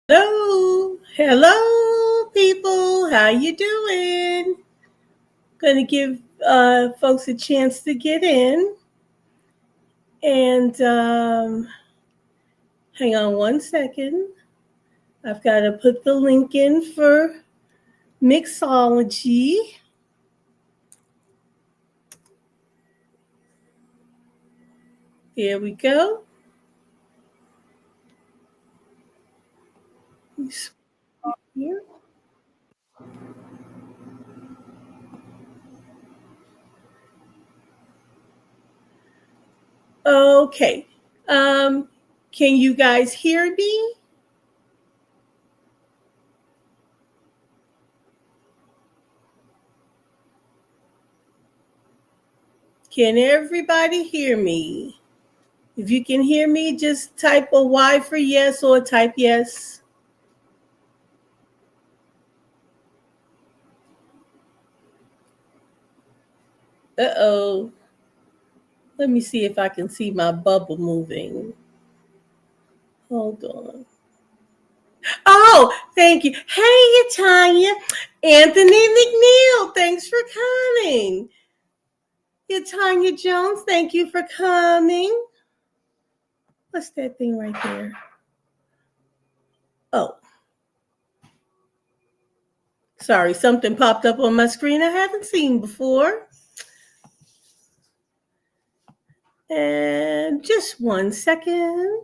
Hello, people. How you doing? Going to give folks a chance to get in, and hang on one second. I've got to put the link in for mixology. Here we go. Here. Okay. Um, can you guys hear me? Can everybody hear me? If you can hear me, just type a Y for yes or type yes. Uh-oh. Let me see if I can see my bubble moving. Hold on. Oh, thank you. Hey, Tanya. Anthony McNeil, thanks for coming. Tanya Jones, thank you for coming. What's that thing right there? Oh, sorry, something popped up on my screen I haven't seen before. And just one second.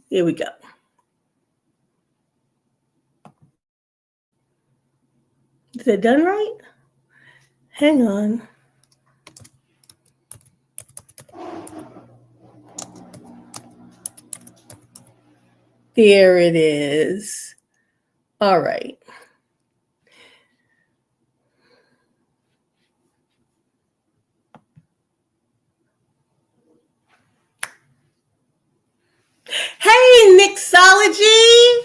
Here we go. Is it done right? Hang on. There it is. All right. Hey, Mixology.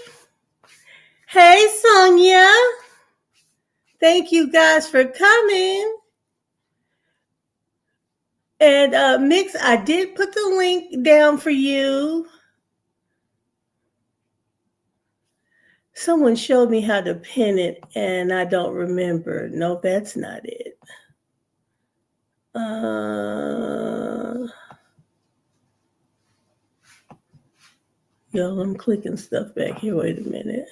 Hey, Sonia. Thank you guys for coming. And Mix, I did put the link down for you. Someone showed me how to pin it, and I don't remember. No, that's not it. Yo, I'm clicking stuff back here. Wait a minute.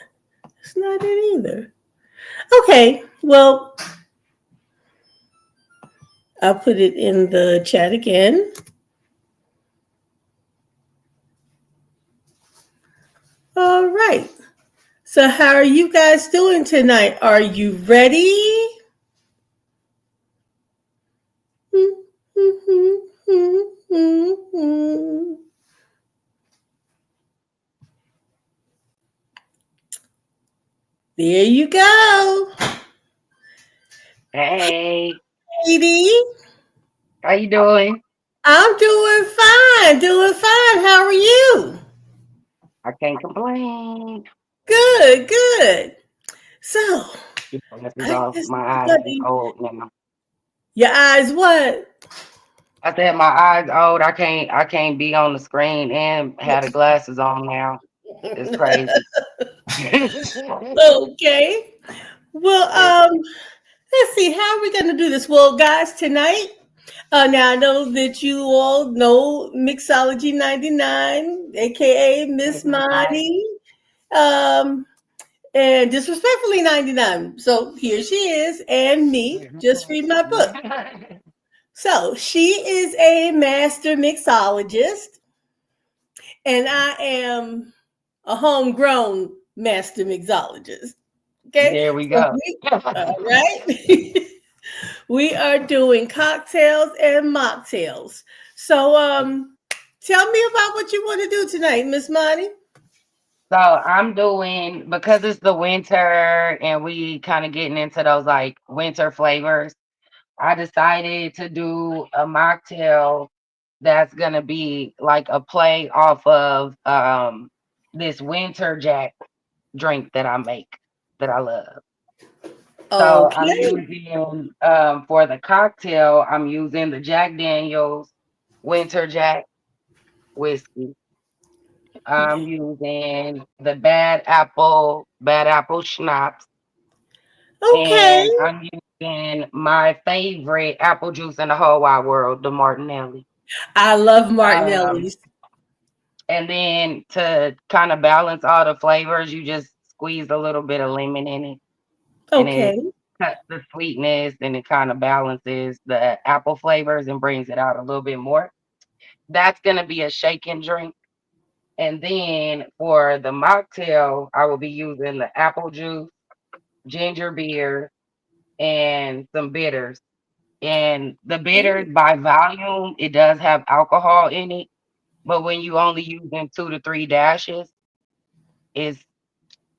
It's not it either. Okay, well, I'll put it in the chat again. All right. So, how are you guys doing tonight? Are you ready? There you go. Hey, Edie. how you doing? I'm doing fine. Doing fine. How are you? I can't complain. Good, good. So, Glasses I off. guess My eyes is everybody, old now. your eyes what? I said my eyes old. I can't be on the screen and have the glasses on now. It's crazy. Okay. Well, let's see. How are we going to do this? Well, guys, tonight, now I know that you all know Mixology 99, aka Miss Monty, um, and Disrespectfully 99. So here she is, and me, just read my book. So she is a master mixologist, and I am a homegrown master mixologist. Okay, There we so go. all right. We are doing cocktails and mocktails. So, tell me about what you want to do tonight, Miss Monty. So I'm doing, because it's the winter and we kind of getting into those like winter flavors. I decided to do a mocktail that's gonna be like a play off of this winter jack drink that I make that I love. So I'm Okay. using for the cocktail, I'm using the Jack Daniels Winter Jack whiskey. I'm using the Bad Apple schnapps, Okay. and I'm using my favorite apple juice in the whole wide world, the Martinelli. I love Um, Martinelli's. and then to kind of balance all the flavors, you just squeeze a little bit of lemon in it, and Okay. it cuts the sweetness and it kind of balances the apple flavors and brings it out a little bit more. That's gonna be a shaken drink. And then for the mocktail, I will be using the apple juice, ginger beer, and some bitters. And the bitters by volume, it does have alcohol in it. But when you only using 2 to 3 dashes, it's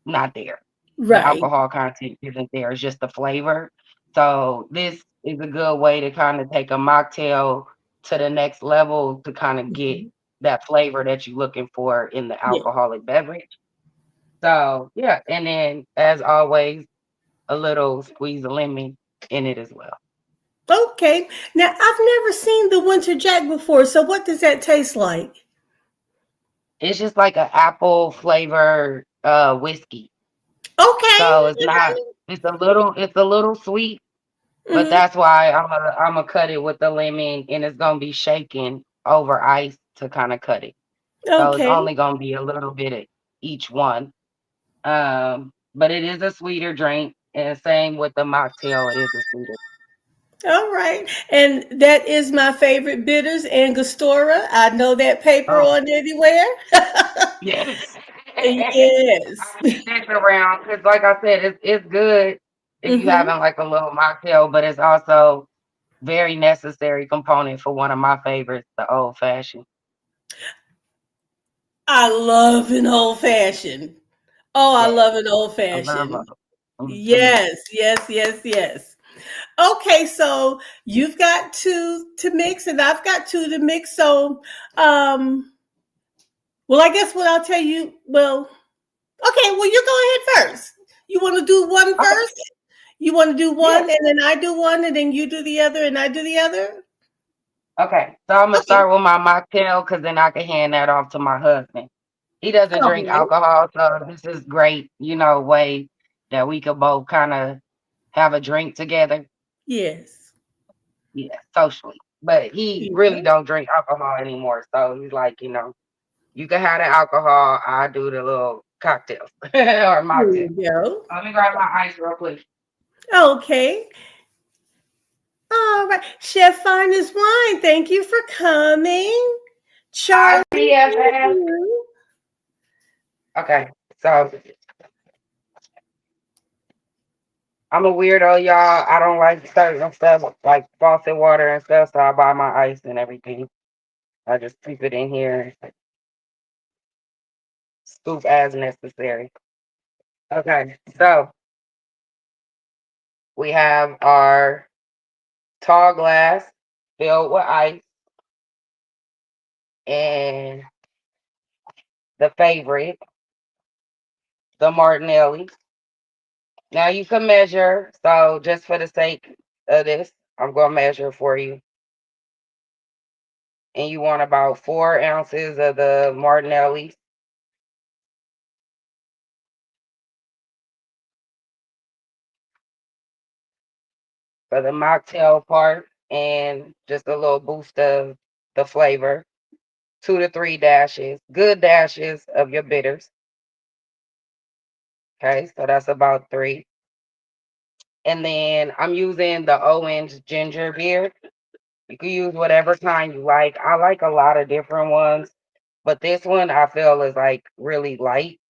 not there. The Right. alcohol content isn't there. It's just the flavor. So this is a good way to kind of take a mocktail to the next level to kind of get Mhm. that flavor that you're looking for in the Yeah. alcoholic beverage. So yeah, and then as always, a little squeeze of lemon in it as well. Okay. Now I've never seen the Winter Jack before. So what does that taste like? It's just like an apple flavor whiskey. Okay. So it's a little sweet, but Hmm. that's why I'm gonna cut it with the lemon and it's gonna be shaken over ice to kind of cut it. So it's Okay. only gonna be a little bit of each one. But it is a sweeter drink, and same with the mocktail, it is a sweeter. All right. And that is my favorite bitters, Angostura. I know that paper Oh, on anywhere. yes. Yes. I keep this around because, like I said, it's good if you Hmm. having like a little mocktail, but it's also very necessary component for one of my favorites, the old fashioned. I love an old fashioned. Oh, I Yes, love an old I love fashioned. them. Mhm. Yes, yes, yes, yes. Okay, so you've got two to mix, and I've got two to mix. So, well, I guess what I'll tell you. Well, okay. Well, you go ahead first. You want to do one Okay, first? You want to do one, yeah. and then I do one, and then you do the other, and I do the other? Okay, so I'm gonna Okay. start with my mocktail because then I can hand that off to my husband. He doesn't All drink right. alcohol, so this is great, way that we could both kind of have a drink together. Yes. Yeah, socially. But he Yeah. really don't drink alcohol anymore. So he's like, you can have the alcohol. I do the little cocktails or There mocktail. you go. Let me grab my ice real quick. Okay. All right. Chef Finest Wine, thank you for coming. I Charlie, see thank FF. you. Okay, so I'm a weirdo, y'all. I don't like certain stuff like faucet water and stuff, so I buy my ice and everything. I just keep it in here, scoop as necessary. Okay, so we have our tall glass filled with ice and the favorite, the Martinelli. Now you can measure. So just for the sake of this, I'm gonna measure for you. And you want about 4 ounces of the Martinelli for the mocktail part and just a little boost of the flavor. 2 to 3 dashes, good dashes of your bitters. Okay, so that's about three. And then I'm using the Owens ginger beer. You can use whatever kind you like. I like a lot of different ones, but this one I feel is like really light.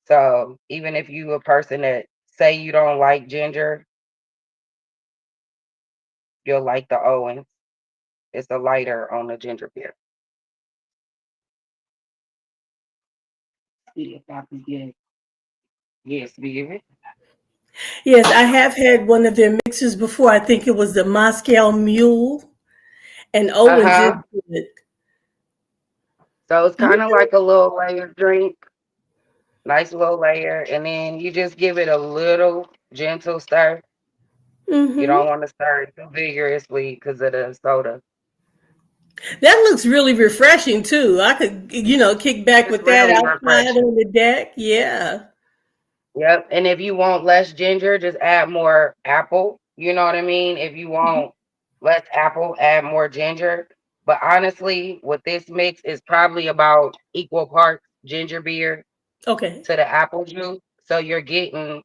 So even if you a person that say you don't like ginger, you'll like the Owens. It's a lighter on the ginger beer. See if I can get yes, baby. Yes, I have had one of their mixers before. I think it was the Moscow Mule, and Owens is Uh-huh. good. So it's kind of Okay. like a little layer drink, nice little layer, and then you just give it a little gentle stir. You Mm-hmm. don't want to stir it too vigorously because of the soda. That looks really refreshing too. I could, kick back It's with that really outside refreshing. on the deck. Yeah. Yep. And if you want less ginger, just add more apple. You know what I mean? If you want less apple, add more ginger. But honestly, with this mix, is probably about equal parts ginger beer Okay. to the apple juice. So you're getting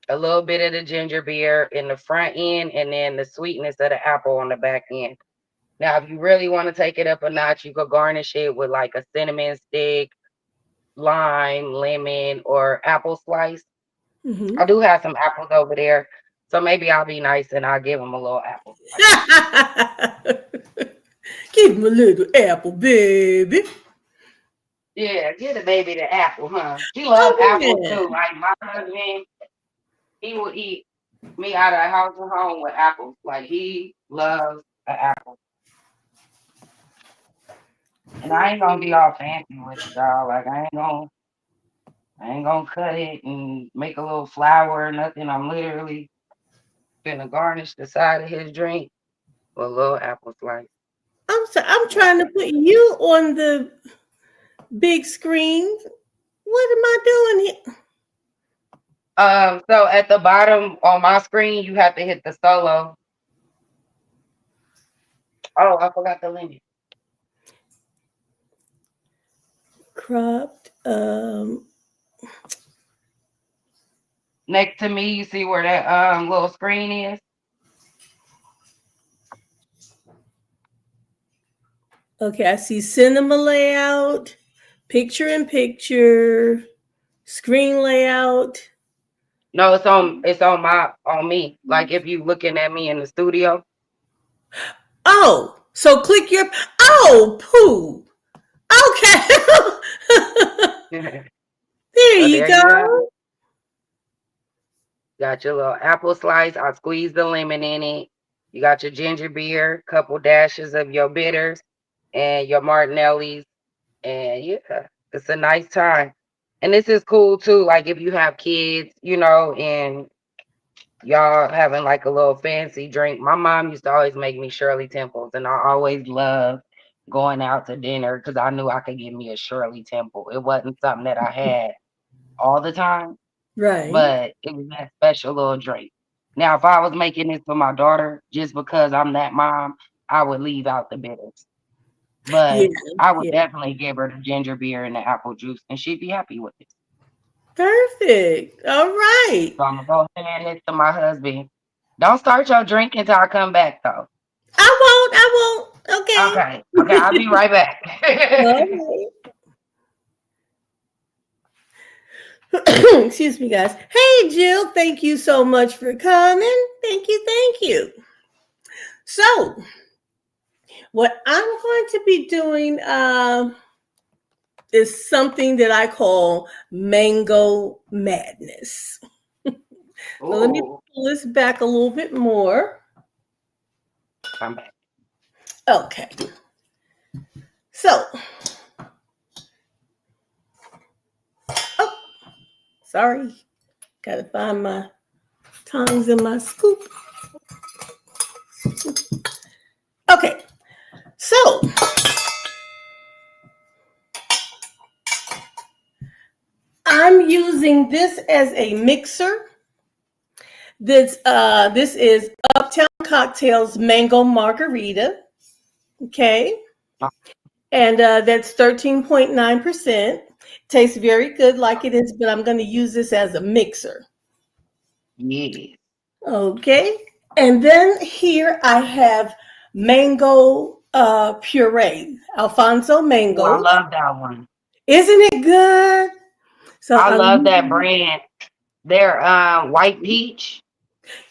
a little bit of the ginger beer in the front end and then the sweetness of the apple on the back end. Now, if you really want to take it up a notch, you could garnish it with like a cinnamon stick, lime, lemon, or apple slice. Mm-hmm. I do have some apples over there, so maybe I'll be nice and I'll give them a little apple slice. Give him a little apple, baby. Yeah, give the baby the apple, huh? She loves Oh apples yeah. too. Like my husband, he will eat me out of the house and home with apples. Like he loves an apple. And I ain't gonna be all fancy with it, y'all. Like I ain't gonna cut it and make a little flour or nothing. I'm literally gonna garnish the side of his drink with a little apple slice. I'm sorry. I'm That's trying to it. put you on the big screen. What am I doing here? So at the bottom on my screen, you have to hit the solo. Oh, I forgot the limit. Cropped. Next to me, you see where that little screen is. Okay, I see cinema layout, picture in picture, screen layout. No, it's on me. Like if you looking at me in the studio. Oh, so click your. Oh, poo. Okay. There So you there you have it. go. Got your little apple slice. I squeezed the lemon in it. You got your ginger beer, couple dashes of your bitters, and your Martinellis. And yeah, it's a nice time. And this is cool too. Like if you have kids, and y'all having like a little fancy drink. My mom used to always make me Shirley Temples, and I always loved going out to dinner because I knew I could get me a Shirley Temple. It wasn't something that I had all the time, Right. but it was that special little drink. Now, if I was making this for my daughter, just because I'm that mom, I would leave out the bitters. Yeah. But I would Yeah. definitely give her the ginger beer and the apple juice, and she'd be happy with it. Perfect. All right. So I'm gonna go ahead and hand this to my husband. Don't start your drink until I come back, though. I won't. I won't. Okay. Okay, okay, I'll be right back. All right. Excuse me, guys. Hey, Jill. Thank you so much for coming. Thank you. Thank you. So, what I'm going to be doing is something that I call mango madness. So let me Ooh, pull this back a little bit more. I'm back. Okay. So, oh, sorry. Gotta find my tongs and my scoop. Okay. So, I'm using this as a mixer. This is Uptown Cocktails Mango Margarita. Okay. And that's 13.9%. Tastes very good like it is, but I'm going to use this as a mixer. Yeah. Okay. And then here I have mango puree, Alfonso Ooh, I mangoes. love that one. Isn't it good? So I I'm love that using brand. Their white peach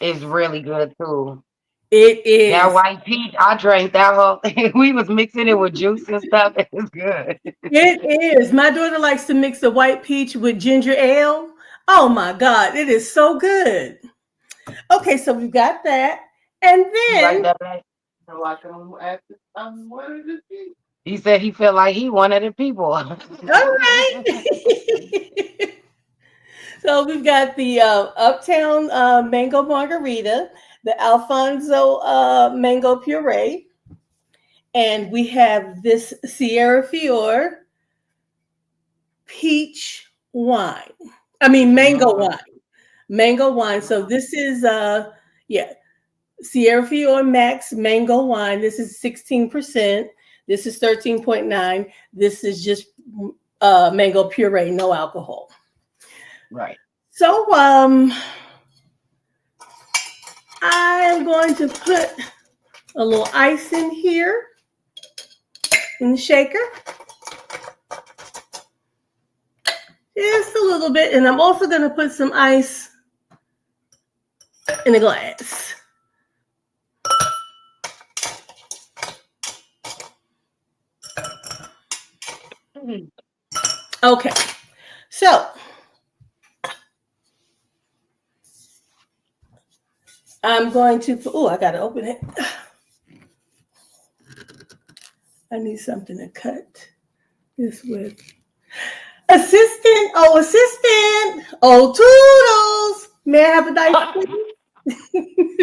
is really good too. it That is. white peach, I drank that whole thing. We was mixing it with juice and stuff. It was good. It is. My daughter likes to mix the white peach with ginger ale. Oh my God, it is so good. Okay, so we've got that. And You like then, that? Right? He said he felt like he one of the people. all right. So we've got the Uptown Mango Margarita, the Alfonso Mango Puree, and we have this Sierra Fior peach wine. I mean mango Mm, wine. Mango wine. So mm, this is yeah, Sierra Fior Max mango wine. This is 16%. This is 13.9. This is just mango puree, no alcohol. right. So I am going to put a little ice in here in the shaker. Just a little bit. And I'm also going to put some ice in a glass. Mhm. Okay. So I'm going to, oh, I got to open it. I need something to cut this with. Assistant, oh, assistant, oh, toodles. May I have a dice, please?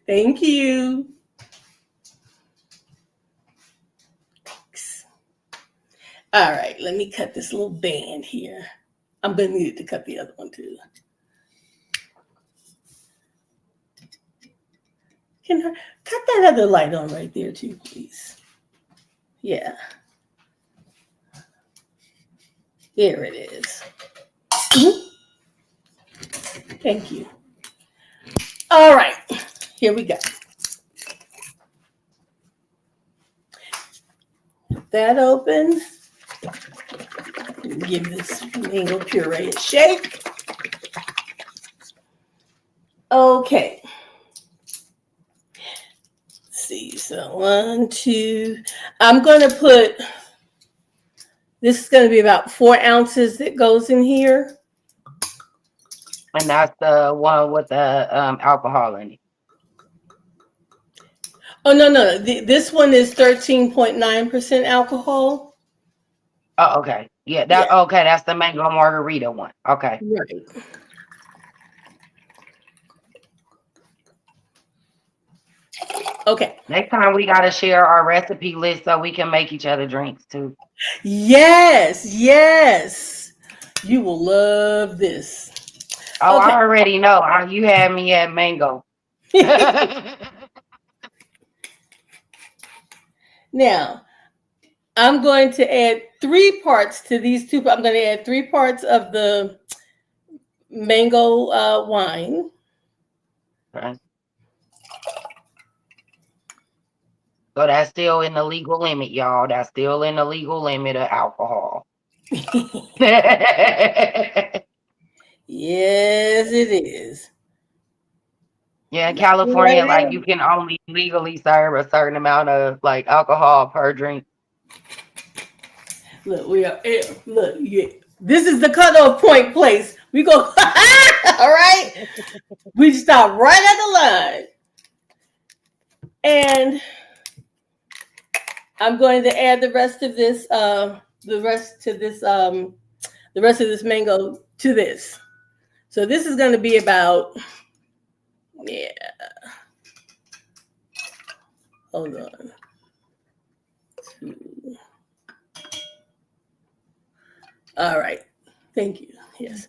Thank you. All right, let me cut this little band here. I'm gonna need to cut the other one too. Can I cut that other light on right there too, please? Yeah, there it is. Mhm. Thank you. All right, here we go. That open. Give this mango puree a shake. Okay. Let's see, so one, two. I'm gonna put. This is gonna be about 4 ounces that goes in here. And that's the one with the alcohol in it. Oh no, no, this one is 13.9% alcohol. Oh, okay. Yeah, that Yeah, okay, that's the mango margarita one. Okay. right. Okay. Next time we gotta share our recipe list so we can make each other drinks too. Yes, yes. You will love this. Oh, I Okay. already know. You had me at mango. Now, I'm going to add 3 parts to these two. I'm going to add 3 parts of the mango wine. Okay. So that's still in the legal limit, y'all. That's still in the legal limit of alcohol. Yes, it is. Yeah, in Right California, like there. you can only legally serve a certain amount of like alcohol per drink. Look, we are. Look, yeah. This is the cutoff point place. We go. All right. We stop right at the line, and I'm going to add the rest of this. The rest to this. The rest of this mango to this. So this is going to be about. Yeah. Hold on. All right. Thank you. Yes.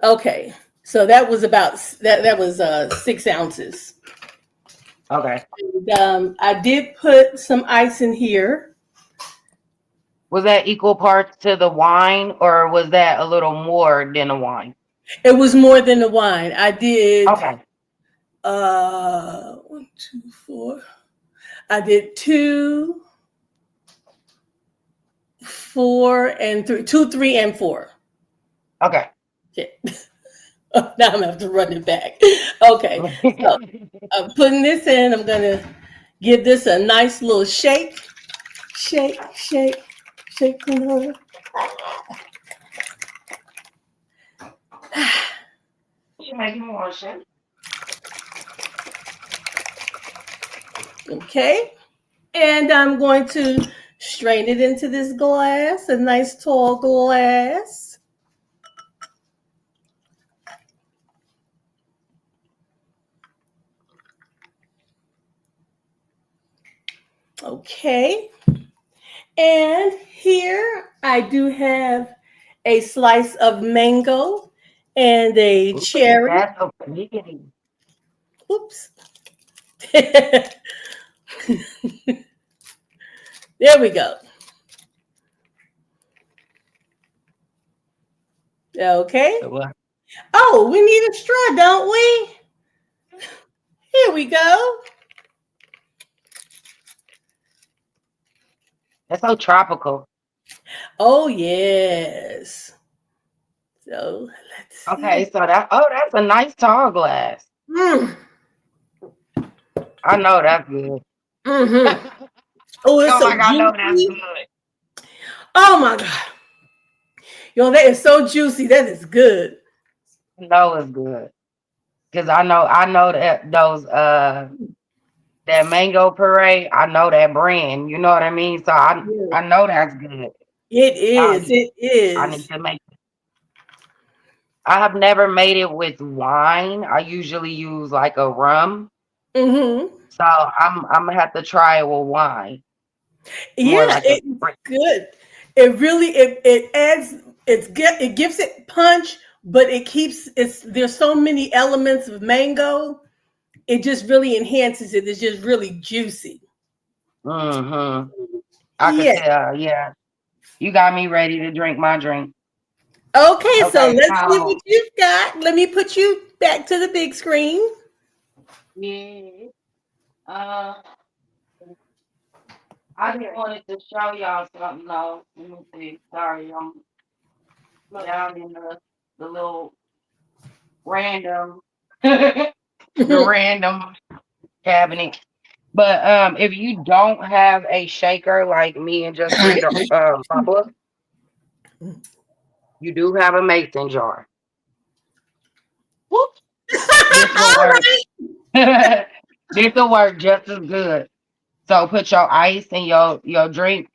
Okay. So that was about that. That was 6 ounces. Okay. And, I did put some ice in here. Was that equal parts to the wine or was that a little more than the wine? It was more than the wine. I did Okay. 1, 2, 4. I did 2, 4, and 3. 2, 3, and 4. Okay. Okay. Now I'm gonna have to run it back. Okay. So I'm putting this in. I'm gonna give this a nice little shake. Shake, shake, shake it over. You making more shit? Okay. And I'm going to strain it into this glass, a nice tall glass. Okay. And here I do have a slice of mango and a Look at cherry. that so pretty. Oops. There we go. Okay. Well, Oh, we need a straw, don't we? Here we go. that's so tropical. Oh, yes. So let's Okay, see. so that's a nice tall glass. Mm, I know that's good. mm-hmm. Oh, it's Feel so like I know that's juicy. good. Oh, my God. Yo, that is so juicy. That is good. I know it's good. Cause I know that those that mango puree, I know that brand. You know what I mean? So Yeah. I know that's good. It I is. It I need is. to make I have never made it with wine. I usually use like a rum. Mm-hmm. So I'm gonna have to try it with wine. More Yeah, like a it's good. It really it adds it gives it punch, but it keeps it's there's so many elements of mango. It just really enhances it. It's just really juicy. mm-hmm. I could Yeah. tell, yeah. You got me ready to drink my drink. Okay, so Okay, let's see what so you've got. Let me put you back to the big screen. yeah, uh, I just wanted to show y'all something though. Let me see. Sorry, I'm down in the little random the random cabinet. But if you don't have a shaker like me and just read my book, you do have a mason jar. Whoop. This will All work. right. This will work just as good. So put your ice and your drink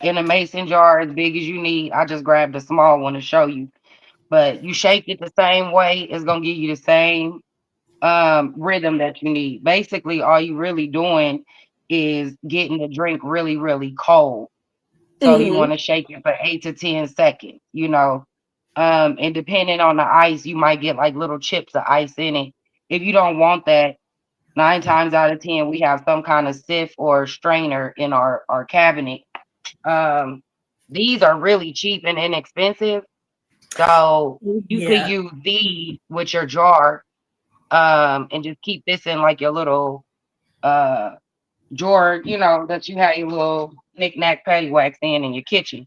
in a mason jar as big as you need. I just grabbed a small one to show you. But you shake it the same way, it's gonna give you the same rhythm that you need. Basically, all you really doing is getting the drink really, really cold. So you Hmm. want to shake it for 8 to 10 seconds, and depending on the ice, you might get like little chips of ice in it. If you don't want that, 9 times out of 10, we have some kind of sieve or strainer in our cabinet. Um, these are really cheap and inexpensive, so you could Yeah. use these with your jar, and just keep this in like your little uh drawer, that you have your little knick-knack paddywhacks in your kitchen.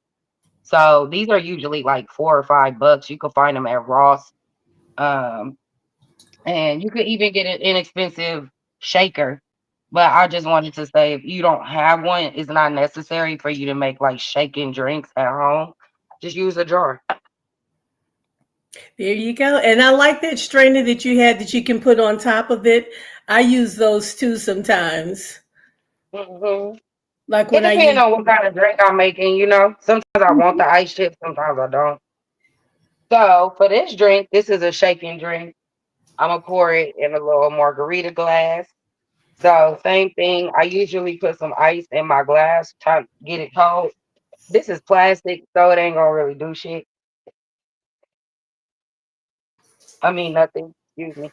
So these are usually like $4 or $5. You can find them at Ross. Um, and you could even get an inexpensive shaker. But I just wanted to say if you don't have one, it's not necessary for you to make like shaking drinks at home. Just use a jar. There you go. And I like that strainer that you had that you can put on top of it. I use those too sometimes. Hmm. Like It when I depends use. on what kind of drink I'm making. Sometimes I want the ice chip, sometimes I don't. So for this drink, this is a shaking drink. I'm gonna pour it in a little margarita glass. So same thing. I usually put some ice in my glass, try to get it cold. This is plastic, so it ain't gonna really do shit. I mean nothing. Excuse me.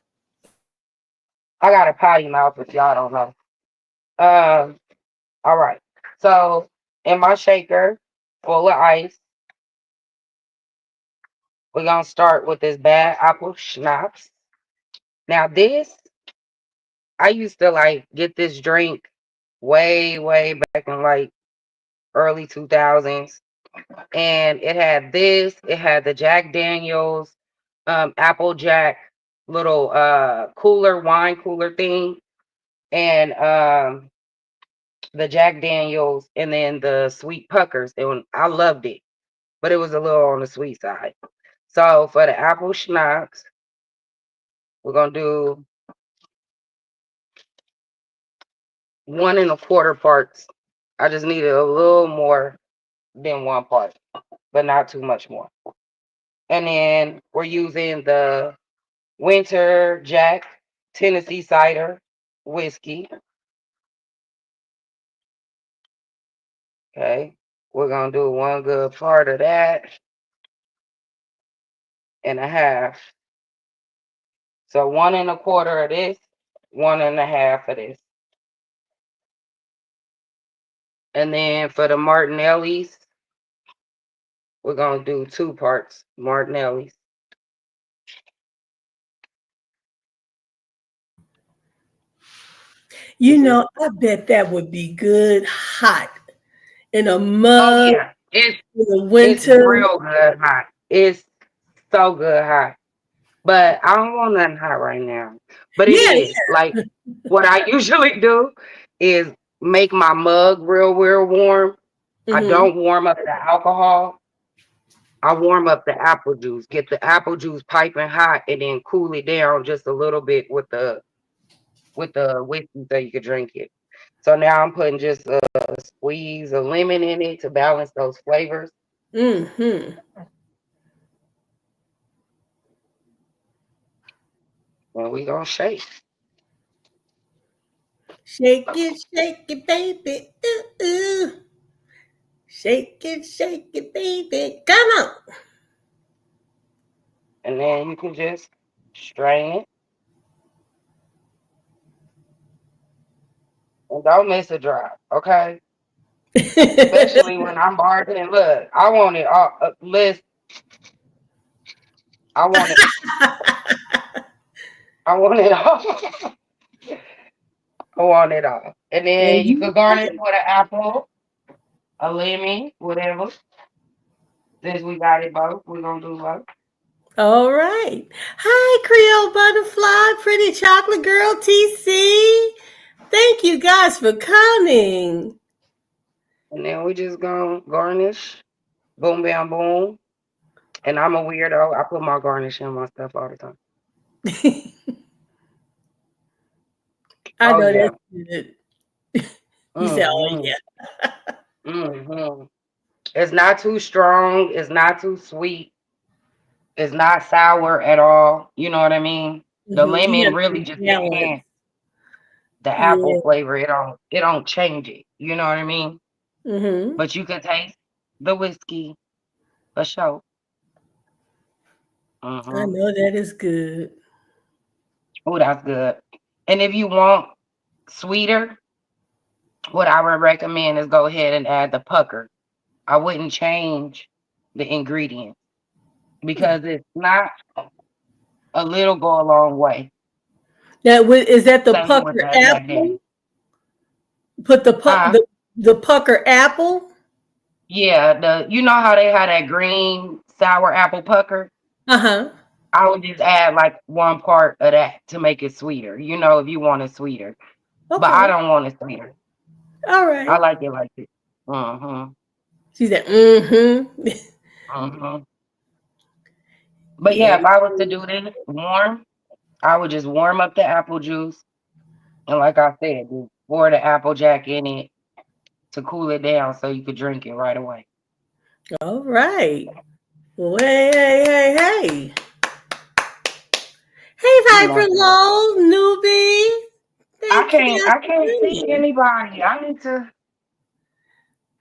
I got a potty mouth if y'all don't know. Um, all right. So in my shaker full of ice, we're gonna start with this bad apple schnapps. Now this, I used to like get this drink way, way back in like early 2000s. And it had the Jack Daniels Applejack little wine cooler thing, and the Jack Daniels, and then the sweet puckers. And I loved it, but it was a little on the sweet side. So for the apple schnapps, we're gonna do 1 1/4 parts. I just needed a little more than 1 part, but not too much more. And then we're using the Winter Jack Tennessee cider whiskey. Okay. We're gonna do one good part of that and a half. So 1 1/4 of this, 1 1/2 of this. And then for the Martinellis, we're gonna do 2 parts Martinellis. You know, I bet that would be good hot in a mug Yeah, in the it's winter. real good hot. It's so good hot. But I don't want nothing hot right now. But it Yeah. is. Like what I usually do is make my mug real, real warm. I Mm-hmm. don't warm up the alcohol. I warm up the apple juice. Get the apple juice piping hot and then cool it down just a little bit with the whiskey so you can drink it. So now I'm putting just a squeeze of lemon in it to balance those flavors. Mm-hmm. And we gonna shake. Shake it, baby. Ooh, ooh. Shake it, baby. Come on. And then you can just strain it. And don't miss a drop, okay? Especially when I'm bartending. Look, I want it all. List. I want it. I want it all. I want it all. And then And you you could garnish with an apple, a lemon, whatever. Since we got it both, we're gonna do both. all right. Hi, Creole Butterfly, Pretty Chocolate Girl TC. Thank you guys for coming. And then we just gonna garnish. Boom, bam, boom. And I'm a weirdo. I put my garnish in my stuff all the time. I Oh know yeah. that's good. You said, oh, Mm-hmm. yeah. Mm-hmm. It's not too strong. It's not too sweet. It's not sour at all. You know what I mean? The You lemon have really to just balance. enhance the apple Yeah. flavor. It don't change it. You know what I mean? Mm-hmm. But you can taste the whiskey for sure. I Mm-hmm. know that is good. Oh, that's good. And if you want sweeter, what I would recommend is go ahead and add the pucker. I wouldn't change the ingredients because it's not a little go a long way. Is that the Same with pucker that Jack apple? Daniels. Put Huh? the pucker apple? Yeah, you know how they had that green sour apple pucker? Uh-huh. I would just add like 1 part of that to make it sweeter, if you want it sweeter. But I Okay. don't want it sweeter. All I right. like it like this. Mm-hmm. She said, mm-hmm. Mm-hmm. But Yeah. yeah, if I was to do this warm, I would just warm up the apple juice. And like I said, just pour the apple jack in it to cool it down so you could drink it right away. All right. Well, hey. Hey, You Vibrant know. Low, newbie. I Thank can't you I for can't see coming. anybody. I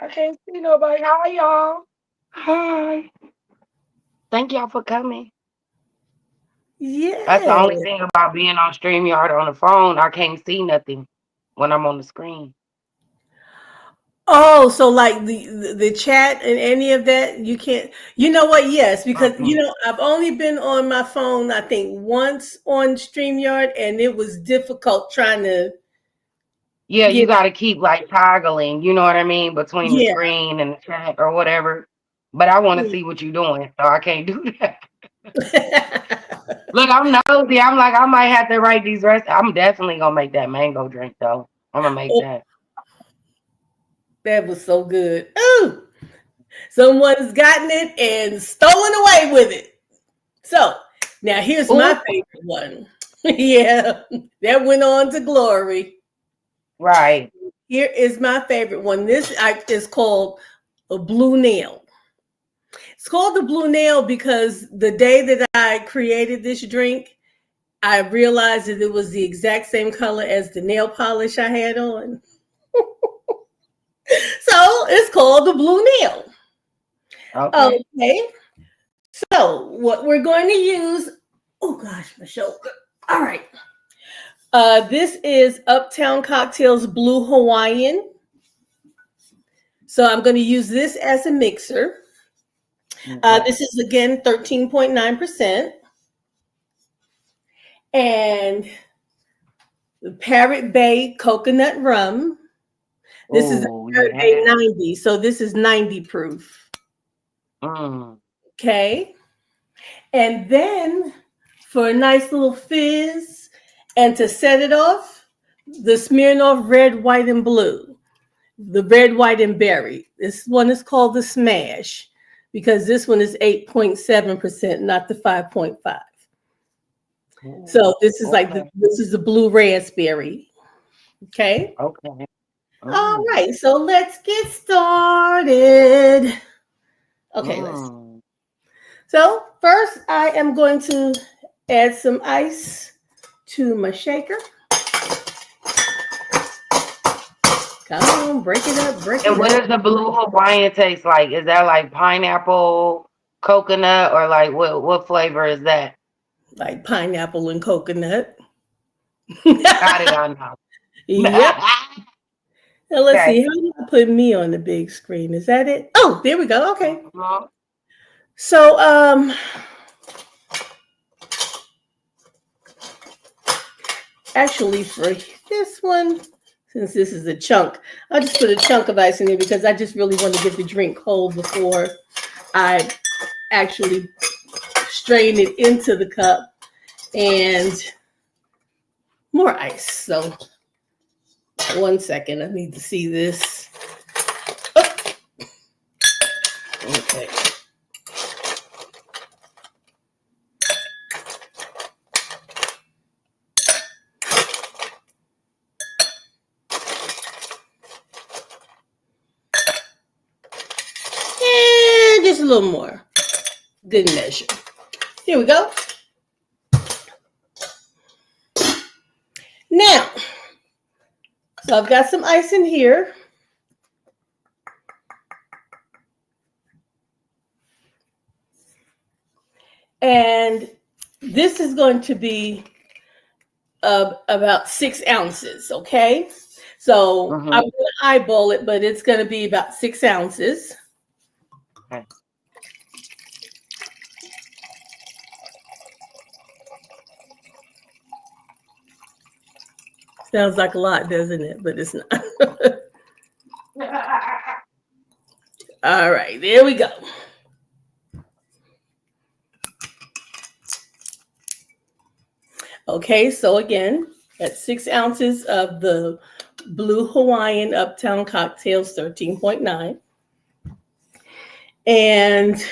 can't see nobody. Hi y'all. Hi. Thank y'all for coming. That's the Yeah. only thing about being on StreamYard on the phone. I can't see nothing when I'm on the screen. Oh, so like the chat and any of that, you can't. You know what? Yes, because Mm-mm. I've only been on my phone, I think, once on StreamYard, and it was difficult trying to Yeah, you get. got to keep like toggling, you know what I mean, between the Yeah. screen and the chat or whatever. But I want to see what you're doing, so I can't do that. Look, I'm nosy. I'm like, I might have to write these recipes. I'm definitely gonna make that mango drink though. I'm gonna make Oh, that. that was so good. Ooh, someone's gotten it and stolen away with it. So now here's my Ooh, favorite one. Yeah, that went on to glory. right. Here is my favorite one. This is called a blue nail. It's called the blue nail because the day that I created this drink, I realized that it was the exact same color as the nail polish I had on. So it's called the blue nail. Okay. Okay. So what we're going to use, oh gosh, my shoulder. All right. This is Uptown Cocktails Blue Hawaiian. So I'm going to use this as a mixer. Okay. This is again 13.9%. And the Parrot Bay Coconut Rum. This is the Oh Parrot Bay yeah. 90. So this is 90 proof. Mm. Okay. And then for a nice little fizz and to set it off, the Smirnoff Red, White, and Blue. The red, white, and berry. This one is called the Smash because this one is 8.7%, not the 5.5. So this is like Okay. this is the blue raspberry. Okay. Okay. All Mm. right. So let's get started. Okay, let's. Mm. So first I am going to add some ice to my shaker. Come on, break it up, break And it what up. does the blue Hawaiian taste like? Is that like pineapple, coconut, or like what flavor is that? Like pineapple and coconut. How did I know? Yep. Now let's see. Okay. How do I put me on the big screen? Is that it? Oh, there we go. Okay. Mhm. So actually for this one, since this is a chunk, I'll just put a chunk of ice in there because I just really want to get the drink cold before I actually strain it into the cup and more ice. So 1 second, I need to see this. Oh, okay. And just a little more. Good measure. Here we go. Now, so I've got some ice in here. And this is going to be about 6 ounces, okay? So I'm Mhm. going to eyeball it, but it's going to be about 6 ounces. Okay. Sounds like a lot, doesn't it? But it's not. All right, there we go. Okay, so again, that's 6 ounces of the Blue Hawaiian Uptown Cocktails 13.9. And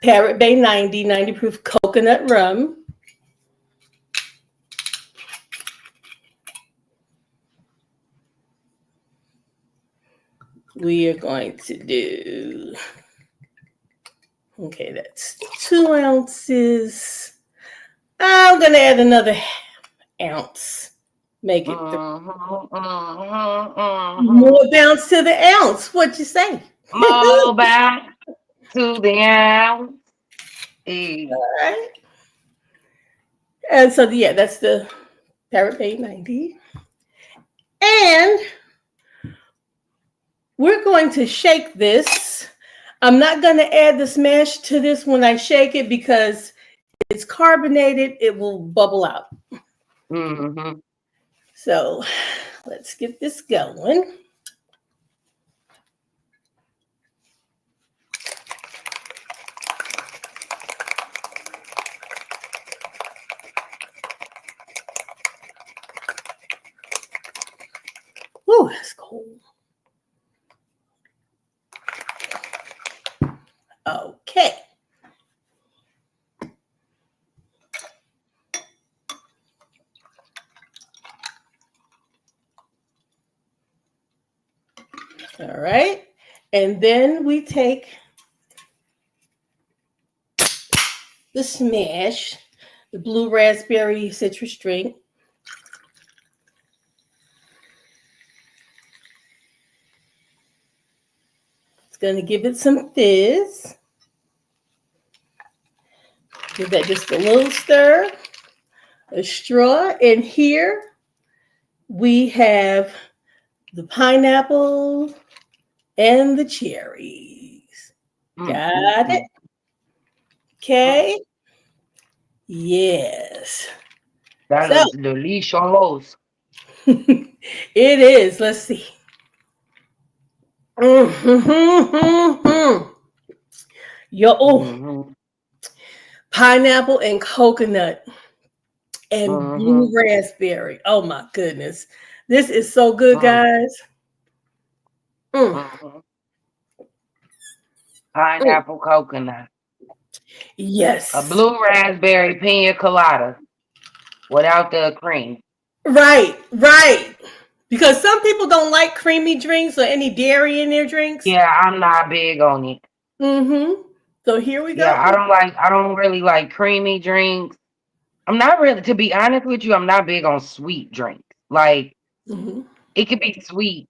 Parrot Bay 90 proof coconut rum. We are going to do, okay, that's 2 ounces. I'm going to add another ounce. Make it Mhm. Mhm. Mhm. more bounce to the ounce. What you say? More back to the ounce. Eh. All right. And so, yeah, that's the Parrot Bay 90. And we're going to shake this. I'm not going to add the smash to this when I shake it because it's carbonated. It will bubble out. Mhm. So let's get this going. Ooh, that's cold. Okay. All right. And then we take the smash, the blue raspberry citrus drink. It's going to give it some fizz. Give that just a little stir, a straw. And here we have the pineapple and the cherries. Mm, mm, Got it? mm, mm. Okay. Yes. That So looks delicious. it is. Let's see. Mm-hmm. Yo, oh, Mm-hmm. pineapple and coconut and blue Mm-hmm. raspberry. Oh my goodness. This is so good, Mm, guys. Mm, mm-hmm. mm. Pineapple coconut. A Yes. blue raspberry pina colada without the cream. Right, right. Because some people don't like creamy drinks or any dairy in their drinks. Yeah, I'm not big on it. Mm-hmm. So here we Yeah, go. I don't really like creamy drinks. I'm not really, to be honest with you, I'm not big on sweet drinks. Like, Mm-hmm. it could be sweet,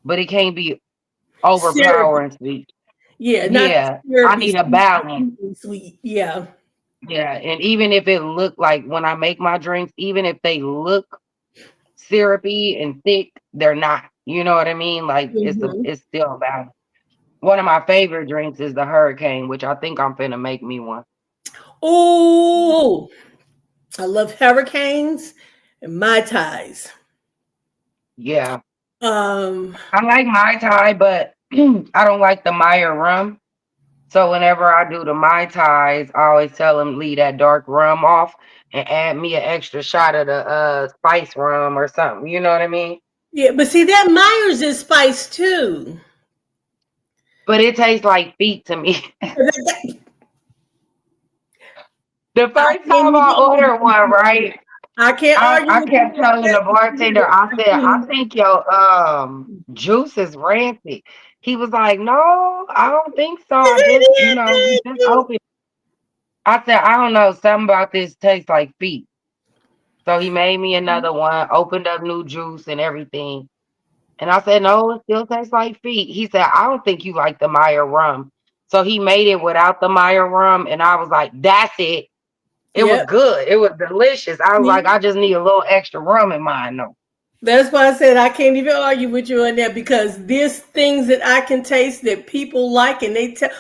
but it can't be Syrupy. overpowering sweet. Yeah, not Yeah, I syrupy, need a sweet, balance. sweet, sweet. Yeah. Yeah, and even if it look like when I make my drinks, even if they look syrupy and thick, they're not. You know what I mean? Like Mm-hmm. it's still a balance. One of my favorite drinks is the hurricane, which I think I'm finna make me one. Oh, I love hurricanes and mai tais. Yeah. Um, I like Mai Tai, but I don't like the Meyer rum. So whenever I do the Mai Tais, I always tell them leave that dark rum off and add me an extra shot of the spice rum or something. You know what I mean? yeah, but see that Myers is spice too. But it tastes like feet to me. I The can't first time even I argue ordered with one, you. right? I can't argue I with you kept telling the bartender, I said, I on think your juice is rancid. He was like, no, I don't think so. I just, we just that. opened. I said, I don't know, something about this tastes like feet. So he made me another one, opened up new juice and everything. And I said, no, it still tastes like feet. He said, I don't think you like the Meyer rum. So he made it without the Meyer rum. And I was like, that's it. It was Yep. good. It was delicious. I was like, See, I just need a little extra rum in mine, though. that's why I said I can't even argue with you on that because there's things that I can taste that people like and they tell.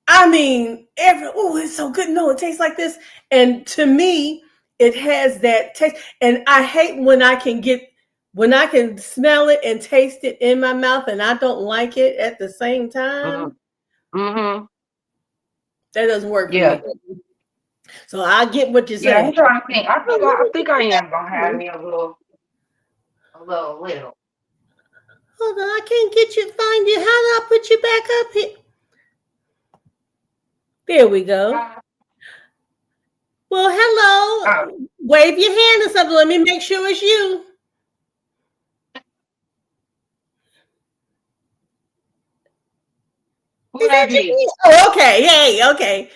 I mean, oh, it's so good. No, it tastes like this. And to me, it has that taste. And I hate when I can smell it and taste it in my mouth and I don't like it at the same time. Mm-hmm. Mm-hmm. That doesn't work for me. Yeah. So I get what you're Yeah, I'm saying. trying to think. I think I am gonna have me a little. Hold on, I can't get you, find you. How do I put you back up here? There we go. Uh, Well, uh, hello. Wave your hand or something. Let me make sure it's you. who Is that that be? you? Oh, okay. Hey, okay.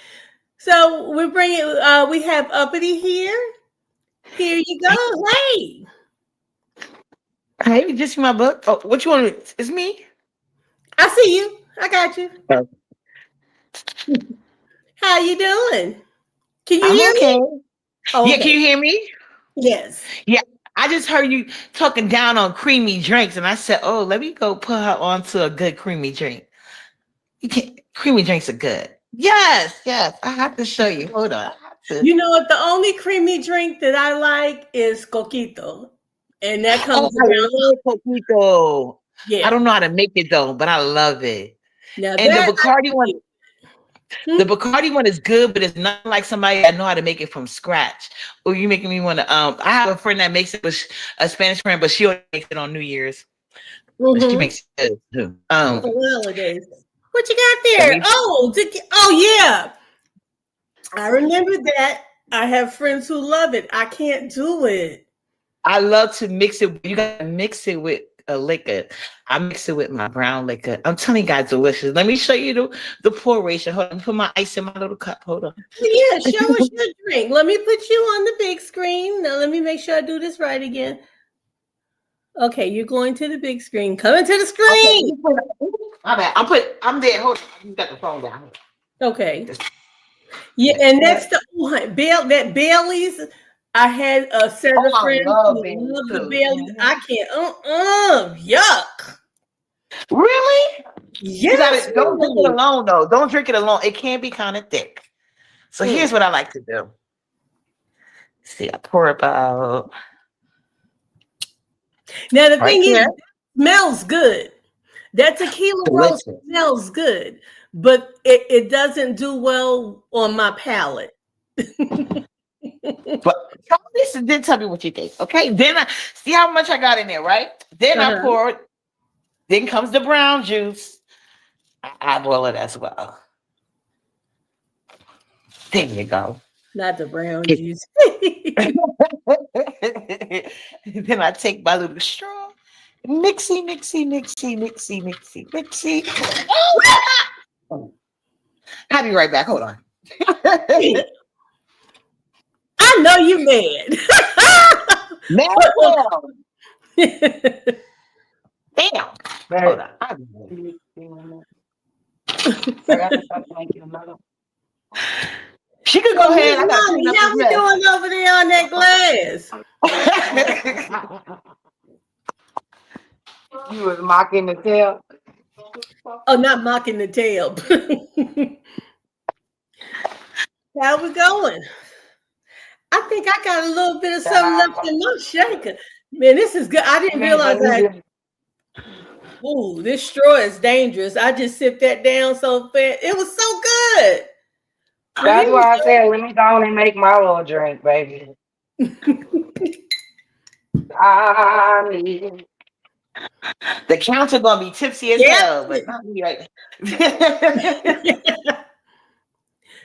So we're bringing. We have Uppity here. Here you go. Hey, Hey, just my book. Oh, what you want? It's me. I see you. I got you. Oh. How you doing? Can you I'm hear okay. me? Oh, Yeah, can okay. you hear me? Yes. Yeah, I just heard you talking down on creamy drinks, and I said, "Oh, let me go put her onto a good creamy drink." You can Creamy drinks are good. Yes, yes. I have to show you. Hold on. I have to. You know what? The only creamy drink that I like is coquito, and that Oh, comes I around. love coquito. I Yeah. don't know how to make it though, but I love it. Now And that I can do. the Hmm? Bacardi one is good, but it's not like somebody that know how to make it from scratch. Oh, you making me want to. I have a friend that makes it, with a Spanish friend, but she only makes it on New Year's. But she Mm-hmm. makes it good too. For the holidays. What you got Let there? me. Oh yeah. I remember that. I have friends who love it. I can't do it. I love to mix it. You gotta mix it with a liquor. I mix it with my brown liquor. I'm telling you guys, delicious. Let me show you the pour ratio. Hold on, put my ice in my little cup. Hold on. Yeah, show us your drink. Let me put you on the big screen. Now let me make sure I do this right again. Okay, you're going to the big screen. Coming to the screen. My bad. I'm there. Hold on. You got the phone down. Okay. Yeah, and that's the that Bailey's. I had a set of friends who love the Bailey's. I can't. Yuck. Really? Yes. Don't drink it alone, though. Don't drink it alone. It can be kind of thick. So here's what I like to do. See, I pour about. Now the thing is, it smells good. That tequila roast smells good, but it doesn't do well on my palate. But listen, then tell me what you think. Okay. Then I see how much I got in there, right? Then I poured. Then comes the brown juice. I eyeball it as well. There you go. Not the brown juice. Then I take my little straw. Mixy. I'll be right back. Hold on. I know you mad. Damn. Hold on. She could go ahead. How we doing over there on that glass? You was mocking the tail. Oh, not mocking the tail. How we going? I think I got a little bit of something left in my shaker. Man, this is good. I didn't realize that. Ooh, this straw is dangerous. I just sipped that down so fast. It was so good. That's why I said, let me go on and make my little drink, baby. The counter gonna be tipsy as hell, but not me right.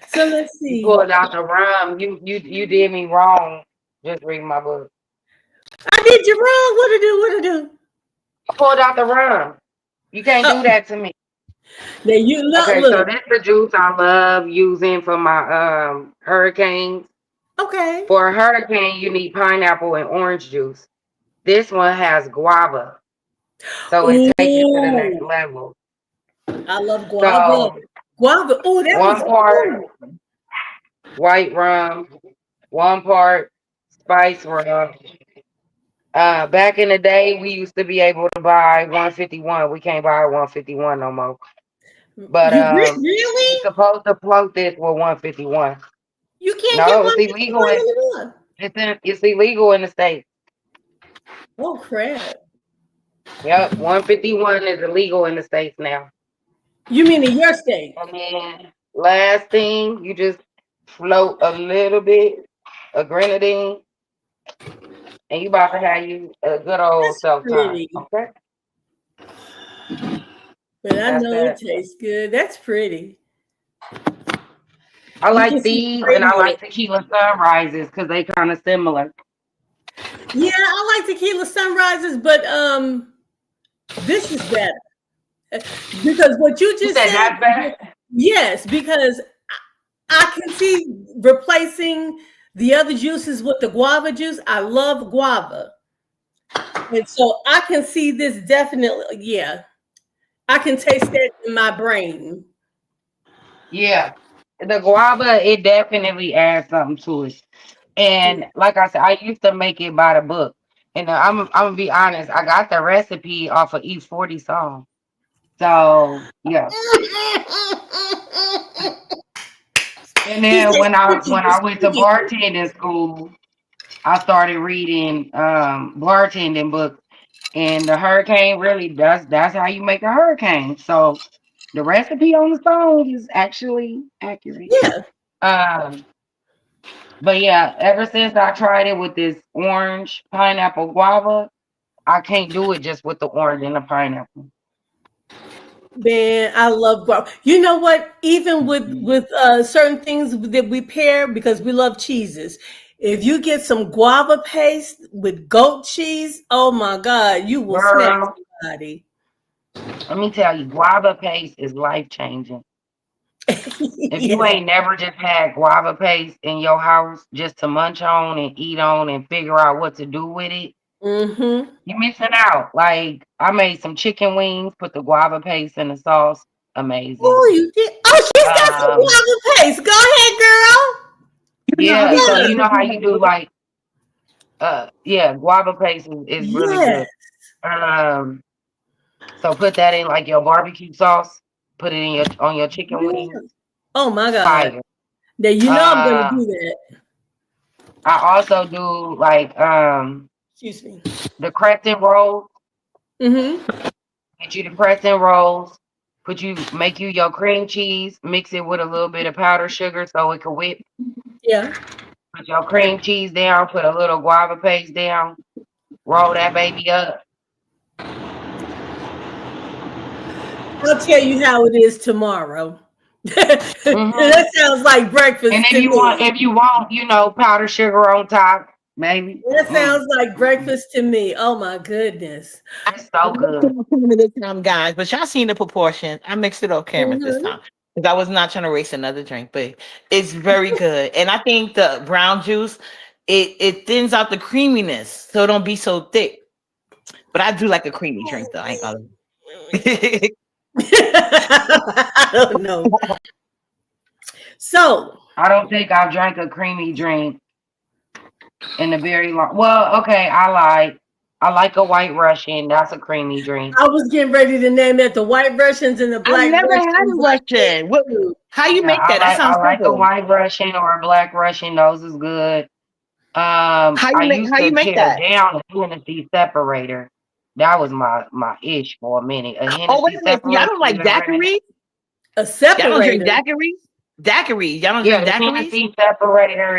So let's see. You pulled out the rum. You did me wrong. Just reading my book. I did you wrong. What to do? I pulled out the rum. You can't do that to me. Now you love. Okay, so that's the juice I love using for my hurricanes. Okay. For a hurricane, you need pineapple and orange juice. This one has guava, so it takes it to the next level. I love guava. So, guava. Oh, that one part white rum, 1 part spice rum. Back in the day, we used to be able to buy 151. We can't buy 151 no more. But really? you're supposed to float this with 151. You can't get 151 anymore. It's illegal in the States. Oh crap. Yep, 151 is illegal in the States now. You mean in your state? And then last thing, you just float a little bit of grenadine, and you about to have you a good old self-time. Okay. But I know it tastes good. That's pretty. I like these, and I like tequila sunrises because they kind of similar. Yeah, I like tequila sunrises, but this is better because what you just said. That's better. Yes, because I can see replacing the other juices with the guava juice. I love guava, and so I can see this definitely. Yeah, I can taste that in my brain. Yeah, the guava, it definitely adds something to it. And like I said, I used to make it by the book. And I'm gonna be honest, I got the recipe off of E40 song. So yeah. And then when I went to bartending school, I started reading bartending books. And the hurricane really that's how you make a hurricane. So the recipe on the song is actually accurate. Yeah. But yeah, ever since I tried it with this orange pineapple guava, I can't do it just with the orange and the pineapple. Man, I love guava. You know what? Even with certain things that we pair, because we love cheeses, If you get some guava paste with goat cheese, oh my God, you will smack Girl, somebody. let me tell you, guava paste is life changing. If you Yes. ain't never just had guava paste in your house just to munch on and eat on and figure out what to do with it, Mm-hmm. you missing out. Like I made some chicken wings, put the guava paste in the sauce. Amazing. Oh, you did. Oh, she's got some Um, guava paste. Go ahead, girl. You know how yeah, we so make you it know with how you peanut do butter? like yeah, guava paste is really Yes. good. Um, so put that in like your barbecue sauce, put it in your on your chicken wings. Yes. Oh my God. Fire. Now you know I'm gonna Um, do that. I also do like Excuse me. the crescent rolls. Mm-hmm. Get you the crescent rolls. Make you your cream cheese. Mix it with a little bit of powdered sugar so it can whip. Yeah. Put your cream cheese down. Put a little guava paste down. Roll that baby up. I'll tell you how it is tomorrow. Hmm. That sounds like And breakfast to me. if you want, powdered sugar on top, maybe. That sounds like breakfast to me. Oh my goodness. It's so I mixed good. it on camera this time, guys, but y'all seen the proportion. I mixed it on camera this Mm-hmm. time because I was not trying to waste another drink, but it's very good. And I think the brown juice, it thins out the creaminess, so it don't be so thick. But I do like a creamy drink though. I ain't gonna. I don't know. So, I don't think I've drank a creamy drink in a very long. Well, okay, I like a White Russian. That's a creamy drink. I was getting ready to name that the white Russians and the I've black never had Russians. a I can't Russian. What? do. How you Yeah, make that? That I sounds like a simple. White Russian or a Black Russian. Those is good. I used How to you make tear that? down a Hennessy separator. That was my ish for a minute. A Oh, wait Hennessy a minute. So y'all separator. don't You like ever had that? daiquiris? A Y'all don't drink separator. daiquiris? Daiquiris. Y'all don't Yeah, drink the daiquiris? Hennessy separator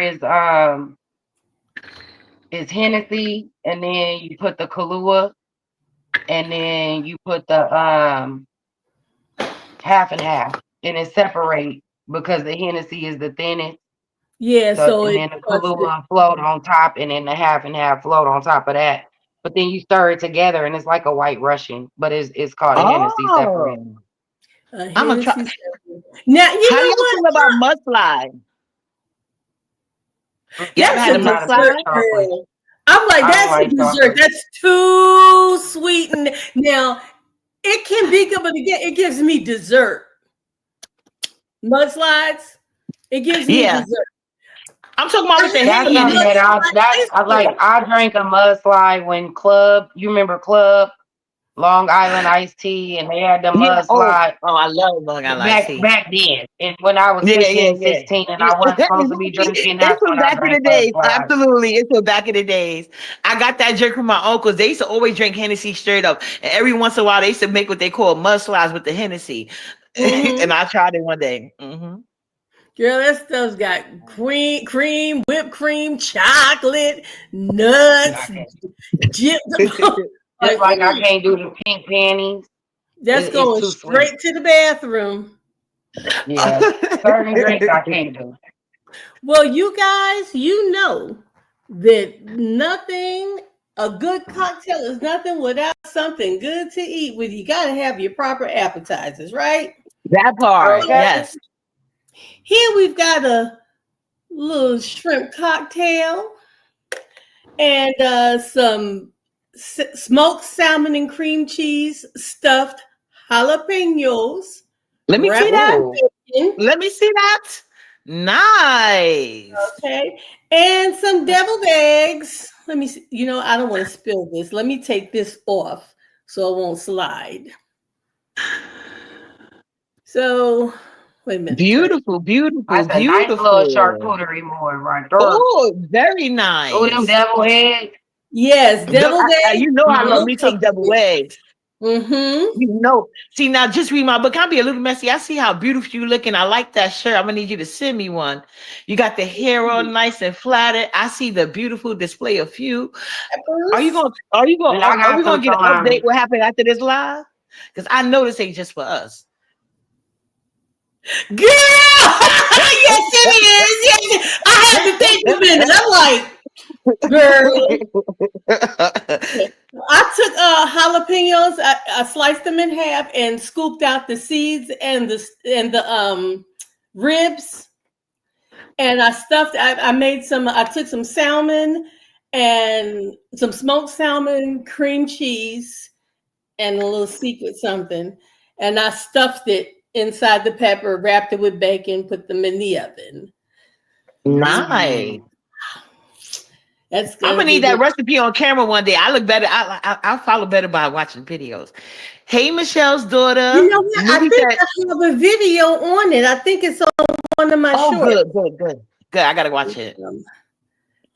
is Hennessy, and then you put the Kahlua, and then you put the half and half, and it separate because the Hennessy is the thinnest. Yeah, So so and it then the cuts it. Kahlua float on top, and then the half and half float on top of that. But then you stir it together, and it's like a White Russian, but it's called a Hennessy separator. Oh, A I'm gonna try. Hennessy separator. Now, you How do know y'all what? feel about mudslide? Y'all ever That's had a a I'm not a fan dessert, of mudslide? chocolate. girl. I'm like, I don't that's a like dessert. chocolate. That's too sweet. And now it can be good, but again, it gives me dessert. Mudslides, it gives me Yeah, dessert. I'm talking about I with the had That's a henny in something it. that mudslide that's I like. yesterday. I drank a mudslide when Club. You remember Club Long Island iced tea, and they had the Yeah. Oh, mudslide oh, I love Long Island iced tea. back then. And when I was Yeah, yeah, 15, yeah. 16, and Yeah, I wasn't supposed to be exactly. drinking, It's that's from when I back in the drank days. mudslide. Absolutely. It's from back in the days. I got that drink from my uncles. They used to always drink Hennessy straight up. And every once in a while, they used to make what they call mudslides with the Hennessy. Mm-hmm. And I tried it one day. Hmm. Girl, that stuff's got cream, whipped cream, chocolate, nuts, I can't. jip. Just Like, like I can't do the pink panties. that's It's going too sweet. straight to the bathroom. Yeah, certain drinks I can't do. Well, you guys, you know that nothing, a good cocktail is nothing without something good to eat with. You got to have your proper appetizers, right? That part, Okay. yes. Here we've got a little shrimp cocktail and some smoked salmon and cream cheese stuffed jalapenos Let me see wrapped that. Ooh. in bacon. Let me see that. Nice. Okay. And some deviled eggs. Let me see. You know, I don't want to spill this. Let me take this off so it won't slide. So, wait a minute. Turn. Beautiful, beautiful, That's a nice little beautiful. charcuterie board right there. Oh, very Oh, them nice. devil eggs. Yes, deviled eggs. You know I love Mm. me some double eggs. Mm-hmm. You know, see now, just read my book. I'll be a little messy. I see how beautiful you looking. I like that shirt. I'm gonna need you to send me one. You got the hair all nice and flatted. I see the beautiful display of you. Peppers. And I Are we got gonna some get an update salami. what happened after this live? Because I know this ain't just for us. Girl, yes, it is. Yes, I had to think a minute. I'm like, girl. I took jalapenos. I sliced them in half and scooped out the seeds and the ribs. And I stuffed. I made some. I took some salmon and some smoked salmon, cream cheese, and a little secret something. And I stuffed it inside the pepper, wrapped it with bacon, put them in the oven. Nice. That's I'm gonna gonna be need that good. recipe on camera one day. I look better. I'll follow better by watching videos. Hey, Michelle's daughter. You know what? I Newbie think said, I have a video on it. I think it's on one of my "Oh, shorts. good. I gotta watch it."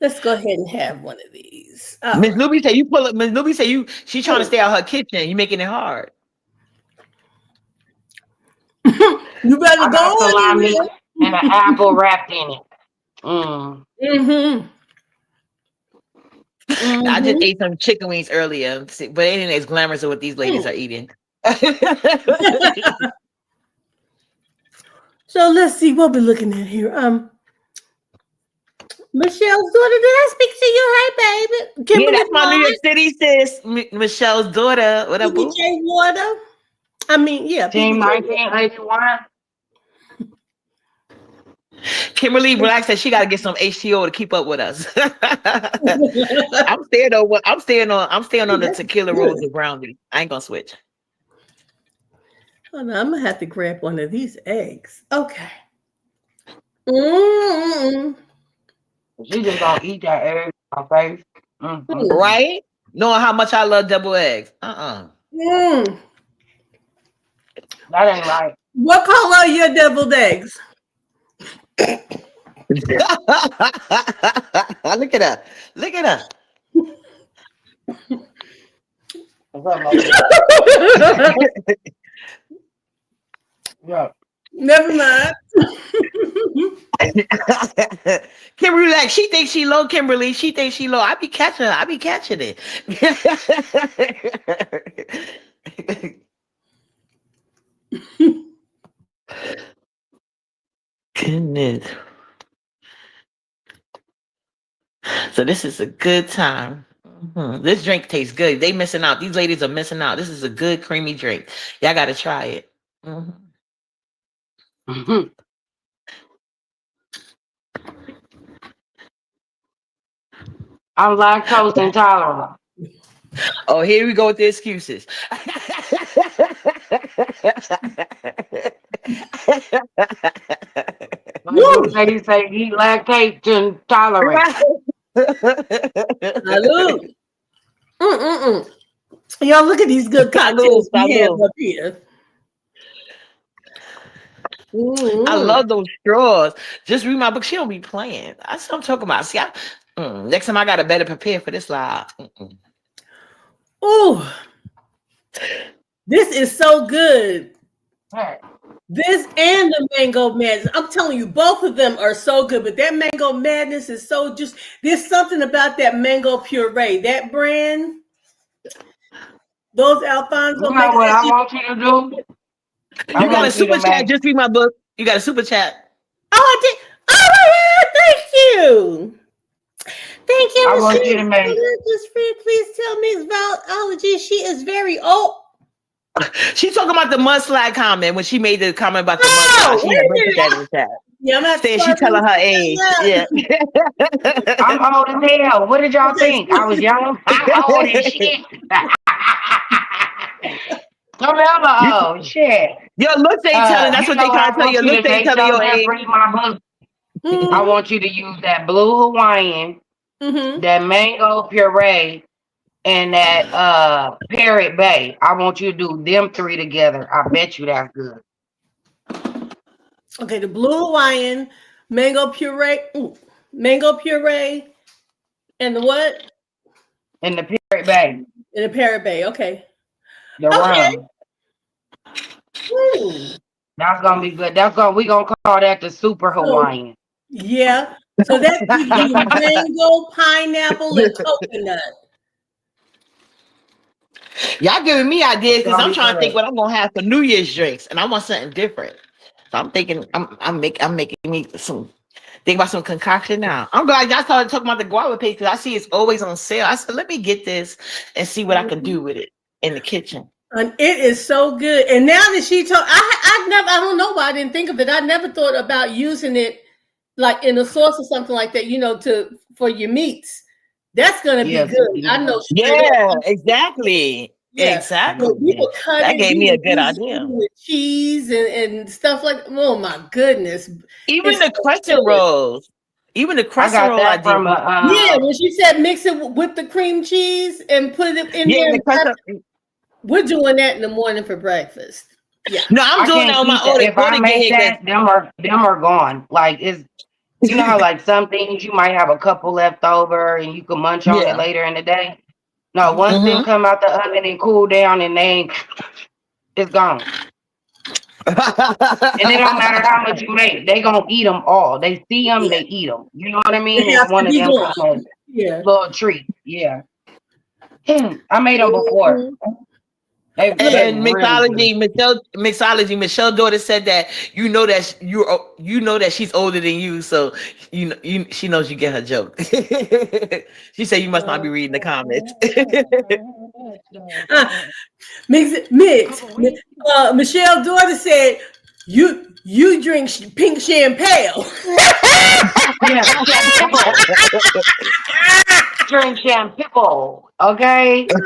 Let's go ahead and have one of these. All Miss right. Newbie said, "You pull up." Miss Newbie said, "You." She's trying to stay out her kitchen. You making it hard. You better I go got on salami and an apple wrapped in it. Mm. in there. I just Mm-hmm. ate some chicken wings earlier, but it ain't as glamorous as what these ladies are eating. So let's see what we're looking at here. Michelle's daughter, did I speak to you? Hey, baby. Yeah, Kimberly that's my New York City sis, Michelle's daughter. What up, boo? PBJ Water. I mean, yeah, Team PBJ. 1981. Kimberly Black said she got to get some HTO to keep up with us. I'm staying on. I'm staying on the That's tequila good. rolls and brownies. I ain't gonna switch. Hold on, I'm gonna have to grab one of these eggs. Okay. Mm-mm. She just gonna eat that egg in my face. Right? Knowing how much I love double eggs. Mm. That ain't right. What color are your deviled eggs? Look at her. Look at her. Yeah. Never mind. Kimberly, like she thinks she low. Kimberly, she thinks she low. I be catching her. I be catching it. Goodness. So this is a good time. This drink tastes good. They missing out. These ladies are missing out. This is a good creamy drink. Y'all got to try it. I'm lactose intolerant. Oh, here we go with the excuses. Lady say he lactate intolerant. Salud. Mm-mm-mm. Y'all look at these good cocktails we have up here. I love those straws. Just read my book. She don't be playing. That's what I'm talking about. See, next time I gotta better prepare for this live. Oh, this is so good. This and the mango madness. I'm telling you, both of them are so good. But that mango madness is so just. There's something about that mango puree. That brand, those Alfonso. You know what I want you to do? You got a super chat. Just read my book. You got a super chat. Oh, I did. Oh my God! Thank you. Thank you. I want you to make. Please tell Miss Valology she is very old. She's talking about the mudslide comment when she made the comment about the mudslide. She had put that in the chat. Yeah, I'm not saying she telling her age. Yeah. I'm old as hell. What did y'all think? I was young. I'm old as shit. Don't ever old shit. Your looks ain't telling. That's what they trying to tell you. Your looks ain't telling your age. Read my book. I want you to use that blue Hawaiian, that mango puree, and that Parrot Bay. I want you to do them three together. I bet you that's good. Okay, the blue Hawaiian, mango puree, and the what? And the Parrot Bay. And the Parrot Bay. Okay. The rum. That's gonna be good. We gonna call that the super Hawaiian. Yeah. So that's mango, pineapple, and coconut. Y'all giving me ideas because I'm trying to think what I'm gonna have for New Year's drinks, and I want something different. So I'm thinking I'm making me some think about some concoction now. I'm glad y'all started talking about the guava paste because I see it's always on sale. I said, let me get this and see what I can do with it in the kitchen. And it is so good. And now that she told, I don't know why I didn't think of it. I never thought about using it like in a sauce or something like that, for your meats. That's gonna be Yeah, good. so, I know straight Yeah, up. exactly. Yeah. Exactly. But we would cut That it, gave we me a would good use it idea. with cheese and stuff like that. Oh my goodness. Even It's the so crescent good. rolls. Even the I crescent got roll I that did. from Yeah, when she said mix it with the cream cheese and put it in Yeah, there, the crescent. we're doing that in the morning for breakfast. Yeah. No, I'm I doing that can't on my keep that. If I order get make here that, them are gone. Like it's you know how like some things you might have a couple left over and you can munch on it yeah. later in the day. No, once them Hmm. come out the oven and cool down and it's gone. And it don't matter how much you make, they gonna eat them all. They see them, Yeah. they eat them. You know what I mean? It It's has to one of be them kind gone. of Yeah. little treats. Yeah, I made them before. Mhm. They And And really good. Michelle daughter said that you know that she's older than you, so she knows you get her joke. She said you must not be reading the comments. uh, mix. Michelle's daughter said, "You drink pink champagne." Yeah, shampoo. Drink shampoo. Okay. Oh,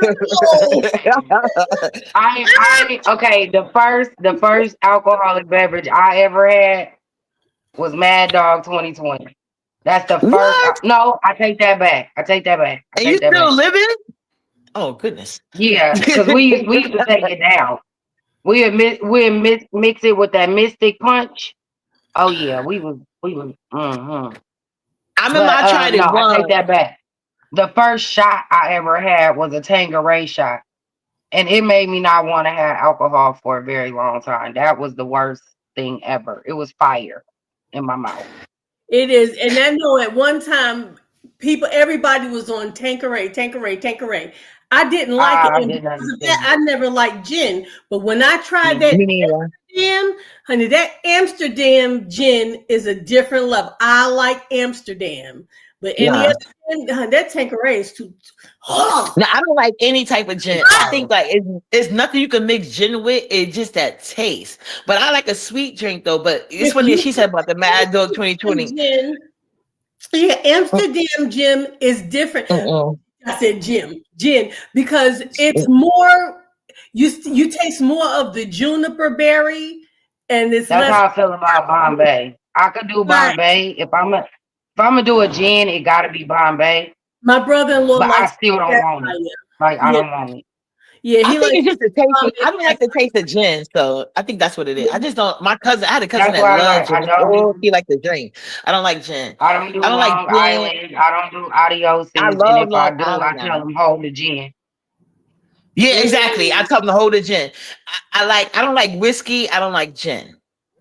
Okay. The first alcoholic beverage I ever had was Mad Dog 2020. That's the first. What? No, I take that back. I take that back. I And you take that still back. living? Oh goodness. Yeah, because we used to take it down. We mix it with that Mystic Punch. Oh yeah, we was. I remember But I tried no, it I take once. that back. The first shot I ever had was a Tanqueray shot, and it made me not want to have alcohol for a very long time. That was the worst thing ever. It was fire in my mouth. it is. And I know at one time, everybody was on Tanqueray. I didn't like it, I and didn't because of that, understand. I never liked gin. But when I tried that Me neither. Amsterdam, honey, that Amsterdam gin is a different level. I like Amsterdam, but any Nah. other gin, that Tanqueray is too. Oh, Now I don't like any type of gin. I think like it's nothing you can mix gin with. It's just that taste. But I like a sweet drink though. But it's if funny that you she said about the Mad Dog put 2020. gin, yeah, Amsterdam gin is different. Mm-mm. I said gin, because it's more. You taste more of the juniper berry, and it's That's less. how I feel about Bombay. I could do Right. Bombay if I'm gonna do a gin, it gotta be Bombay. My brother-in-law But I likes still don't want it. Sapphire. Like I Yeah, don't want it. yeah, I he think likes it's just the taste. I don't like the Sapphire. taste of gin, so I think that's what it is. I just don't. My cousin, I had a cousin That's that why loved like gin. I That's don't all do he liked to drink. I don't like gin. I don't do I don't like Long gin. Island. I don't do I Adioses. And love if I Long do, I Island tell now. them hold the gin. Yeah, exactly. I Mm. tell them to hold the gin. I don't like whiskey. I don't like gin.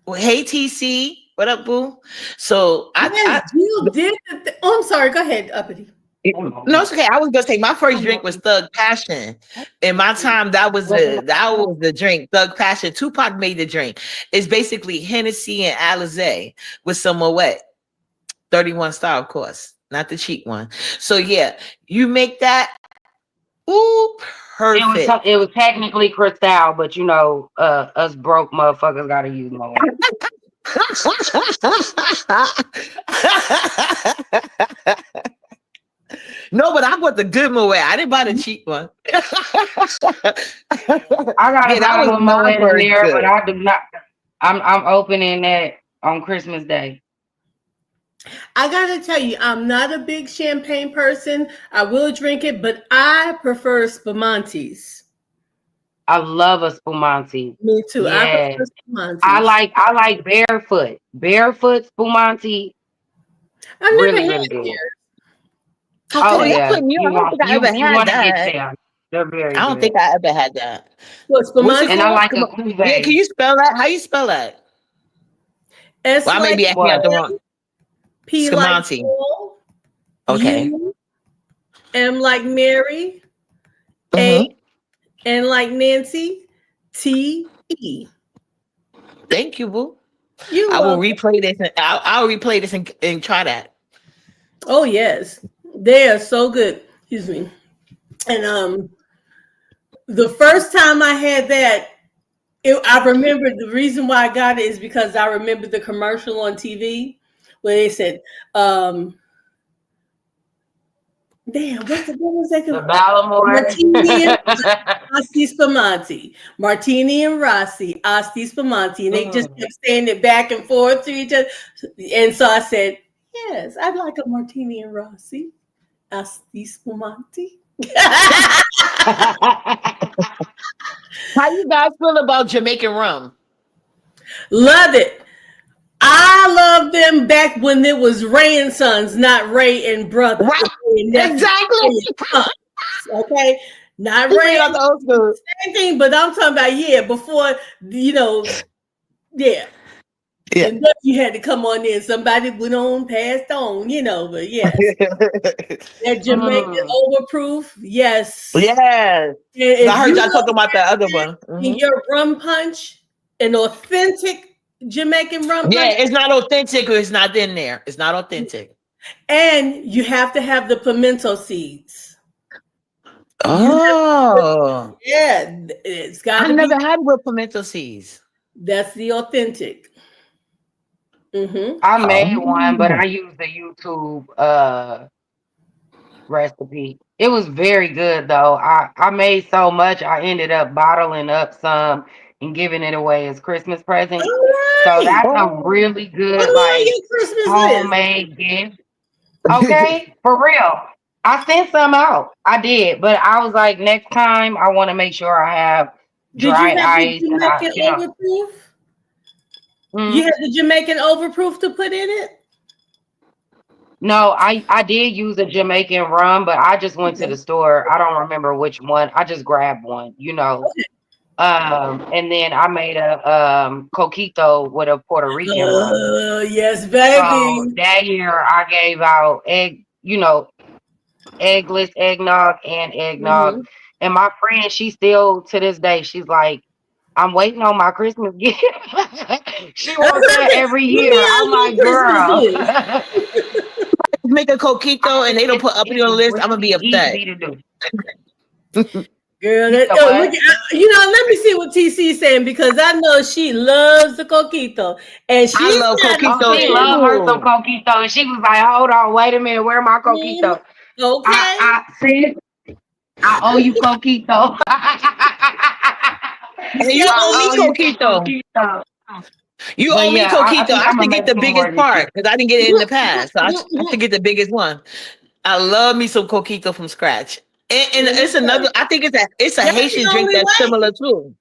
Well, hey TC, what up, boo? So Yes, Jill did. Oh, I'm sorry. Go ahead, Uppity. no, it's okay. I was gonna say my first drink was Thug Passion. In my time, that was the drink. Thug Passion. Tupac made the drink. It's basically Hennessy and Alizé with some Moet. 31 style, of course, not the cheap one. So yeah, you make that. Ooh, perfect. It was technically Cristal, but us broke motherfuckers gotta use more. No, but I bought the good Moet. I didn't buy the cheap one. Yeah, I got a that was bottle of my Moet in first there, but good. I do not. I'm opening that on Christmas Day. I gotta tell you, I'm not a big champagne person. I will drink it, but I prefer spumantes. I love a spumante. Me too. I Yes, prefer I spumantes. like I like barefoot spumante. I've never Really, had really good. theirs. Oh Oh, Okay. y'all yeah, put me on. I don't think I ever you had want to get that. them. They're very I don't good. think I ever had that. What, What's it spumante? And I called? like Come a on. Yeah, can cuvee. you spell that? How you spell that? S Well, I may like be acting out What? the wrong. P like Scamonte. Paul, Okay. U, M like Mary, A, Mm-hmm. N like Nancy, T, E. Thank you, boo. You I will welcome. replay this and I'll replay this and try that. Oh yes, they are so good. Excuse me. And the first time I had that, I remember the reason why I got it is because I remember the commercial on TV where they said, "Damn, what was that? The Ballamore. Martini and Asti Spumante, Martini and Rossi, Asti Spumante," and they just Mm. kept saying it back and forth to each other. And so I said, "Yes, I'd like a Martini and Rossi, Asti Spumante." How you guys feel about Jamaican rum? Love it. I love them back when it was Ray and Sons, not Ray and Brothers. Right. And nephews. Exactly. Okay, not You Ray. bring out the old school. Same thing, but I'm talking about before yeah. Yeah. The nephew had to come on in. Somebody went on, passed on, but yes, that Jamaican Mm. overproof, yes. Yes. If I heard you y'all talking don't about the have other that one. in Mhm. your rum punch, an authentic Jamaican rum Yeah, punch, it's not authentic or it's not in there. It's not authentic. and you have to have the pimento seeds. Oh. It's got I to be. never had with pimento seeds. That's the authentic. Mm-hmm. I made one, but Oh. I used the YouTube recipe. It was very good though. I made so much I ended up bottling up some and giving it away as Christmas presents. All So right. that's a Oh. really Put good them on like your Christmas list. homemade gift. Okay, for real. I sent some out. I did, but I was like, next time I want to make sure I have Did you dry have the ice and Jamaican overproof? You mm, had the Jamaican overproof to put in it? no, I did use a Jamaican rum, but I just went to the Okay. store. I don't remember which one. I just grabbed one. And then I made a coquito with a Puerto Rican rum. Yes, So baby. that year I gave out eggless eggnog and eggnog. Mm-hmm. And my friend, she still to this day, she's like, I'm waiting on my Christmas gift. She That's wants what I that said. every Put me year. I'm on your like, Christmas girl. list. Make a coquito and they don't put uppity on the It's list, I'm gonna really be upset. easy to do. Girl, You know look, what? let me see what TC is saying because I know she loves the coquito. And I she's love got a Oh, coquito she friend. loved her some too. coquito. And she was like, hold on, wait a minute, where my Mhm. coquito? Okay. I said, I owe you coquito. And You you I owe owe me owe me. you some coquito. coquito. You But owe me yeah, I coquito. think I I'm gonna should get make the some more biggest this year. part because I didn't get it in the past. So I should get the biggest one. I love me some coquito from scratch. And Let me it's tell another, you. I think it's a That's the Haitian drink only that's way. similar too.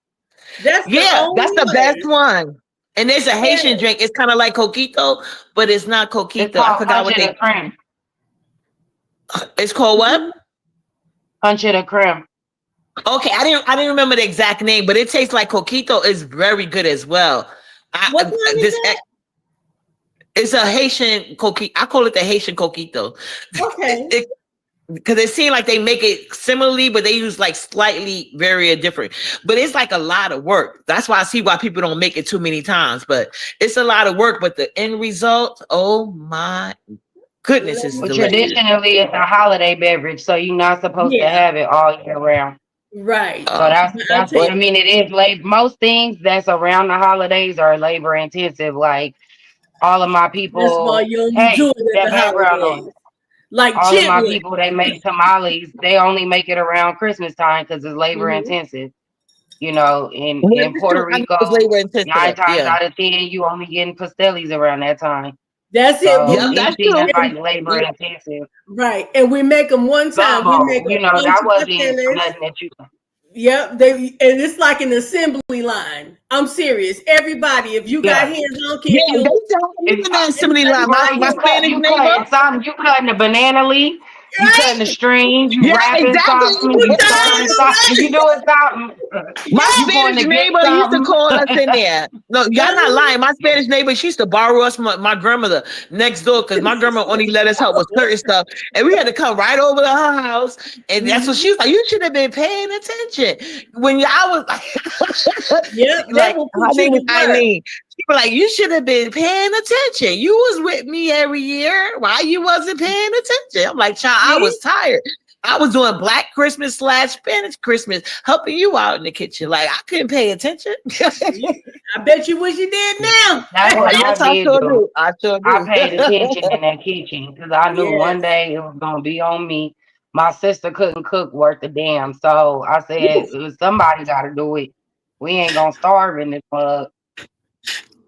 That's the Yeah, that's only the best way. one. And there's a Haitian Yes. drink. It's kind of like coquito, but it's not It's coquito. I called forgot punch what it a they. creme. It's called what? Punch it a creme. Okay, I didn't remember the exact name, but it tastes like coquito. Is very good as well. What time is This that? it's a Haitian coquito. I call it the Haitian coquito. Okay. Because it seems like they make it similarly, but they use like slightly very different. But it's like a lot of work. That's why I see why people don't make it too many times. But it's a lot of work. But the end result, oh my goodness, Let is me But tell delicious. you. traditionally, it's a holiday beverage, so you're not supposed to Yeah. have it all year round. Right. So that's But I that's tell what you, I mean. It is labor. Most things that's around the holidays are labor intensive. Like all of my that's why people, you only do hey, it at that the background noise. holidays. Like All of my chitlin. people, they make tamales. They only make it around Christmas time because it's labor Mm-hmm. intensive. In It's true. Puerto I know it's Rico, labor 9 intensive. times Yeah. out of 10, you only getting pastellis around that time. That's it. So Yep, that's anything true. that's like And, labor intensive, right. And we make them one time. We make gumbo, a bunch that of wasn't pasteles. nothing that you. Yep. And it's like an assembly line. I'm serious. Everybody, if you got Yeah. hands, I don't care Yeah, if you they If, do that assembly line. everybody My, girl, got my hands. Spanish you neighbor. cutting something, you cutting the banana leaf, you cutting the Right? string, you Yeah, wrapping exactly. something, and you serving something, and you doing something. My Yes. You going Spanish to get neighbor used to something. call us in there. No, y'all not lying. My Spanish neighbor, she used to borrow us from my grandmother next door because my grandma only let us help with certain stuff. And we had to come right over to her house. And that's what she was like. You should have been paying attention. When y'all was like, Yep. They like will her put you name to is work. Eileen. She be like, you should have been paying attention. You was with me every year. Why you wasn't paying attention? I'm like, child, I was tired. I was doing Black Christmas / Spanish Christmas, helping you out in the kitchen. Like, I couldn't pay attention. I bet you wish you did now. That's what Yes, I I did sure do. do. I sure do. I paid attention in that kitchen because I knew one Yes. day it was gonna be on me. My sister couldn't cook worth a damn, so I said somebody got to do it. We ain't gonna starve in this mug.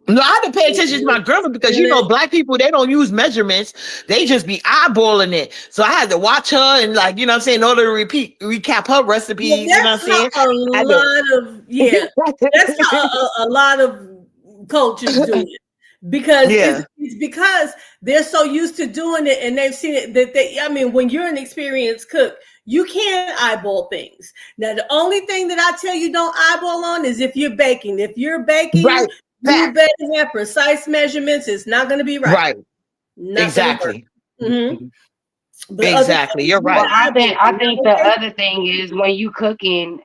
No, I had to pay attention to my girlfriend because Black people, they don't use measurements. They just be eyeballing it. So I had to watch her and like, you know what I'm saying, in order to recap her recipes, you know what I'm saying? That's how a lot of cultures do it. Because it's because they're so used to doing it and they've seen it that when you're an experienced cook, you can't eyeball things. Now, the only thing that I tell you don't eyeball on is if you're baking. If you're baking, you better have precise measurements. It's not going to be right. Exactly. Mm-hmm. Exactly. You're right. Well, I think the other thing is when you cooking,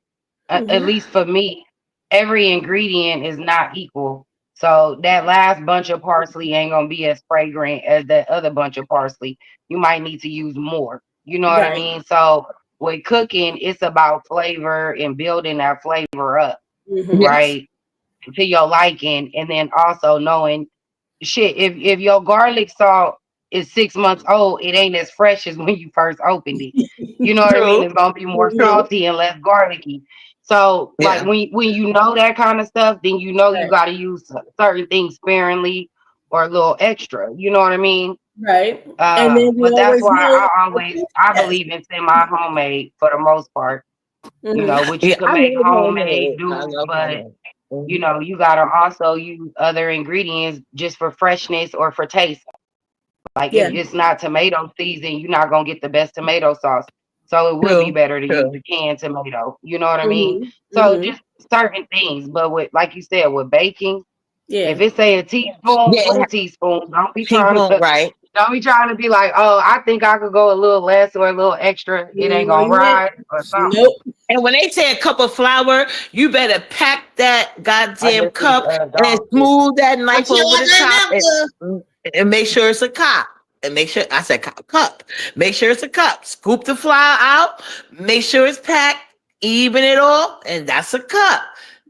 at least for me, every ingredient is not equal. So that last bunch of parsley ain't gonna be as fragrant as that other bunch of parsley. You might need to use more. You know what I mean? So with cooking, it's about flavor and building that flavor up, right? To your liking, and then also knowing shit, if your garlic salt is 6 months old, it ain't as fresh as when you first opened it. You know what I mean? It's gonna be more salty and less garlicky. So like when you know that kind of stuff, then you know you gotta use certain things sparingly or a little extra. You know what I mean? Right. But that's why I believe in semi homemade for the most part. You know, which you can make homemade do, but you know, you gotta also use other ingredients just for freshness or for taste. Like if it's not tomato season, you're not gonna get the best tomato sauce. So it would be better to use the canned tomato. You know what I mean? So just certain things. But with like you said, with baking, if it's a teaspoon, put a teaspoon. Don't be trying to don't be trying to be like, oh, I think I could go a little less or a little extra. It ain't gonna ride or something. And when they say a cup of flour, you better pack that goddamn cup and smooth that knife over the top and make sure it's a cup. And make sure I said cup. Make sure it's a cup. Scoop the flour out. Make sure it's packed. Even it all, and that's a cup.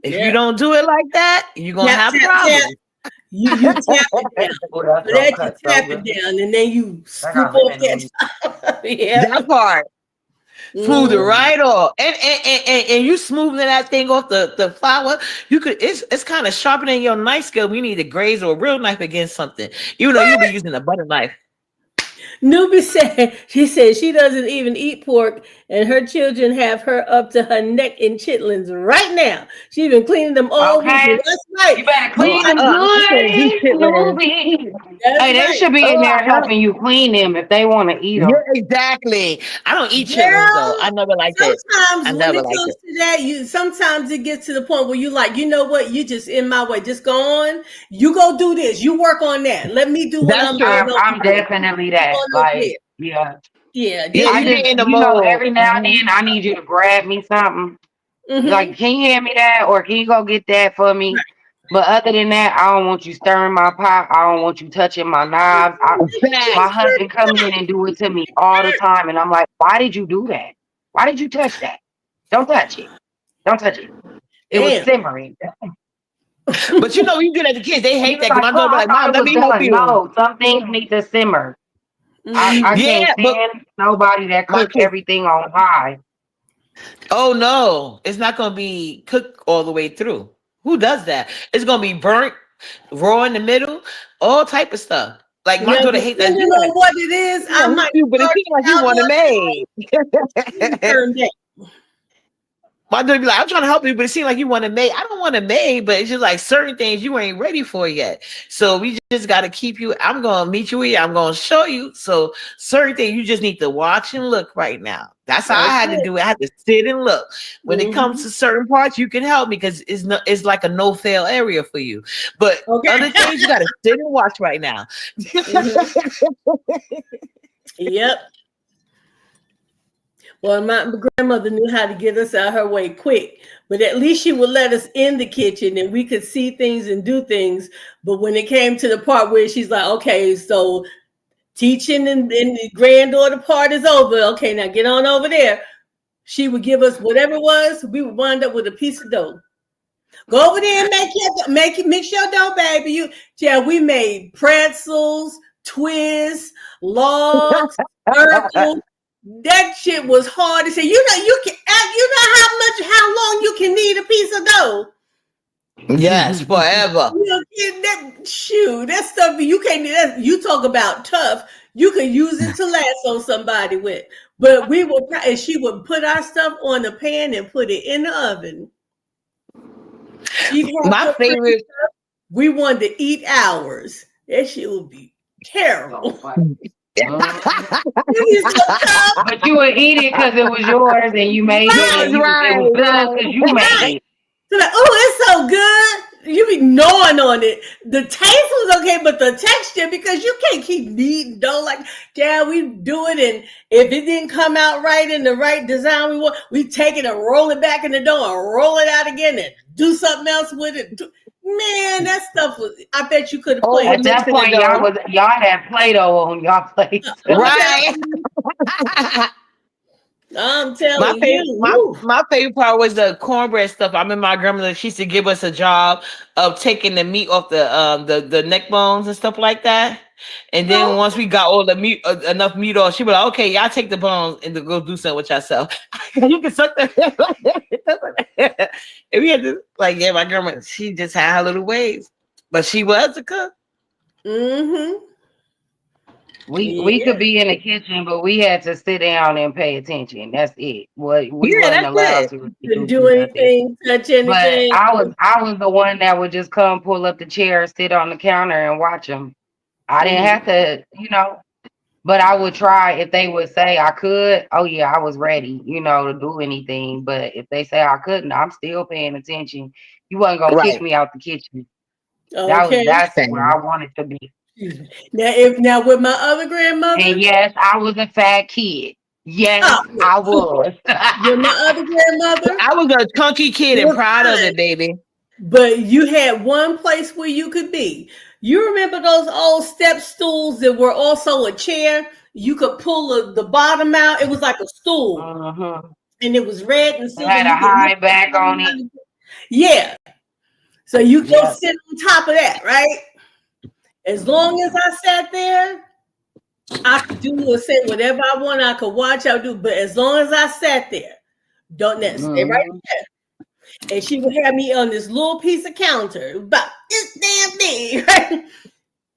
If you don't do it like that, you're gonna have problems. You tap it down. You tap it down, and then you scoop off that top. That part. Smooth it right off. And you smoothing that thing off the flour. You could it's kind of sharpening your knife skill. You need to graze or a real knife against something. Even though you'll be using a butter knife. Newbie said she doesn't even eat pork, and her children have her up to her neck in chitlins right now. She's been cleaning them all week. That's right. You better clean them good. Hey, they should be in there helping you clean them if they want to eat them. Yeah, exactly. I don't eat chitlins though. I never liked it. Sometimes when it comes to that, sometimes it gets to the point where you like, you know what, you just in my way. Just go on. You go do this. You work on that. Let me do what I'm doing. I'm definitely that. Like, yeah. I just, you know, every now and then I need you to grab me something. Like, can you hand me that, or can you go get that for me? But other than that, I don't want you stirring my pot. I don't want you touching my knives. My husband come in and do it to me all the time, and I'm like, why did you do that? Why did you touch that? Don't touch it. Don't touch it. It was simmering. But you know, you get at the kids, they hate that. My daughter like, Mom, let me help you. No, some things need to simmer. I can't stand nobody that cooks everything on high. Oh no, it's not gonna be cooked all the way through. Who does that? It's gonna be burnt, raw in the middle, all type of stuff. Like my daughter hates that. You know what it is? I might, but it seems like you want to make. My daughter be like, I'm trying to help you, but it seems like you want to make. I don't want to make, but it's just like certain things you ain't ready for yet. So we just got to keep you. I'm going to meet you here. I'm going to show you. So certain things you just need to watch and look right now. That's how I had to do it. I had to sit and look. When it comes to certain parts, you can help me because it's like a no-fail area for you. But other things, you got to sit and watch right now. Yep. Well, my grandmother knew how to get us out her way quick, but at least she would let us in the kitchen and we could see things and do things. But when it came to the part where she's like, okay, so teaching and the granddaughter part is over. Okay, now get on over there. She would give us whatever it was. We would wind up with a piece of dough. Go over there and mix your dough, baby. We made pretzels, twists, logs, circles. That shit was hard to say. How long you can knead a piece of dough. Yes, forever. That stuff you can't. You talk about tough. You could use it to lasso somebody with. But and she would put our stuff on the pan and put it in the oven. My favorite. We wanted to eat ours. That shit would be terrible. But you would eat it because it was yours and you made it. And it was good because you made it. So like, oh, it's so good. You be gnawing on it. The taste was okay, but the texture, because you can't keep kneading dough like, we do it, and if it didn't come out right in the right design we want, we take it and roll it back in the dough and roll it out again and do something else with it. Man, that stuff was. I bet you could have played. At that point, y'all had Play-Doh on y'all plates, right? I'm telling you. My favorite part was the cornbread stuff. I remember my grandmother, she used to give us a job of taking the meat off the neck bones and stuff like that. And then once we got all the meat, enough meat off, she was like, okay, y'all take the bones and go do something with yourself. You can suck that. And we had to, my grandma, she just had her little ways. But she was a cook. Mm-hmm. We could be in the kitchen, but we had to sit down and pay attention. That's it. We wasn't allowed to do anything, touch anything. But I was the one that would just come, pull up the chair, sit on the counter, and watch them. I didn't have to, but I would try if they would say I could. Oh yeah, I was ready, to do anything. But if they say I couldn't, I'm still paying attention. You wasn't gonna kick me out the kitchen. Okay. That's where I wanted to be. Now with my other grandmother, and yes, I was a fat kid. Yes, I was. With my other grandmother, I was a chunky kid and proud of it, baby. But you had one place where you could be. You remember those old step stools that were also a chair? You could pull the bottom out. It was like a stool, and it was red and silver. It had a high back on it. Yeah, so you could sit on top of that, right? As long as I sat there, I could do or say whatever I want. I could watch, I would do. But as long as I sat there, stay right there. And she would have me on this little piece of counter, about this damn thing, right?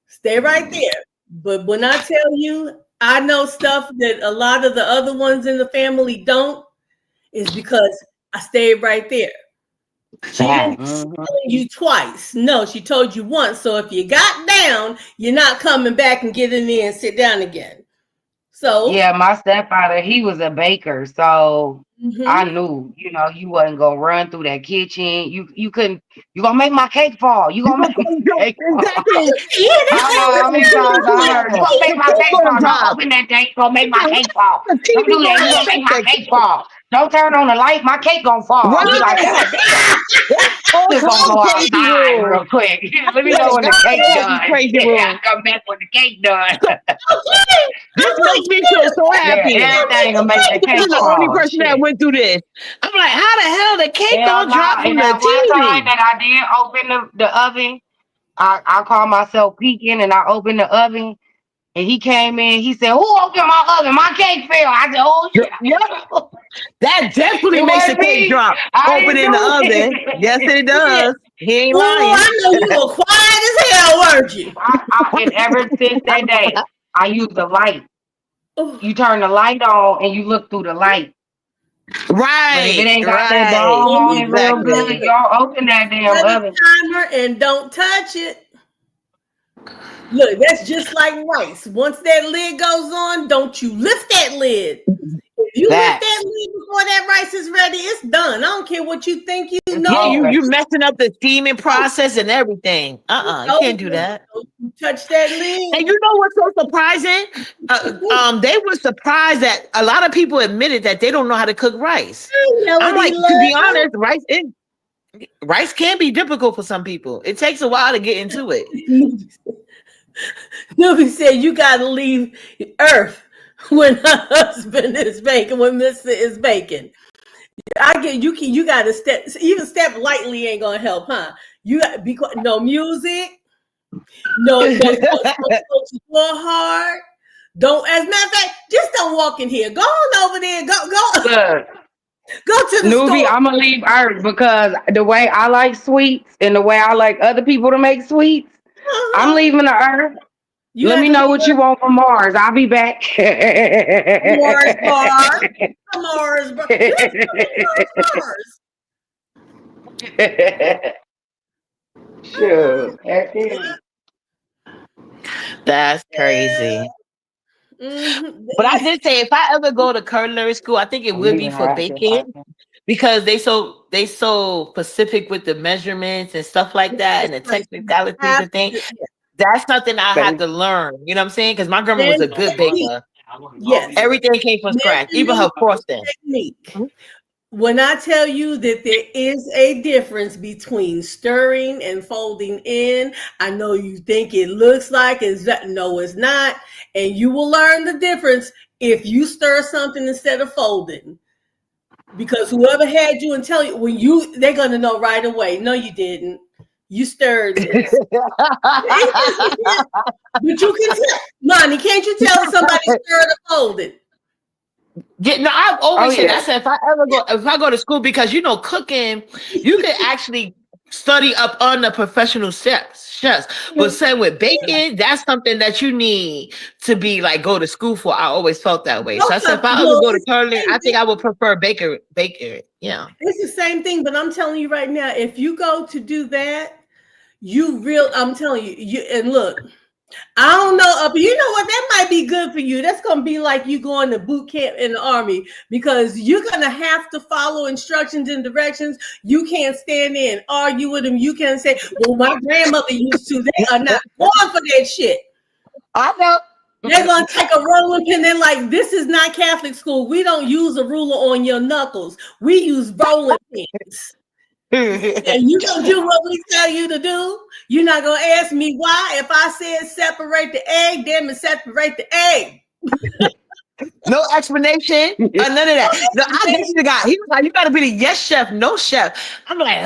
Stay right there. But when I tell you, I know stuff that a lot of the other ones in the family don't, is because I stayed right there. She didn't tell you twice. No, she told you once. So if you got down, you're not coming back and getting in and sit down again. So my stepfather, he was a baker, so I knew, you wasn't gonna run through that kitchen. You couldn't. You gonna make my cake fall. You gonna make my cake fall. I know how many times I heard. You gonna make my cake fall. Don't open that thing. You gonna make my cake fall. Don't do that. You gonna make my cake fall. Don't turn on the light. My cake gonna fall. Right. You like, God damn. Just gonna go outside real quick. Let me know when the cake's done. I come back when the cake done. This makes me feel so happy. Everything will make the cake fall. This is the only person that went through this. I'm like, how the hell the cake gonna drop from the TV? One time that I did open the oven, I call myself peeking, and I opened the oven, and he came in. He said, "Who opened my oven? My cake fell." I said, "Oh shit!" That definitely makes the cake drop. Open in the oven. Yes, it does. He ain't lying. I know you were quiet as hell, weren't you? And ever since that day, I use the light. You turn the light on, and you look through the light. Right. But if it ain't got that dog on it real good, y'all open that damn oven. Timer and don't touch it. Look, that's just like rice. Once that lid goes on, don't you lift that lid. If You lift that Facts. lid before that rice is ready, it's done. I don't care what you think you know. Yeah, Oh, you messing up the steaming process and everything. You can't do that. Don't you touch that lid. And you know what's so surprising? They were surprised that a lot of people admitted that they don't know how to cook rice. I'm like, to be honest, rice can be difficult for some people. It takes a while to get into it. Newbie said you gotta leave Earth when her husband is baking, when Mister is baking. I get you. You gotta step lightly ain't gonna help, huh? You got be no music, no hard. Don't. As a matter of fact, just don't walk in here. Go on over there. look, Go to the newbie, store. I'm gonna leave Earth because the way I like sweets and the way I like other people to make sweets, I'm leaving the Earth. You Let have me to know leave what you want from Mars. I'll be back. Mars bar. Mars bar. Mars. Sure. Heck yeah. That's crazy. Mm-hmm. But I did say if I ever go to culinary school, I think it I'm would be leaving for her out baking because they so specific with the measurements and stuff like that and the technicalities and things. That's something I had there. to learn. You know what I'm saying? Because my grandma was Then a good baker. yes, Everything came from scratch, even her measurement frosting. technique. When I tell you that there is a difference between stirring and folding in, I know you think it looks like no, it's not, and you will learn the difference if you stir something instead of folding. Because whoever had you and tell you they're gonna know right away. No, you didn't. You stirred this. But you can tell, Lonnie, can't you tell if somebody stirred or folded? Yeah, no, I've always Oh said yeah. I said if I go to school because cooking, you can actually study up on the professional chefs. But same with baking, that's something that you need to be like go to school for. I always felt that way. So I said if I ever go to culinary, I think I would prefer baker. Yeah. It's the same thing, but I'm telling you right now, if you go to do that, I'm telling you, and look, I don't know, but you know what? That might be good for you. That's going to be like you going to boot camp in the Army because you're going to have to follow instructions and directions. You can't stand there and argue with them. You can't say, well, my grandmother used to. They are not going for that shit. I know. They're going to take a rolling pin. They're like, this is not Catholic school. We don't use a ruler on your knuckles. We use rolling pins. And you gonna do what we tell you to do. You're not gonna ask me why. If I said separate the egg, damn it, separate the egg. No explanation or none of that. No, I guess the guy. He was like, "You got to be the yes chef, no chef." I'm like,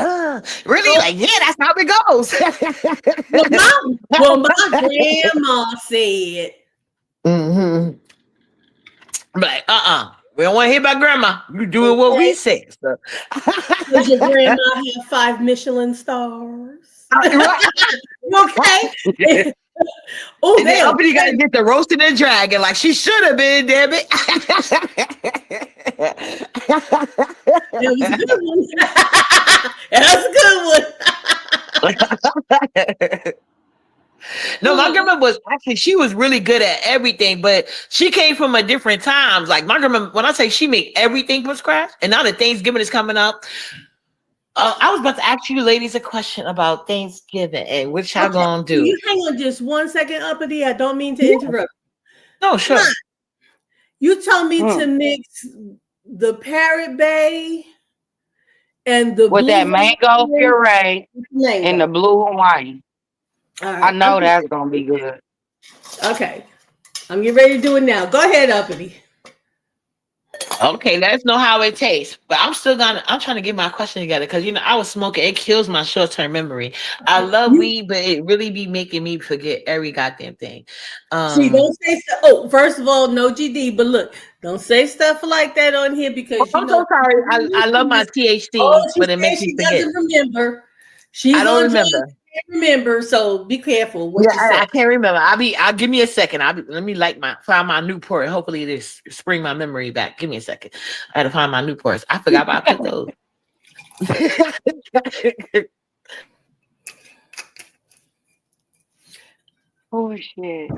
really? Like, yeah, that's how it goes. my grandma said. Mm-hmm. I'm like, we don't want to hear about grandma. You doing what we say. So. Does your grandma have 5 Michelin stars? Right. Okay. Oh, and then Uppity got to get the roasted and dragon like she should have been, damn it. That was a good one. That was a good one. No, my grandma was actually, she was really good at everything, but she came from a different times. Like my grandma, when I say she made everything from scratch, and now that Thanksgiving is coming up, I was about to ask you ladies a question about Thanksgiving and what y'all gonna do. You hang on just 1 second, Uppity. I don't mean to interrupt. No, sure. You told me to mix the Parrot Bay and the with blue that mango puree and the blue Hawaiian. Right. I know that's gonna be good. Okay. I'm getting ready to do it now. Go ahead, Uppity. Okay, let us know how it tastes. But I'm trying to get my question together because I was smoking. It kills my short-term memory. I love weed, but it really be making me forget every goddamn thing. See, don't say stuff. Oh, first of all, no GD, but look, don't say stuff like that on here because I'm so sorry. I love my THC, but it makes me forget. Doesn't remember. I don't remember. Remember, so be careful what you say. I can't remember. I'll give me a second. Let me find my Newport. Hopefully this spring my memory back. Give me a second. I had to find my Newports. I forgot about I put those. Oh shit.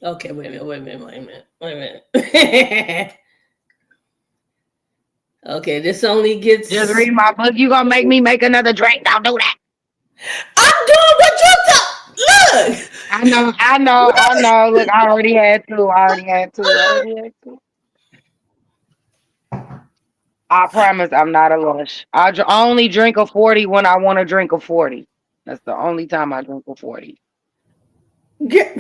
Okay, wait a minute. Okay, this only Just gets. read my book. You gonna make me make another drink? Don't do that. I'm doing what you thought. Look, I know, I know, I know. Look, I already had two. I already had two. I already had two. I promise I'm not a lush. Only drink a 40 when I want to drink a 40. That's the only time I drink a 40. Get-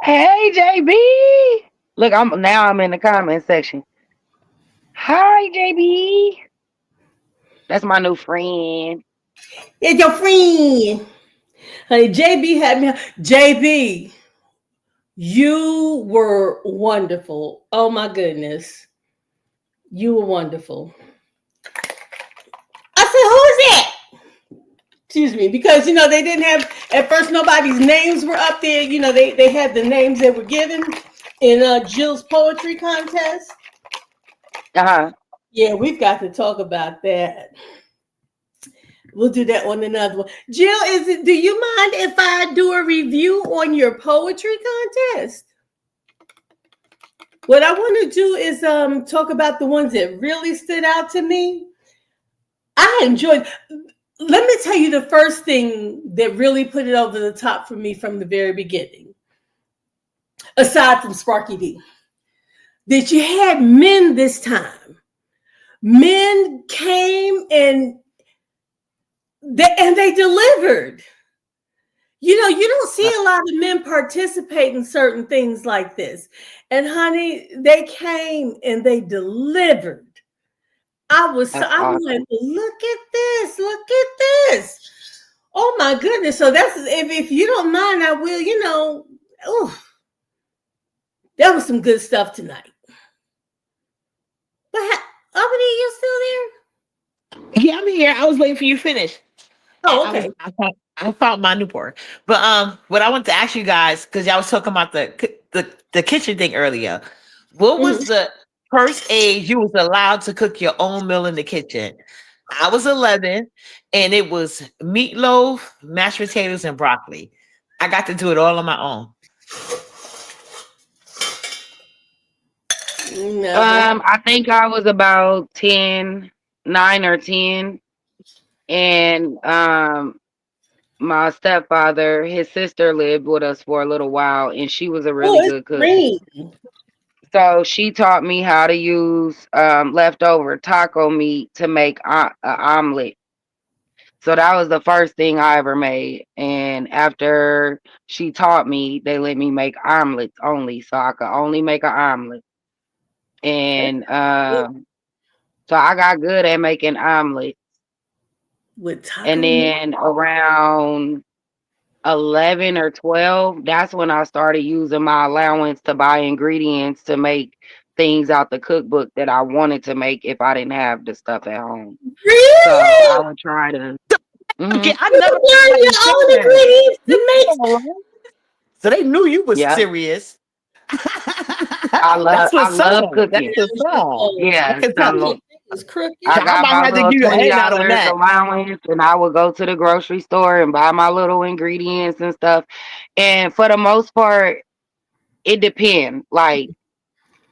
Hey, JB. Look, I'm in the comment section. Hi, JB. That's my new friend. it's your friend. Honey, JB had me. JB, you were wonderful. Oh my goodness. You were wonderful. I said, who is that? Excuse me, because they didn't have at first nobody's names were up there. They had the names that were given in Jill's poetry contest. Uh-huh. Yeah, we've got to talk about that. We'll do that on another one. Jill, do you mind if I do a review on your poetry contest? What I want to do is talk about the ones that really stood out to me. I enjoyed. Let me tell you the first thing that really put it over the top for me from the very beginning, aside from Sparky D, that you had men this time. Men came and they delivered. You don't see a lot of men participate in certain things like this. And honey, they came and they delivered. That's I'm like, awesome. look at this, look at this. Oh my goodness. So that's if you don't mind, I will, oh, that was some good stuff tonight. But Albany, you still there? Yeah, I'm here. I was waiting for you to finish. And Oh, okay. I found my Newport. But what I want to ask you guys, because y'all was talking about the kitchen thing earlier. What Mhm. was the first age you was allowed to cook your own meal in the kitchen? I was 11, and it was meatloaf, mashed potatoes, and broccoli. I got to do it all on my own. Never. I think I was about 10, 9 or 10. And my stepfather, his sister lived with us for a little while, and she was a Oh, really it's good cook. green. So she taught me how to use leftover taco meat to make an omelet. So that was the first thing I ever made. And after she taught me, they let me make omelets only. So I could only make an omelet. And so I got good at making omelets. With And taco meat. then around 11 or 12, that's when I started using my allowance to buy ingredients to make things out the cookbook that I wanted to make if I didn't have the stuff at home. So I Really? would try to. Okay, Hmm. I You never heard learn nobody your say own that. ingredients You to make. know, right? So they knew you was Yeah, serious. That's I what's up. love That's cooking. what's up. I Yeah, can tell. so Your fingers crooked. I I got might my have to little give you a twenty head nod on dollars that. allowance, and I would go to the grocery store and buy my little ingredients and stuff. And for the most part, it depends. Like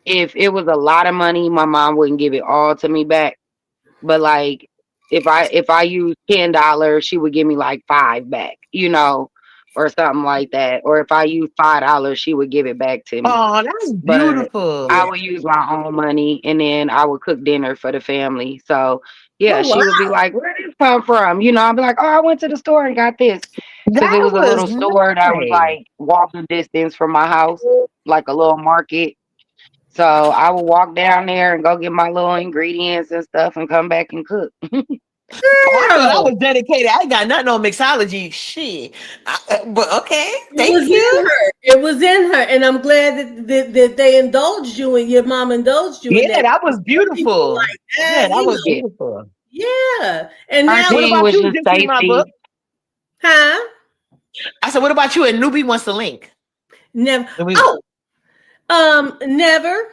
if it was a lot of money, my mom wouldn't give it all to me back. But like if I use $10, she would give me like five back, or something like that. Or if I use $5, she would give it back to me. Oh, that's But I beautiful. would use my own money and then I would cook dinner for the family. So yeah, Oh wow. she would be like, "Where did this come from?" I'd be like, "Oh, I went to the store and got this." Because it That was a was little store that was nice. like walking distance from my house, like a little market. So I would walk down there and go get my little ingredients and stuff and come back and cook. Oh, I thought I Girl, was dedicated. I ain't got nothing on mixology. Shit. But okay, it was thank in you. her. It was in her. And I'm glad that they indulged you and your mom indulged you in Yeah, that. that was Some people beautiful. like Yeah, that, that was Yeah. beautiful. yeah. And Our now, What thing about was you? just Just read my book. safety. huh? I said, what about you? And newbie wants the link. Never. Newbie- Oh, never.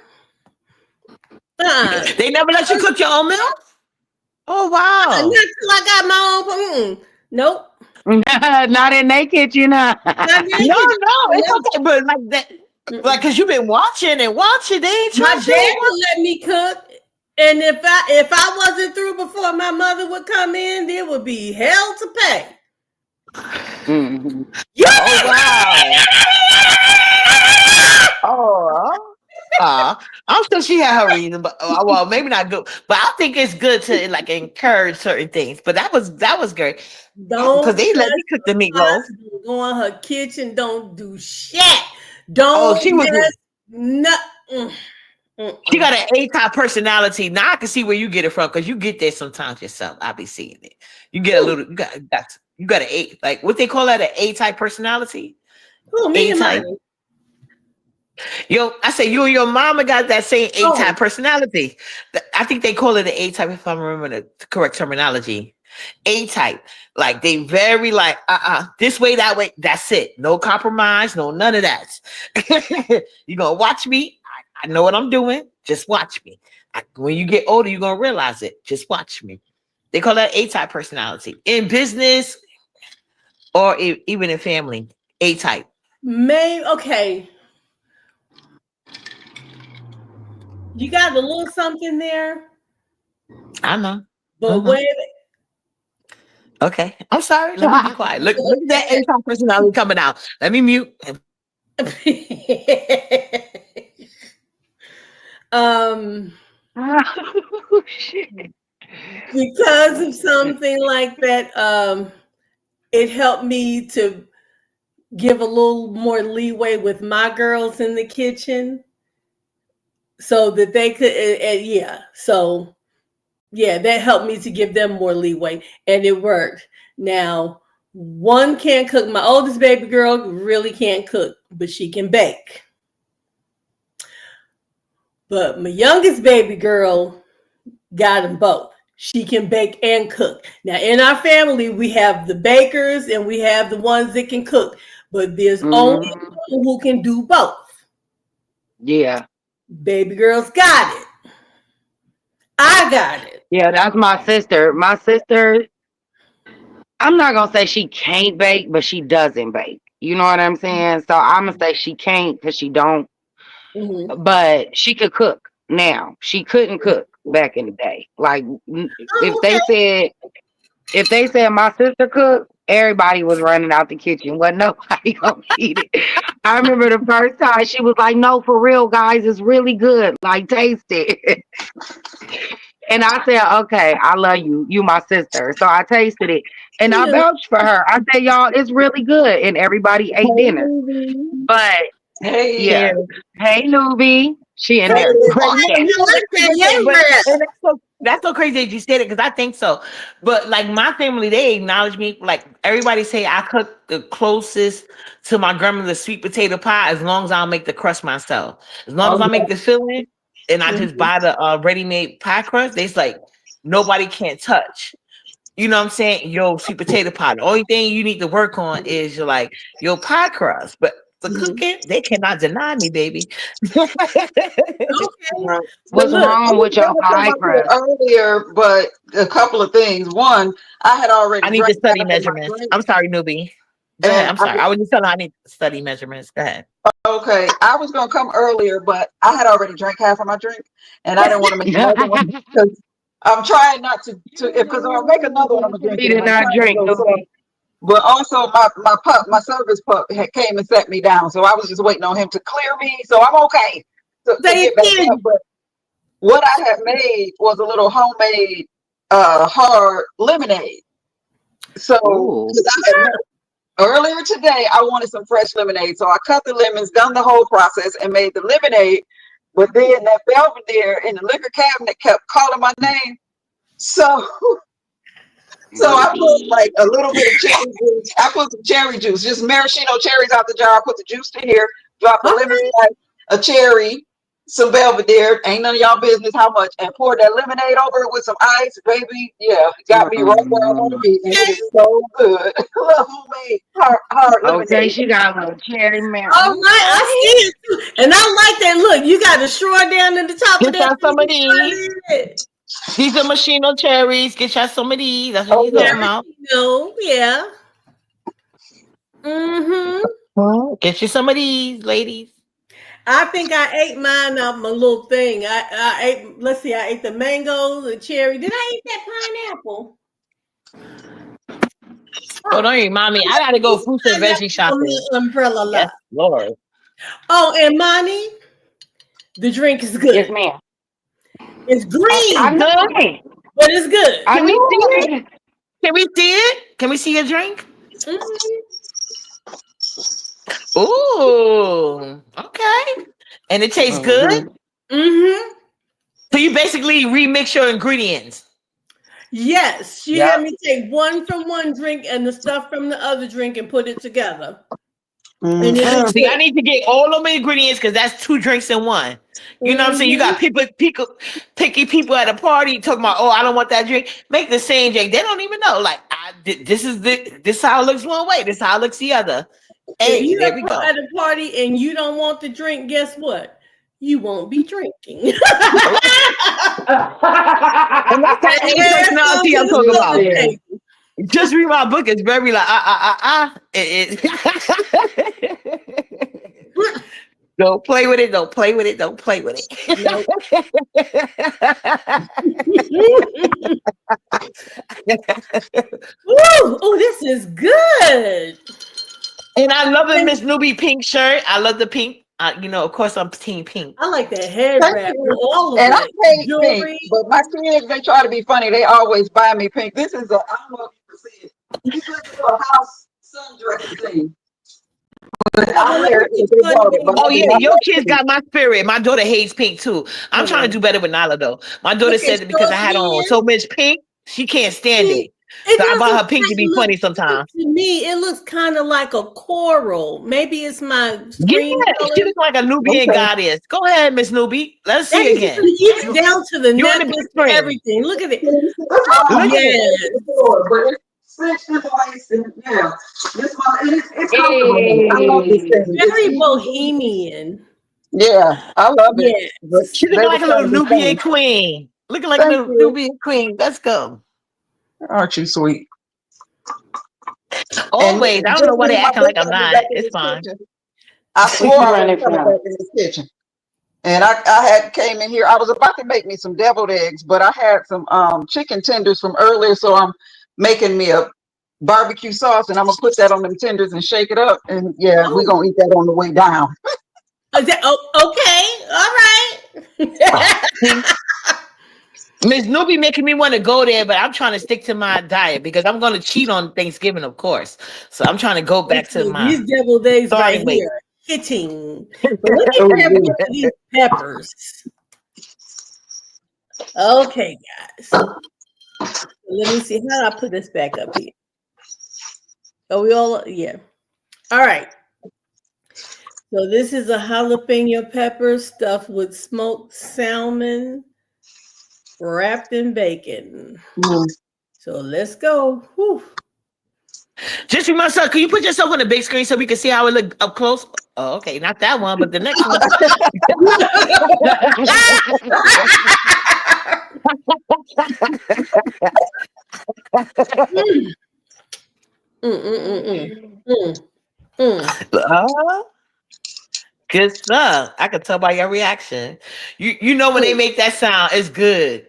They never let you cook your own meal? Oh, Not wow. till I got my own. Nope. Not in their kitchen, huh? Not No, naked. it's okay, but like that, like, cause you've been watching and watching, they ain't My trust dad you. would let me cook, and if I wasn't through before my mother would come in, there would be hell to pay. Mhm. You Oh wow. Oh, I'm sure she had her reason, but well, maybe not good. But I think it's good to like encourage certain things. But that was great because don't they let touch me cook the meatloaf. pots, don't go in her kitchen, don't do shit. Oh, Don't mess no. Mm, she mm-mm. got an A type personality. Now I can see where you get it from because you get there sometimes yourself. I be seeing it. You get a Who, little. You got an A, like what they call that, an A type personality. who, me A and type. mine? Yo, I say you and your mama got that same A Oh, type personality. I think they call it an A type if I remember the correct terminology. A type. Like they very like this way, that way, that's it. No compromise, no none of that. You gonna watch me. I know what I'm doing. Just watch me. When you get older, you're gonna realize it. Just watch me. They call that A type personality. In business or even in family. A type. May okay. You got a little something there, I know. but Uh-huh. when Okay, I'm sorry. Let me be quiet. Look at that A-top personality coming out. Let me mute. um Oh, shit. because of something like that, it helped me to give a little more leeway with my girls in the kitchen so that they could yeah, so yeah, that helped me to give them more leeway, and it worked. Now, one can't cook. My oldest baby girl really can't cook, but she can bake. But my youngest baby girl got them both. She can bake and cook. Now, in our family, we have the bakers and we have the ones that can cook, but there's only Mhm. one who can do both. Yeah. Baby girl's got it. I got it. Yeah, that's my sister. My sister, I'm not gonna say she can't bake, but she doesn't bake. You know what I'm saying? So I'm gonna say she can't because she don't, Mhm. but she could cook now. She couldn't cook back in the day. Like Oh, if okay. they said if they said my sister cooked, everybody was running out the kitchen. Wasn't nobody gonna eat it. I remember the first time she was like, "No, for real, guys, it's really good. Like, taste it." And I said, "Okay, I love you. You my sister." So I tasted it, and I Yeah. vouched for her. I said, "Y'all, it's really good," and everybody ate Hey, dinner. baby. But Hey, yeah, Yeah. hey, newbie, she in But there no, I talking. like that young but breath. and that's so crazy that you said it because I think so. But like my family, they acknowledge me. Like everybody say, I cook the closest to my grandmother's sweet potato pie as long as I'll make the crust myself. As long as I make the filling and I just Mhm. buy the ready-made pie crust, they's like nobody can't touch. You know what I'm saying? Your sweet potato pie. The only thing you need to work on is your pie crust. But the Mhm. cooking, they cannot deny me, baby. Okay. right. But What's I look, wrong was with your going to come pie up here crust? earlier, but a couple of things. One, I had already I need to drank study half of my measurements. drink, I'm sorry, newbie. Go ahead. and I'm sorry. I was just telling her I need to study measurements. Go ahead. okay, I was going to come earlier, but I had already drank half of my drink, and I didn't want to make another one because I'm trying not to if because I'll make another one, I'm gonna drink He it, and did I'm not trying to drink, go slow. newbie. But also, my service pup had came and set me down, so I was just waiting on him to clear me, so I'm okay to they get back kill up. you. But what I had made was a little homemade hard lemonade. So Ooh. 'cause earlier today, I wanted some fresh lemonade, so I cut the lemons, done the whole process, and made the lemonade. But then that Belvedere in the liquor cabinet kept calling my name, so so I put like a little bit of cherry juice. I put some cherry juice, just maraschino cherries out the jar. I put the juice to here, drop a lemon Okay. slice, a cherry, some Belvedere. Ain't none of y'all business how much, and poured that lemonade over it with some ice, baby. Yeah, it got me right where I want to Mm. be, and it is so good. Love homemade hard Okay, lemonade. she got a little cherry man. All right, I Okay. see it too. And I like that. Look, you got a straw down at the top of Get that y'all some of thing. these. These are machino cherries. Get y'all some of these. That's what Oh he's yeah, talking about. No, yeah. Mm-hmm. Well, get you some of these, ladies. I think I ate mine off my little thing. I ate, let's see, I ate the mango, the cherry. Did I eat that pineapple? Oh, Oh, don't remind me. I gotta go fruits and veggie pineapple on shopping. the umbrella Yes, lot. Lord. Oh, and Monty, the drink is Yes, good. ma'am. It's I green, knew Good. it. but it's good. I Can we knew see it? it. Can we see it? Can we see your drink? Mhm. Ooh, okay. And it tastes good. Mm-hmm. So you basically remix your ingredients. Yes, she Yep. had me take one from one drink and the stuff from the other drink and put it together. And it is See, I good. need to get all of my ingredients because that's 2 drinks in one. You know what I'm saying? You got Mhm. picky people at a party talking about, oh, I don't want that drink. Make the same drink. They don't even know. Like, this how it looks one way. This how it looks the other. If Hey, you're there we go. at a party and you don't want the drink, guess what? You won't be drinking. And that's that A Ass on personality to I'm the talking other about. Listen. table. Just read my book. It's very like Don't play with it. Don't play with it. Don't play with Nope. it. Woo! Oh, this is good. And I love the Miss Newbie pink shirt. I love the pink. Of course, I'm team pink. I like that head Thank wrap with you. all of And I it. hate pink, Jewelry. but my kids, they try to be funny. They always buy me pink. This is a, I don't know if you can see it. It's like a little house sundress thing. But Oh, I let wear me it get because they you bought it, but one Oh I do yeah, thing. not your like kids pink. got my spirit. My daughter hates pink too. I'm Hold trying to on. do better with Nala though. My daughter Look at said that because I had on short so much pink, she can't stand hands. it. It So I bought doesn't her pink to quite be look funny sometimes. to me. It looks kind of like a coral. Maybe it's my Yeah, screen color. she looks like a Nubian Okay. goddess. Go ahead, Miss Newbie. Let's And see again. it's down to the You in the necklace big and screen. everything. Look at it. That's why I Look want at it. Yes. it before, but it's cinched in place. And yeah, this one, and it's comfortable now. I love this Hey. thing. It's Very easy to use. bohemian. Yeah, I love it. But Yes. She looking they were like a trying little to be Nubian funny. queen. Looking like a Thank little you. Nubian queen. Let's go. Aren't you sweet? And Always. I don't know just why they read my acting book, like I'm I'll be not. back in It's this fine. kitchen. I What swore you I was running coming from? back in this kitchen. And I had came in here. I was about to make me some deviled eggs, but I had some chicken tenders from earlier, so I'm making me a barbecue sauce, and I'm gonna put that on them tenders and shake it up. And yeah, we're Oh, gonna eat that on the way down. okay. All right. See, Miss Newbie making me want to go there, but I'm trying to stick to my diet because I'm going to cheat on Thanksgiving, of course. So I'm trying to go back to Listen, my these deviled eggs right starting weight. here hitting. But let me Oh grab a yeah. couple of these peppers. Okay, guys. Let me see. How do I put this back up here? Are we all? Yeah. All right. So this is a jalapeno pepper stuffed with smoked salmon wrapped in bacon. Mm. So let's go. Whew. Just for myself, can you put yourself on the big screen so we can see how it look up close? Oh, okay, not that one, but the next one. Mm, mm, mm, mm, mm. Uh, good stuff. I can tell by your reaction. You know when they make that sound, it's good.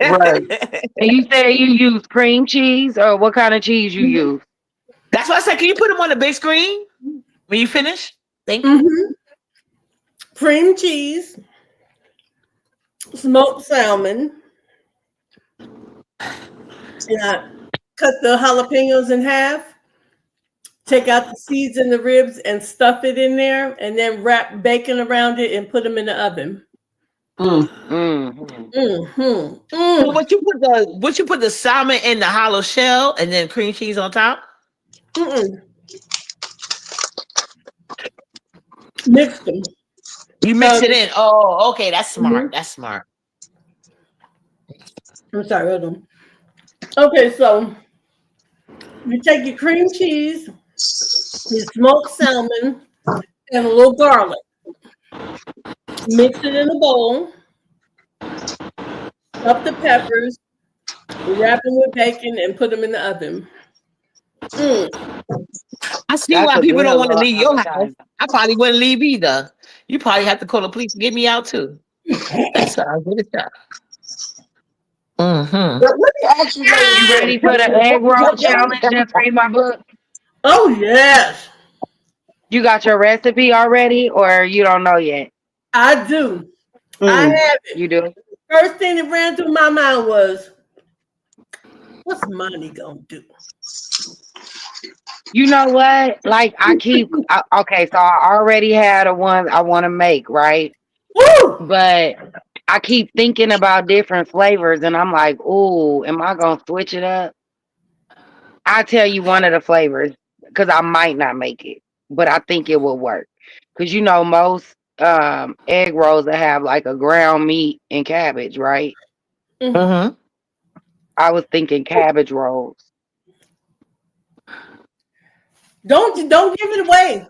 Right. And you said you use cream cheese, or what kind of cheese you use? That's why I said, can you put them on the big screen when you finish? Thank you. Mm-hmm. Cream cheese, smoked salmon. And I cut the jalapenos in half, take out the seeds and the ribs and stuff it in there, and then wrap bacon around it and put them in the oven. Mm. Mm-hmm. Mm-hmm. So Mm. what you put the salmon in the hollow shell and then cream cheese on top? Mm-mm. Mix them. You mix it in. Oh, okay, that's smart. Mhm. That's smart. I'm sorry, hold on. Okay, so you take your cream cheese, your smoked salmon, and a little garlic. Mix it in a bowl. Stuff the peppers, wrap them with bacon, and put them in the oven. Mm. I see That's why a people good don't want to little leave your house. appetizer. I probably wouldn't leave either. You probably have to call the police to get me out too. That's how I get it done. Mm-hmm. But let me ask you, ladies, You this. ready for the egg roll challenge? Just read my book. Oh yes, You got your recipe already, or you don't know yet? I do. I Mm. have it. You do. First thing that ran through my mind was, what's money gonna do? You know what? Like okay, so I already had a one I want to make, right? Woo! But I keep thinking about different flavors, and I'm like, "Ooh, am I gonna switch it up?" I tell you one of the flavors because I might not make it, but I think it will work. Because most egg rolls that have like a ground meat and cabbage, right? Mm. Mm-hmm. I was thinking cabbage rolls. Don't give it away.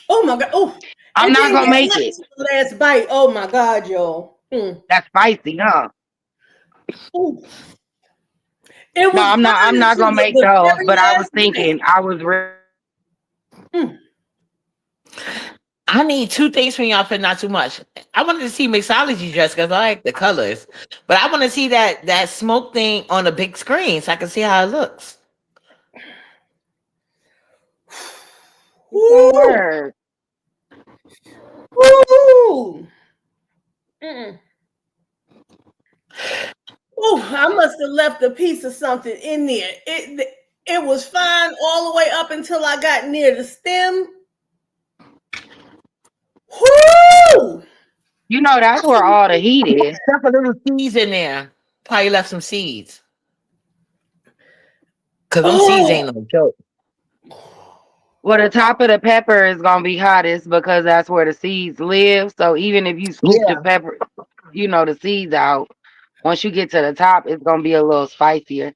Oh my god. Oh, I'm it not didn't gonna get make hot it. till the last bite. Oh my god, y'all. Mm. That's spicy, huh? Ooh. It No, was I'm not. fine I'm not until gonna make the those. very But I was last bite. thinking, I was. Mm. I need two things from y'all for not too much. I wanted to see mixology dress because I like the colors, but I want to see that smoke thing on a big screen so I can see how it looks. It's gonna Woo! work. Woo! Mm. Oh, I must have left a piece of something in there. It was fine all the way up until I got near the stem. Woo! That's where all the heat is. Stuff a little seeds in there. Probably left some seeds because them seeds Oh, ain't no joke. Well, the top of the pepper is gonna be hottest because that's where the seeds live. So even if you scoop the Yeah. pepper, the seeds out, once you get to the top, it's gonna be a little spicier.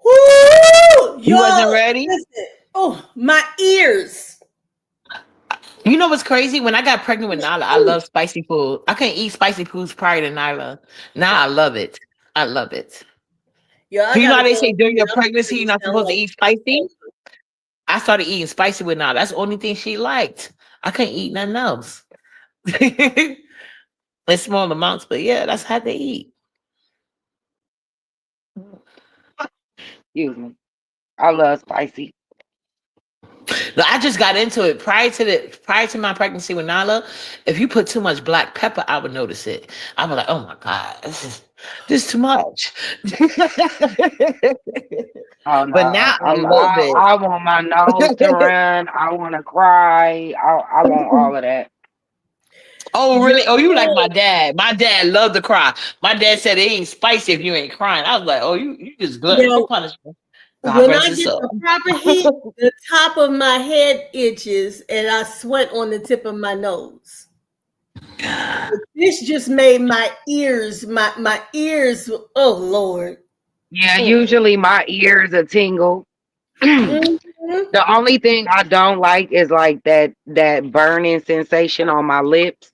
woo! You wasn't Y'all, ready? listen. Oh, my ears. You know what's crazy? When I got pregnant with Nyla, I love spicy food. I couldn't eat spicy foods prior to Nyla. Now I love it. I love it. Yo, I You know gotta how they go say on during mute. your I'm pregnancy starting you're to not sound supposed to like eat spicy? I started eating spicy with Nyla. That's the only thing she liked. I couldn't eat nothing else. In small amounts, but yeah, that's how they eat. Excuse me. I love spicy. No, I just got into it prior to my pregnancy with Nala. If you put too much black pepper, I would notice it. I was like, oh my god, this is too much. Oh But no, now I love it. I want my nose to run. I want to cry. I want all of that. Oh yo, really? Oh, you like my dad? My dad loved to cry. My dad said it ain't spicy if you ain't crying. I was like, oh, you just glutton for yo, punishment. God when rest I his get soul. the proper heat, the top of my head itches and I sweat on the tip of my nose. This just made my ears. Oh Lord. Yeah, Mm. usually my ears are tingle. Mhm. The only thing I don't like is like that burning sensation on my lips.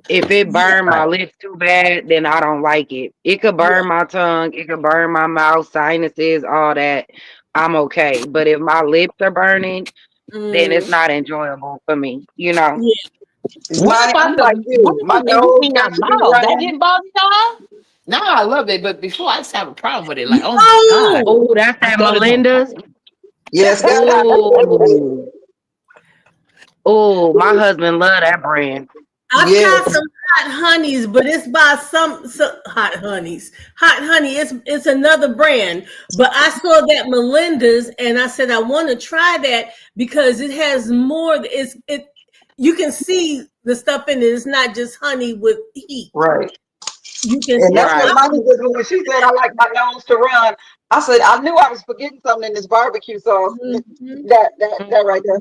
If it Yeah, burn my lips too bad, then I don't like it. It could yeah. burn my tongue, it could burn my mouth, sinuses, all that. I'm okay. But if my lips are burning, then it's Mm. not enjoyable for me, you know. Yeah. What Money, about I'm like what you. My about the nose heat in our got to be mouth? That running. didn't bother y'all? Now I love it, but before I used to have a problem with it. Like, oh my god, Oh, Oh, that's I that thought it. Melinda's. Yes, God. Oh, oh, my husband love that brand. I've tried Yes. some hot honeys, but it's by some hot honeys. Hot honey, it's another brand. But I saw that Melinda's, and I said I want to try that because it has more. It you can see the stuff in it. It's not just honey with heat. Right. You can And see. that's So what Right. I Money was doing. She said, I like my nose to run. I said, I knew I was forgetting something in this barbecue sauce. mm-hmm. That right there.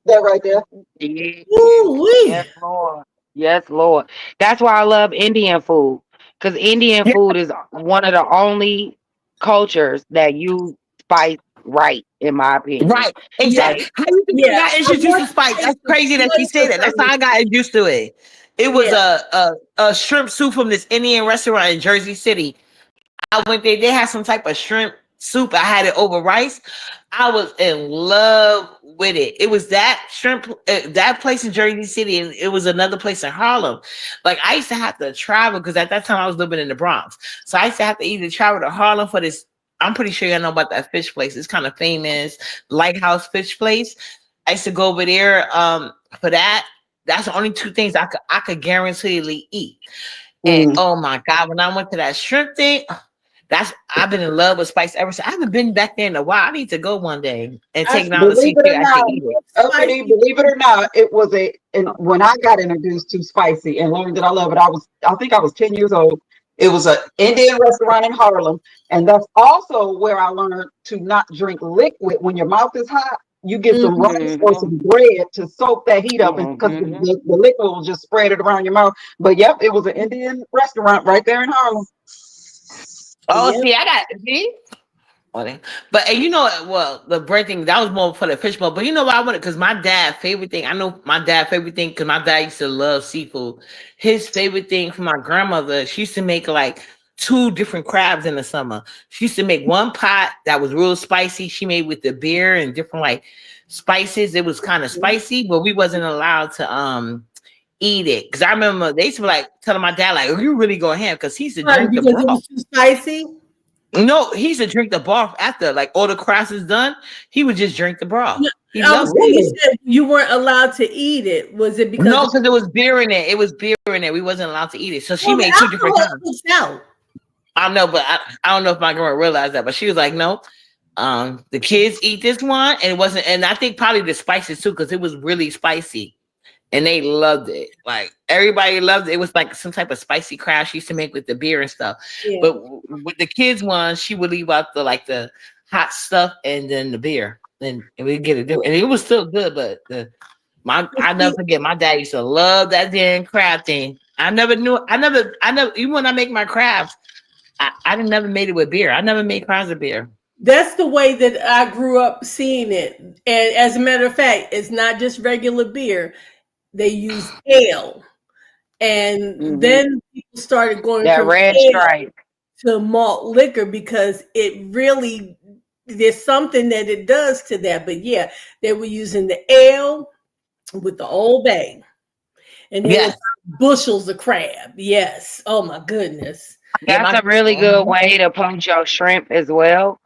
That right there. Yeah. Ooh wee. Yes, Lord. Yes, Lord. That's why I love Indian food. Because Indian Yeah, food is one of the only cultures that use spice right, in my opinion. right, Yeah, exactly. Like, How you think I yeah. got I introduced want to spice? spice That's to crazy that she said flavor that. That's how I something. got introduced to it. It was Yeah. a shrimp soup from this Indian restaurant in Jersey City. I went there. They had some type of shrimp soup. I had it over rice. I was in love with it. It was that shrimp, that place in Jersey City, and it was another place in Harlem. Like I used to have to travel because at that time I was living in the Bronx, so I used to have to either travel to Harlem for this. I'm pretty sure you know about that fish place. It's kind of famous, Lighthouse Fish Place. I used to go over there for that. That's the only two things I could guaranteedly eat. And Mm. oh my God, when I went to that shrimp thing, I've been in love with spice ever since. I haven't been back there in a while. I need to go one day and I take it out to see Believe if it you or actually not, eat it. uppity, spicy. believe it or not, it was and when I got introduced to spicy and learned that I love it, I think I was 10 years old. It was an Indian restaurant in Harlem. And that's also where I learned to not drink liquid when your mouth is hot. You get some Mhm. rice or some bread to soak that heat up, and because the liquid will just spread it around your mouth. But yep, it was an Indian restaurant right there in Harlem. Oh, Yep. see, I got see. Funny. But and you know, well, the bread thing that was more for the fish bowl. But you know why I wanted? Because my dad' favorite thing. I know my dad' favorite thing because my dad used to love seafood. His favorite thing for my grandmother, she used to make like two different crabs in the summer. She used to make one pot that was real spicy. She made with the beer and different like spices. It was kind of spicy, but we wasn't allowed to eat it because I remember they used to be like telling my dad like, "Are you really going ham?" Because he used to Why? drink the Because it broth. was too spicy. No, he used to drink the broth after, like all the crafts is done. He would just drink the broth. No, He I was loved saying it. you Really? said you weren't allowed to eat it. Was it because No, because it was beer in it. It was beer in it. We wasn't allowed to eat it. So she well, the made two different alcohol kinds. cooks out? I know, but I don't know if my grandma realized that. But she was like, no, the kids eat this one, and it wasn't. And I think probably the spices too, because it was really spicy, and they loved it. Like everybody loved it. It was like some type of spicy crab she used to make with the beer and stuff. Yeah. But with the kids one, she would leave out the hot stuff and then the beer, and we get it different. And it was still good, but I never forget. My dad used to love that damn crab thing. I never knew. I never. Even when I make my crabs, I didn't never made it with beer. I never made crabs with beer. That's the way that I grew up seeing it. And as a matter of fact, it's not just regular beer. They use ale. And Hmm. then people started going That from red ale stripe. to malt liquor because it really, there's something that it does to that. But yeah, they were using the ale with the Old Bay. And they were Yes. bushels of crab. Yes. Oh my goodness. Yeah. That's a really good way to punch your shrimp as well.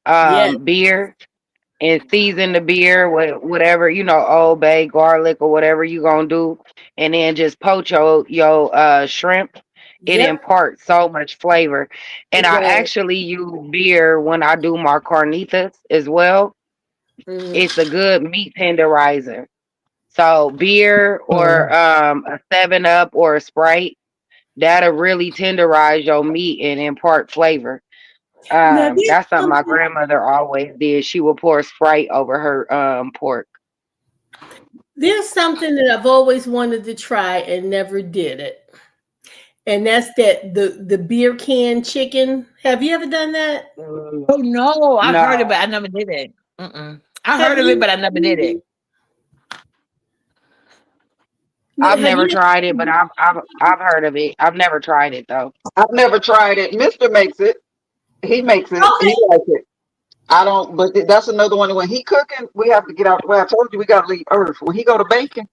Yes. Beer and season the beer with whatever, Old Bay, garlic, or whatever you gonna do, and then just poach your shrimp. It Yep. imparts so much flavor. And It I does. actually use beer when I do my carnitas as well. Mhm. It's a good meat tenderizer. So beer or Mhm. a 7 Up or a Sprite, that'll really tenderize your meat and impart flavor. Now there's That's something my something grandmother always did. She would pour Sprite over her pork. there's something that I've always wanted to try and never did it. And that's that the beer can chicken. Have you ever done that? Oh no, I heard of it. No, I never did it. Mm-mm. I Have heard of it, you but I never did it. I've have never you tried it, but I've heard of it. I've never tried it though. I've never tried it. Mister makes it. He makes it. okay. He likes it. I don't, but that's another one. When he cooking, we have to get out. Well, I told you we got to leave Earth. When he go to baking,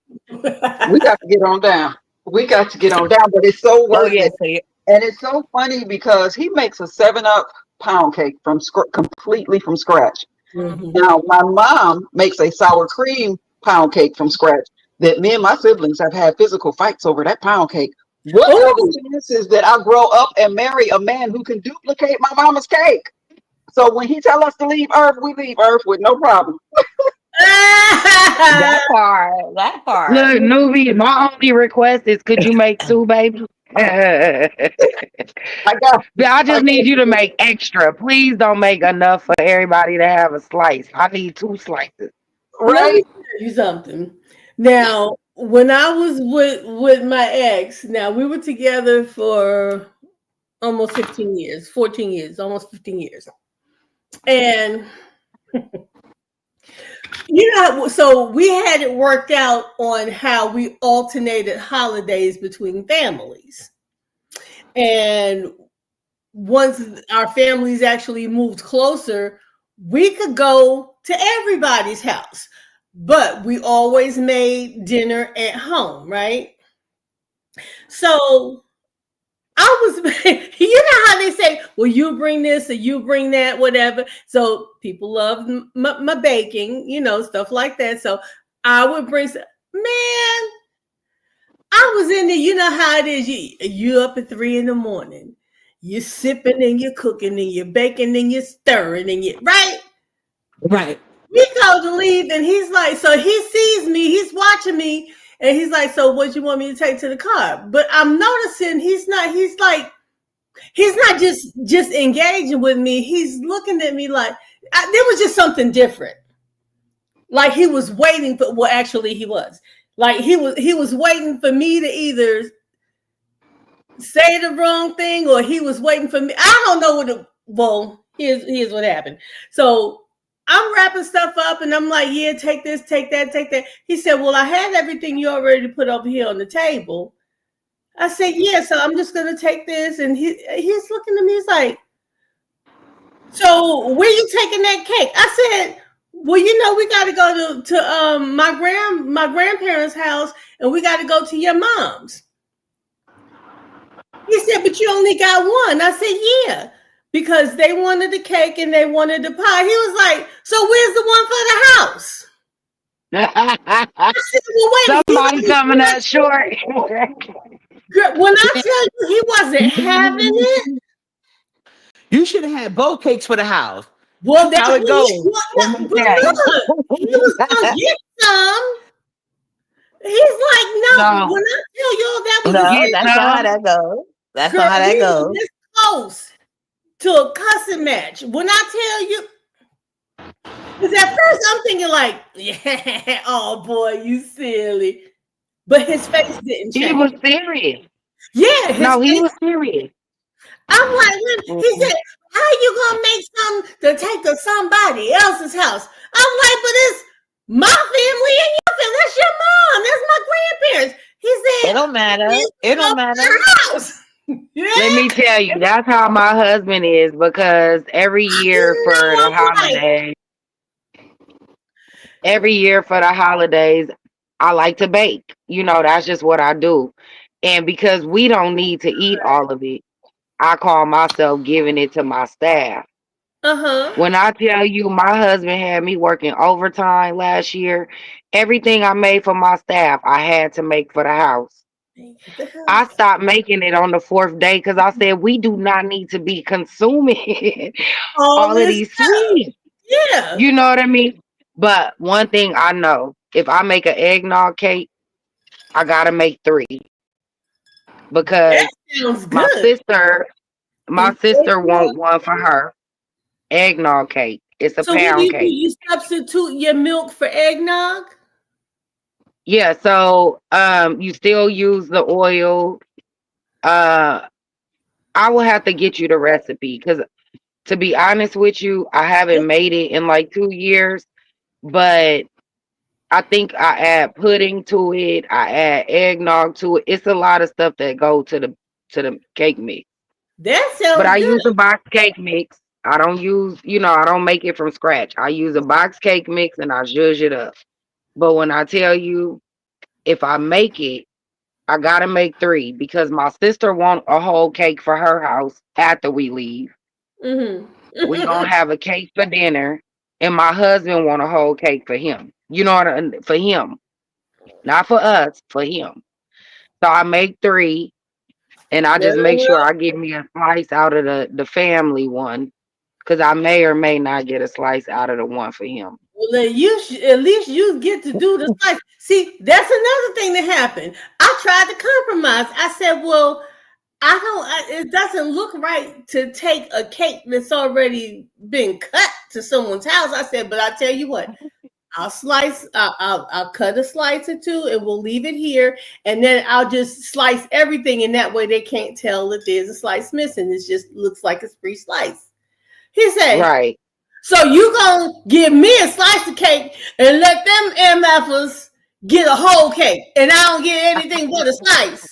we got to get on down. We got to get on down, but it's so Oh worth yeah, it. And it's so funny because he makes a 7 Up pound cake from completely from scratch. Mhm. Now, my mom makes a sour cream pound cake from scratch that me and my siblings have had physical fights over that pound cake. What are Oh, the chances that I grow up and marry a man who can duplicate my mama's cake? So when he tell us to leave Earth, we leave Earth with no problem. that part, that part. Look, Nuvi, my only request is could you make two, baby? I I got, I just need got you to you, make extra. Please don't make enough for everybody to have a slice. I need two slices. let me right? tell you something. Now, when I was with my ex, now we were together for almost 15 years, 14 years, almost 15 years. And so we had it worked out on how we alternated holidays between families. And once our families actually moved closer, we could go to everybody's house. But we always made dinner at home, right? So I was, you know how they say, well, you bring this or you bring that, whatever. So people love my baking, stuff like that. So I would bring man, I was in there. You know how it is. You up at 3 a.m. You're sipping and you're cooking and you're baking and you're stirring and you right. Right. We go to leave and he's like, so he sees me, he's watching me, and he's like, so what you want me to take to the car? But I'm noticing he's not just engaging with me. He's looking at me like there was just something different. Like he was waiting for, well, actually he was. Like he was waiting for me to either say the wrong thing or he was waiting for me. I don't know well, here's what happened. So I'm wrapping stuff up and I'm like, yeah, take this, take that, take that. He said, well, I had everything you already put over here on the table. I said, yeah, so I'm just gonna take this. And he's looking at me, he's like, so where you taking that cake? I said, well, we got to go to my grandparents' house, and we got to go to your mom's. He said, but you only got one. I said, yeah, because they wanted the cake and they wanted the pie. He was like, so where's the one for the house? I said, well, wait. Somebody coming up short. When I tell you he wasn't having it, you should have had both cakes for the house. Well, that's how it goes. He was gonna get some. He's like, no. When I tell y'all that was that's not how that goes. That's not how that goes. This close to a cussing match. When I tell you, because at first I'm thinking like, yeah, oh boy, you silly. But his face didn't change. He was serious. Yeah. He was serious. I'm like, he said, how you gonna make some to take to somebody else's house? I'm like, but it's my family and your family. That's your mom. That's my grandparents. He said, it don't matter. It don't matter. Yeah. Let me tell you, that's how my husband is, because every year for the holidays, I like to bake. That's just what I do. And because we don't need to eat all of it, I call myself giving it to my staff. When I tell you my husband had me working overtime last year, everything I made for my staff, I had to make for the house. I stopped making it on the 4th day because I said we do not need to be consuming all of these sweets. Yeah. You know what I mean? But one thing I know, if I make an eggnog cake, I gotta make 3. Because my sister wants one for her. Eggnog cake. It's a pound cake. You substitute your milk for eggnog? Yeah, so you still use the oil. I will have to get you the recipe because, to be honest with you, I haven't made it in like 2 years, but I think I add pudding to it. I add eggnog to it. It's a lot of stuff that go to the cake mix. That sounds But I good. use a box cake mix. I don't use, I don't make it from scratch. I use a box cake mix and I zhuzh it up. But when I tell you, if I make it, I gotta make 3 because my sister want a whole cake for her house after we leave. We gonna have a cake for dinner, and my husband want a whole cake for him. For him, not for us, for him. So I make 3, and I just make sure I give me a slice out of the family one, because I may or may not get a slice out of the one for him. Well, at least you get to do the slice. See, that's another thing that happened. I tried to compromise. I said, well, it doesn't look right to take a cake that's already been cut to someone's house. I said, but I tell you what, I'll cut a slice or 2 and we'll leave it here. And then I'll just slice everything. And that way they can't tell that there's a slice missing. It just looks like it's free slice. He said, right. So you gonna give me a slice of cake and let them MFers get a whole cake and I don't get anything but a slice.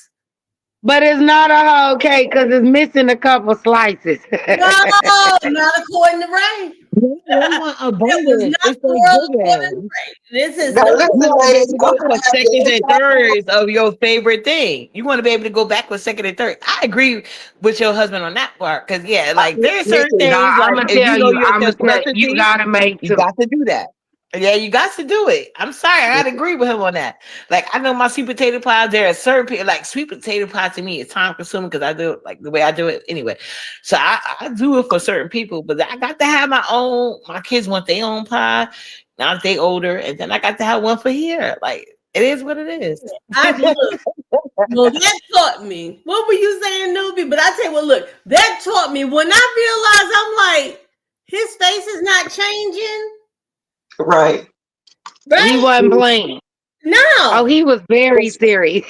But it's not a whole cake because it's missing a couple slices. No, not according to Ray. You want It was abundance. not It's the world according to Thanksgiving. Ray. This is Now no. You listen, want to be able ladies, to I'm go for gonna have to seconds and inside out. thirds of your favorite thing. You want to be able to go back with second and third. I agree with your husband on that part. Because, yeah, like there's certain Listen, things, Nah, like I'ma if you tell know you, your I'ma tell you, you specialty, gotta make you two. got to do that. Yeah, you got to do it. I'm sorry, I gotta agree with him on that. Like I know my sweet potato pie. There are certain people like sweet potato pie to me is time consuming because I do it like the way I do it anyway. So I do it for certain people, but I got to have my own. My kids want their own pie. Now that they older, and then I got to have one for here. Like it is what it is. I look. Well, that taught me. What were you saying, newbie? But I tell you what, look, that taught me when I realized I'm like, his face is not changing, Right. He right? wasn't playing. Oh, No. he was very serious.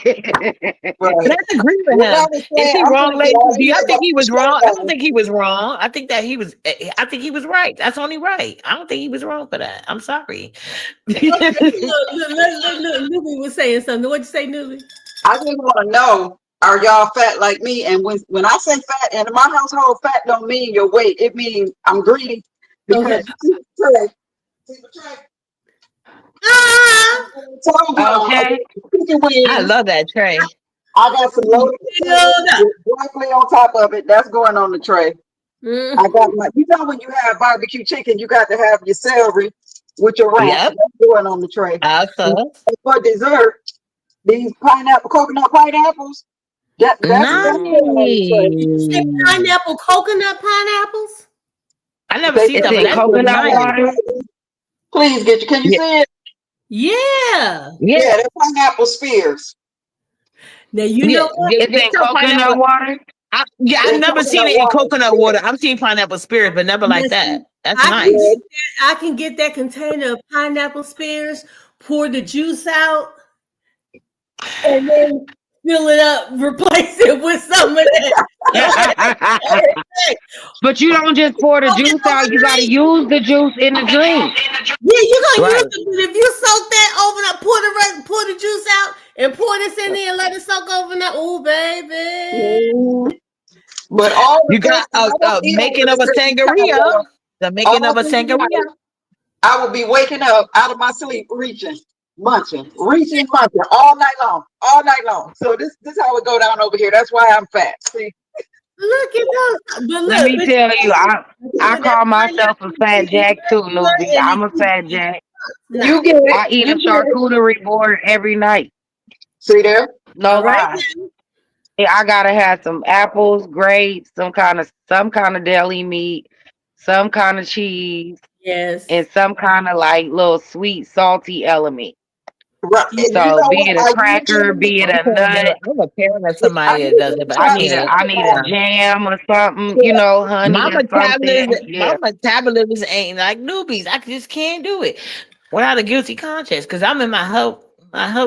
Right. And I agree with What I him. was Is saying, he I'm wrong, gonna be ladies? out Do here y'all think about he the was wrong? I don't shutdown. think he was wrong. I think that he was. I think he was right. That's only right. I don't think he was wrong for that. I'm sorry. Okay, look, Newbie was saying something. What'd you say, Newbie? I just want to know, are y'all fat like me? And when I say fat, and in my household, fat don't mean your weight. It means I'm greedy Okay. because see the tray. Ah, Told y'all, I Okay. got chicken I wings. love that tray. I got some loaded potatoes filled up. with broccoli on top of it. That's going on the tray. I Mm. got my, you know, when you have barbecue chicken, you got to have your celery with your ranch. Yep. That's going on the tray. And Also, for dessert, these coconut pineapples, that's nice. going on the tray. Did you say pineapple, coconut pineapples? I never They seen It's that, but in that looks coconut nice. water. please get you. Can you Yeah. see it? Yeah. Yeah. Yeah, they're pineapple spears. Now you Yeah. know what? It's They in sell pineapple. coconut water. I've They're never seen coconut it in water. coconut water. I've seen pineapple spirits, but never Now, like see, that. That's I can nice. Yeah, get that. I can get that container of pineapple spears, pour the juice out, and then fill it up, replace it with some of that. But you don't just pour the juice out. You got to use the juice in the drink. Yeah, you're gonna use Right. it. But if you soak that overnight, pour the juice out, and pour this in there and let it soak overnight. Oh, baby. mhm. But all the You got things I don't eat on making the of a certain kind of sangria. The making all of a through the sangria. night, I will be waking up out of my sleep, reaching, reaching, munching all night long. So this how it go down over here. That's why I'm fat. See, Look at those. But Let look, me tell you, I that call myself a pineapple fat keeps you jack too, regular Newbie. and it I'm a keeps fat you jack. you now. get it, I eat a you get it. charcuterie board every night. See there? No All right lie. now. Yeah, I gotta have some apples, grapes, some kind of deli meat, some kind of cheese, and Yes. some kind of like little sweet, salty element. Right. Yeah. You So know be what? it a cracker, be it a nut. I'm a parent of I somebody that does usually it, but I try to can't. I need a Yeah. jam or something, honey My or something. metabolism, my Yeah. metabolism ain't like newbies. I just can't do it without a guilty conscience because I'm in my health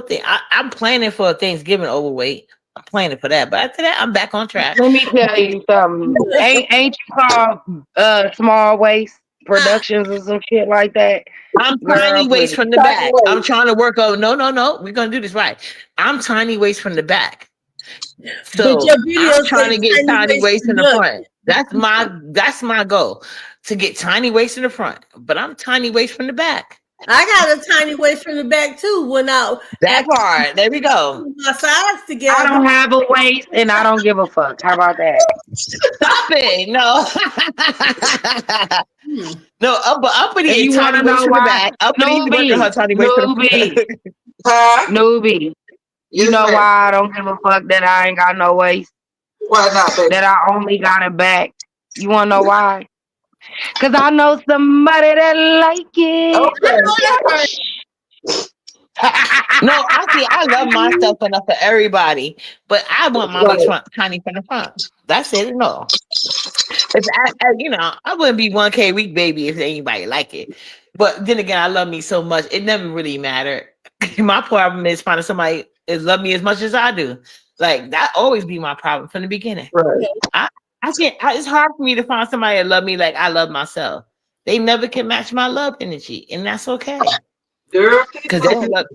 thing. I'm planning for a Thanksgiving overweight. I'm planning for that, but after that, I'm back on track. Let me tell you something. Ain't you called small waist productions or some shit like that? I'm Girl, tiny waist please. from the tiny back. I'm ways. trying to work on. No. We're gonna do this right. I'm tiny waist from the back. But So your video I'm trying says to get tiny tiny waist waist in the nugget. front. That's my goal to get tiny waist in the front. But I'm tiny waist from the back. I got a tiny waist from the back too. When I That after part. There we go. my sides I together. don't have a waist and I don't give a fuck. How about that? Stop it. No. Hmm. No, uppity And is you tiny wanna waist know from the why? back. Uppity is working her Newbie, tiny waist from the newbie, front. Huh? newbie. You Yes, know ma'am. why I don't give a fuck that I ain't got no waist? Why not, baby? That I only got a back. You wanna know why? Cause I know somebody that like it. I Okay. know that's right. No, I love myself enough for everybody, but I want my waist Right. front tiny from the front. That's it. No, if I wouldn't be 1K week baby if anybody like it. But then again, I love me so much, it never really mattered. My problem is finding somebody that love me as much as I do. Like that always be my problem from the beginning. Right. I, I can't. It's hard for me to find somebody that love me like I love myself. They never can match my love energy, and that's okay Girl, keep because they going. love.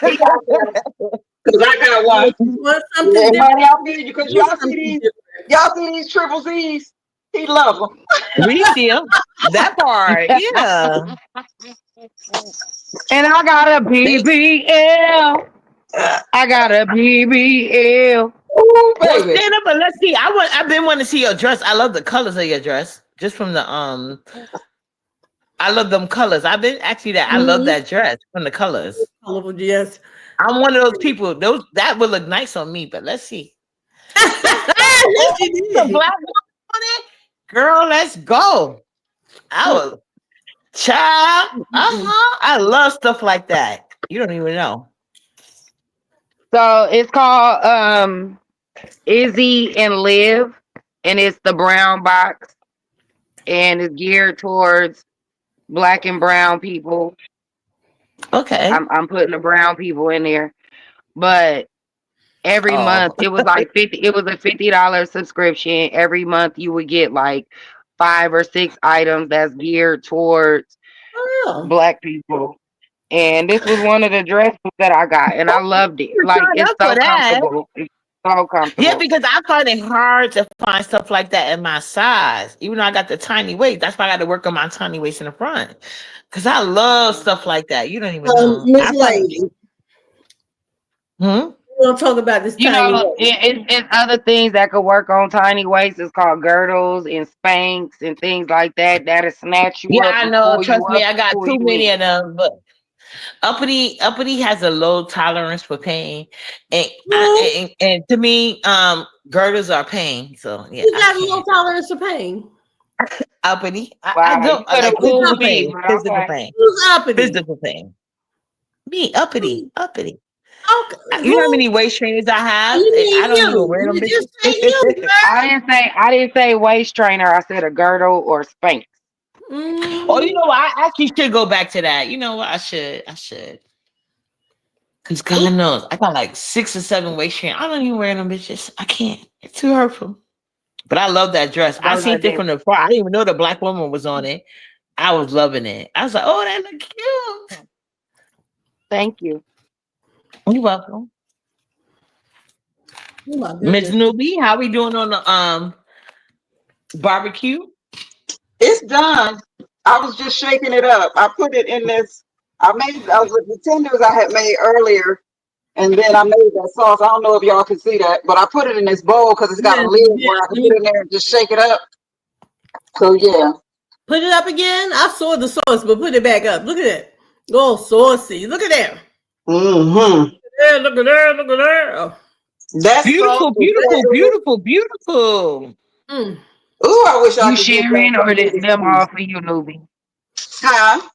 We got this. Cause I got one. You want Yeah, something different? money I'll feed you because Do something different. y'all see these triple Z's. He love them. We see 'em. That part, yeah. And I got a They, BBL. I got a BBL. Ooh, well, baby. stand up and let's see. I've been wanting to see your dress. I love the colors of your dress. Just from the I love them colors. I've been actually that I love Mhm. that dress from the colors. Colorful, yes. I'm one of those people. Those that would look nice on me, but let's see. Yes, Oh, you the did. black woman on it, girl. Let's go. I was child. I love stuff like that. You don't even know. So it's called Izzy and Live, and it's the brown box, and it's geared towards black and brown people. Okay. I'm putting the brown people in there, but every month Oh, it was like 50. It was a $50 subscription. Every month you would get like 5 or 6 items that's geared towards Oh. black people. And this was one of the dresses that I got, and I loved it. you Like signed it's up for so that. comfortable. It's so Yeah, comfortable. because I find it hard to find stuff like that in my size. Even though I got the tiny waist, that's why I got to work on my tiny waist in the front. Because I love stuff like that. You don't even know. Miss I find Lady, it. Hmm? we're gonna talk about this You tiny know, waist. it's other things that could work on tiny waists. It's called girdles and spanks and things like that. That'll snatch you Yeah, up I and know. pull you Trust me, up I and got pull too you many in. of them. But uppity has a low tolerance for pain, and Well, and to me, girdles are pain. So yeah, you I got a low can't. tolerance for pain. Uppity, I Wow, you don't. I could have like Who's fooled physical uppity? me, pain. but Physical okay. pain. Who's uppity? Physical pain. Me, uppity, uppity. Okay, You know how who? many waist trainers I have? You I mean don't even you? wear them You just say you, bitches. I didn't say waist trainer. I said a girdle or spank. girl. Oh, you know what? I actually should go back to that. You know what? I should. I should. Cause God knows I got like 6 or 7 waist trainers. I don't even wear them bitches. I can't. It's too hurtful. But I love that dress. I Those are seen it the from the far. I didn't even know the black woman was on it. I was loving it. I was like, oh, that look cute. thank you. You're welcome. Oh my Miss goodness. Newbie, how we doing on the barbecue? It's done. I was just shaking it up. I put it in this. I was with the tenders I had made earlier, and then I made that sauce. I don't know if y'all can see that, but I put it in this bowl because it's got a Yes, lid yes. where I can Let put me it in there and just shake it up. So yeah. put it up again. I saw the sauce, but put it back up. Look at that. Oh, saucy. Look at that. Mm-hmm. Yeah, look at there. Look at there. Oh. That sauce Beautiful, is beautiful, so beautiful, beautiful. Mm. good. Ooh, I wish I You could get back sharing and or do this. them all for you, newbie? Huh?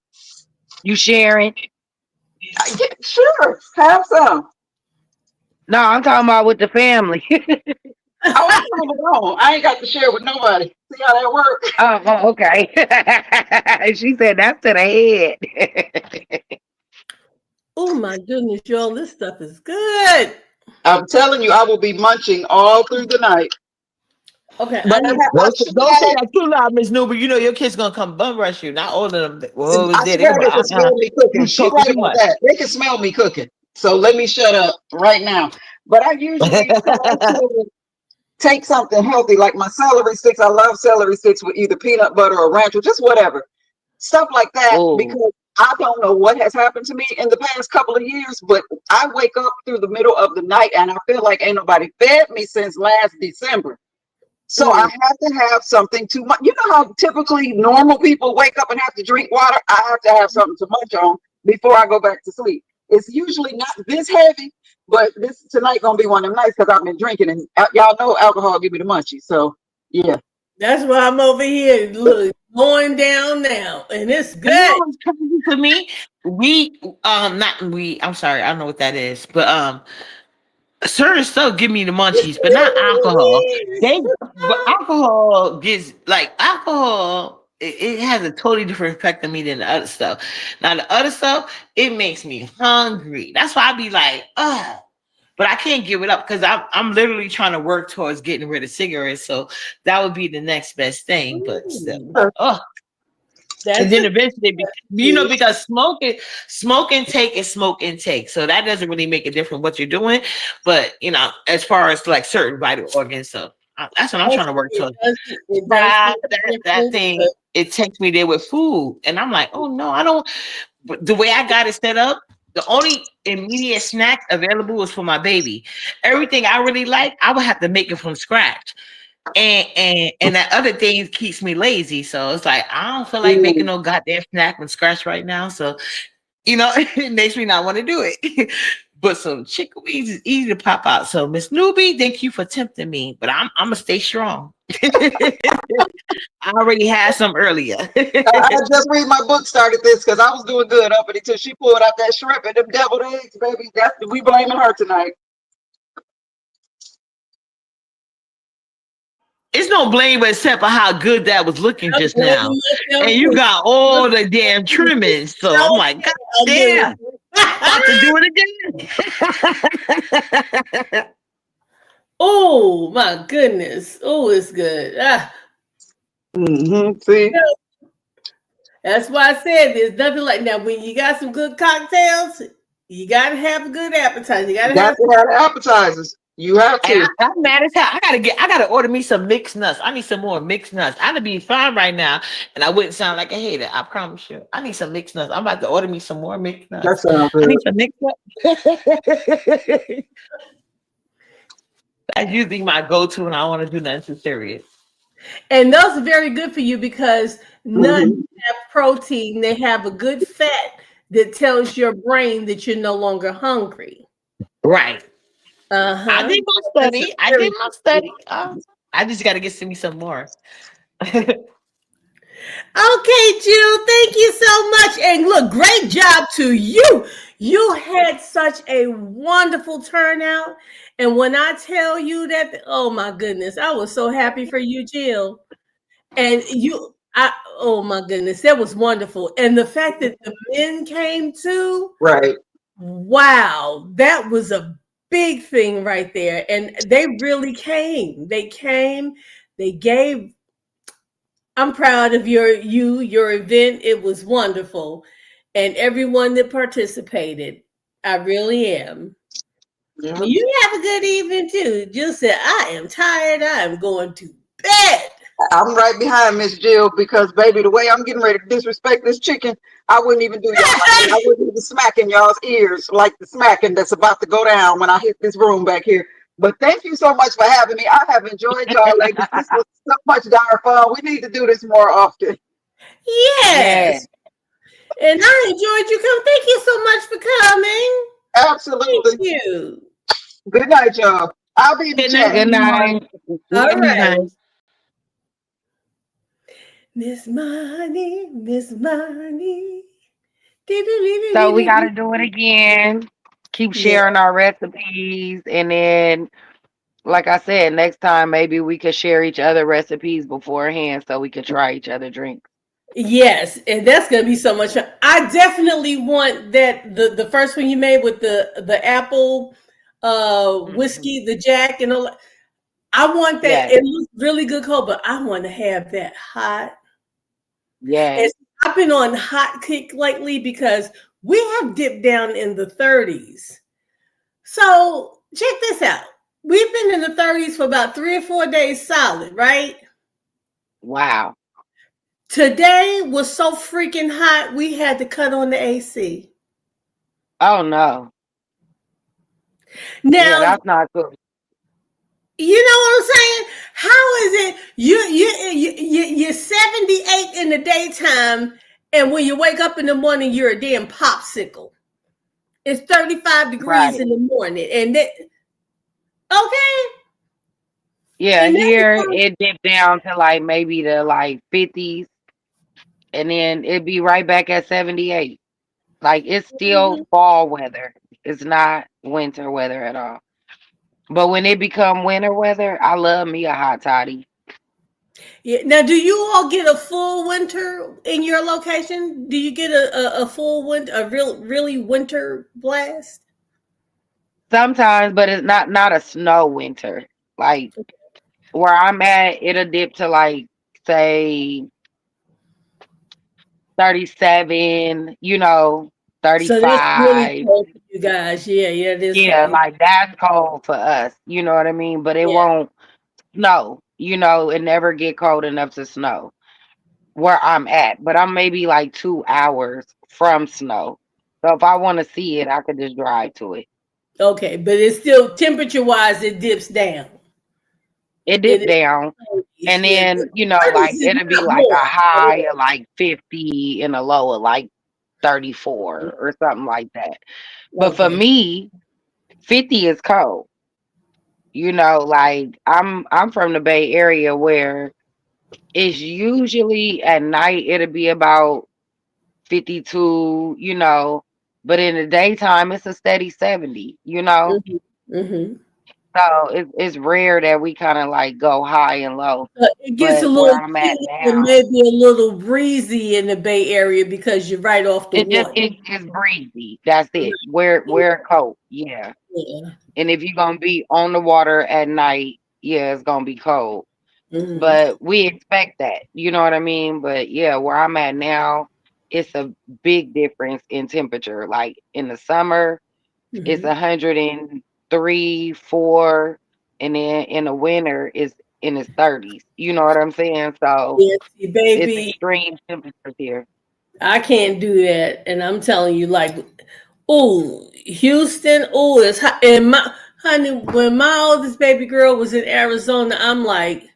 You sharing? Yeah, sure. Have some. No, I'm talking about with the family. Oh, I have it on. I ain't got to share with nobody. See how that works? Okay. She said that's to the head. Oh my goodness, y'all. This stuff is good. I'm telling you, I will be munching all through the night. Okay, I But need. I should Don't say add, that too loud, Miss Newbie. You know your kid's gonna come bum rush you. Not all of them. Well, I was there. They swear gonna be they can like, smell me cooking. you She talking right too about much. that. They can smell me cooking. So let me shut up right now. But I usually tell my children, take something healthy like my celery sticks. I love celery sticks with either peanut butter or ranch or just whatever. Stuff like that Oh, because I don't know what has happened to me in the past couple of years, but I wake up through the middle of the night and I feel like ain't nobody fed me since last December. So I Mm. have to have something to munch. You know how typically normal people wake up and have to drink water? I have to have something to munch on before I go back to sleep. It's usually not this heavy, but this tonight gonna be one of them nights because I've been drinking and y'all know alcohol give me the munchies. So yeah. That's why I'm over here look, going down now, and it's you know good. what's crazy to me? We not we. I'm sorry, I don't know what that is, but certain stuff give me the munchies, but not alcohol. But alcohol gives like alcohol. It has a totally different effect on me than the other stuff. Now the other stuff, it makes me hungry. That's why I be like, ugh. But I can't give it up because I'm literally trying to work towards getting rid of cigarettes. So that would be the next best thing. But still, Mm. oh, And That's then a eventually, because smoke intake is smoke intake. So that doesn't really make a difference what you're doing. But, as far as like certain vital organs. So that's what I'm trying to work it towards. does Try make a that difference. thing. It takes me there with food. And I'm like, oh no, I don't. But the way I got it set up, the only immediate snacks available was for my baby. Everything I really like, I would have to make it from scratch. And that other thing keeps me lazy. So it's like I don't feel like making Mm. no goddamn snack from scratch right now. So it makes me not want to do it. But some chicken wings is easy to pop out. So Miss Newbie, thank you for tempting me. But I'm gonna stay strong. I already had some earlier. I just read my book, started this because I was doing good up until she pulled out that shrimp and them deviled eggs, baby. We blaming her tonight. It's no blame except for how good that was looking I'm just now. blaming myself And you too. got all the damn trimmings. So I'm like, God I'm damn, doing about to do it again. Oh my goodness. Oh, it's good. See, That's why I said there's nothing like now. When you got some good cocktails, you gotta have a good appetizer. You gotta got have to have the appetizers. You have And to. I'm mad as hell. I gotta order me some mixed nuts. I need some more mixed nuts. I'd be fine right now, and I wouldn't sound like a hater. I promise you. I need some mixed nuts. I'm about to order me some more mixed That nuts. sounds I good. need some mixed nuts. That's usually my go-to when I want to do nothing too serious. and those are very good for you because nuts Hmm. have protein. They have a good fat that tells your brain that you're no longer hungry. Right. I Uh-huh. did my That's a study. I very did my study. I just got to get me some more. Okay, Jill, thank you so much. And look, great job to you. You had such a wonderful turnout. And when I tell you that, oh my goodness, I was so happy for you, Jill. And oh my goodness, that was wonderful. And the fact that the men came too, Right. wow, that was a big thing right there. And they really came. They came, they gave. I'm proud of your event. It was wonderful. And everyone that participated. I really am. Yeah. You have a good evening too. Jill said, I am tired. I am going to bed. I'm right behind Miss Jill because, baby, the way I'm getting ready to disrespect this chicken, I wouldn't even do y'all like that. I wouldn't even smack in y'all's ears like the smacking that's about to go down when I hit this room back here. But thank you so much for having me. I have enjoyed y'all, ladies. This was so much dire fun. We need to do this more often. Yeah. Yes. And I enjoyed you coming. Thank you so much for coming. Thank Absolutely. you. Good night, y'all. I'll be in the Good night, chat. Good everyone. night. All Good right. night. Miss Money, Miss Money. So we got to do it again. Keep Yeah. sharing our recipes. And then, like I said, next time maybe we could share each other recipes beforehand so we could try each other drinks. Yes, and that's gonna be so much fun. I definitely want that the first one you made with the apple Mhm. whiskey, the Jack and all. I want that. Yes. It looks really good cold, but I want to have that hot. And Yes. I've been on hot kick lately because we have dipped down in the 30s. So check this out. We've been in the 30s for about 3 or 4 days solid, right? Wow. Today was so freaking hot, we had to cut on the AC. Oh, no. Yeah, Now, that's not good. you know what I'm saying? How is it you're 78 in the daytime, and when you wake up in the morning, you're a damn popsicle? It's 35 degrees Right. in the morning, and okay, Yeah, and here it dipped down to like maybe the like 50s and then it'd be right back at 78. Like it's still mhm. fall weather. It's not winter weather at all. But when it become winter weather, I love me a hot toddy. Yeah. Now, do you all get a full winter in your location? Do you get a full winter, a really winter blast? Sometimes, but it's not a snow winter. Like where I'm at, it'll dip to like say 37, So that's really 35. cold for you guys. Yeah, yeah, it is Yeah, cold. like that's cold for us. You know what I mean? But it Yeah. won't snow. It never get cold enough to snow where I'm at. But I'm maybe like 2 hours from snow. So if I want to see it, I could just drive to it. Okay, but it's still temperature wise, it dips down. It It dipped is down. And yeah. then, like 30s is it'll be not like a warm. high of like 50 and a low of like 34 or something like that. But for Okay. me, 50 is cold. Like I'm from the Bay Area where it's usually at night it'll be about 52, but in the daytime it's a steady 70. Hmm. Hmm. So it's rare that we kind of like go high and low. It gets a But where little I'm at chilly and now, maybe a little breezy in the Bay Area because you're right off the water. it's breezy. That's it. Wear a coat. Yeah. Yeah. And if you're gonna be on the water at night, yeah, it's gonna be cold. Hmm. But we expect that. You know what I mean? But yeah, where I'm at now, it's a big difference in temperature. Like in the summer, it's Hmm. 103, 4, and then in the winter it's in its 30s. You know what I'm saying? So Yeah, see, it's baby, extreme temperatures here. I can't do that. And I'm telling you, like, oh, Houston, oh, it's hot. And my honey, when my oldest baby girl was in Arizona, I'm like,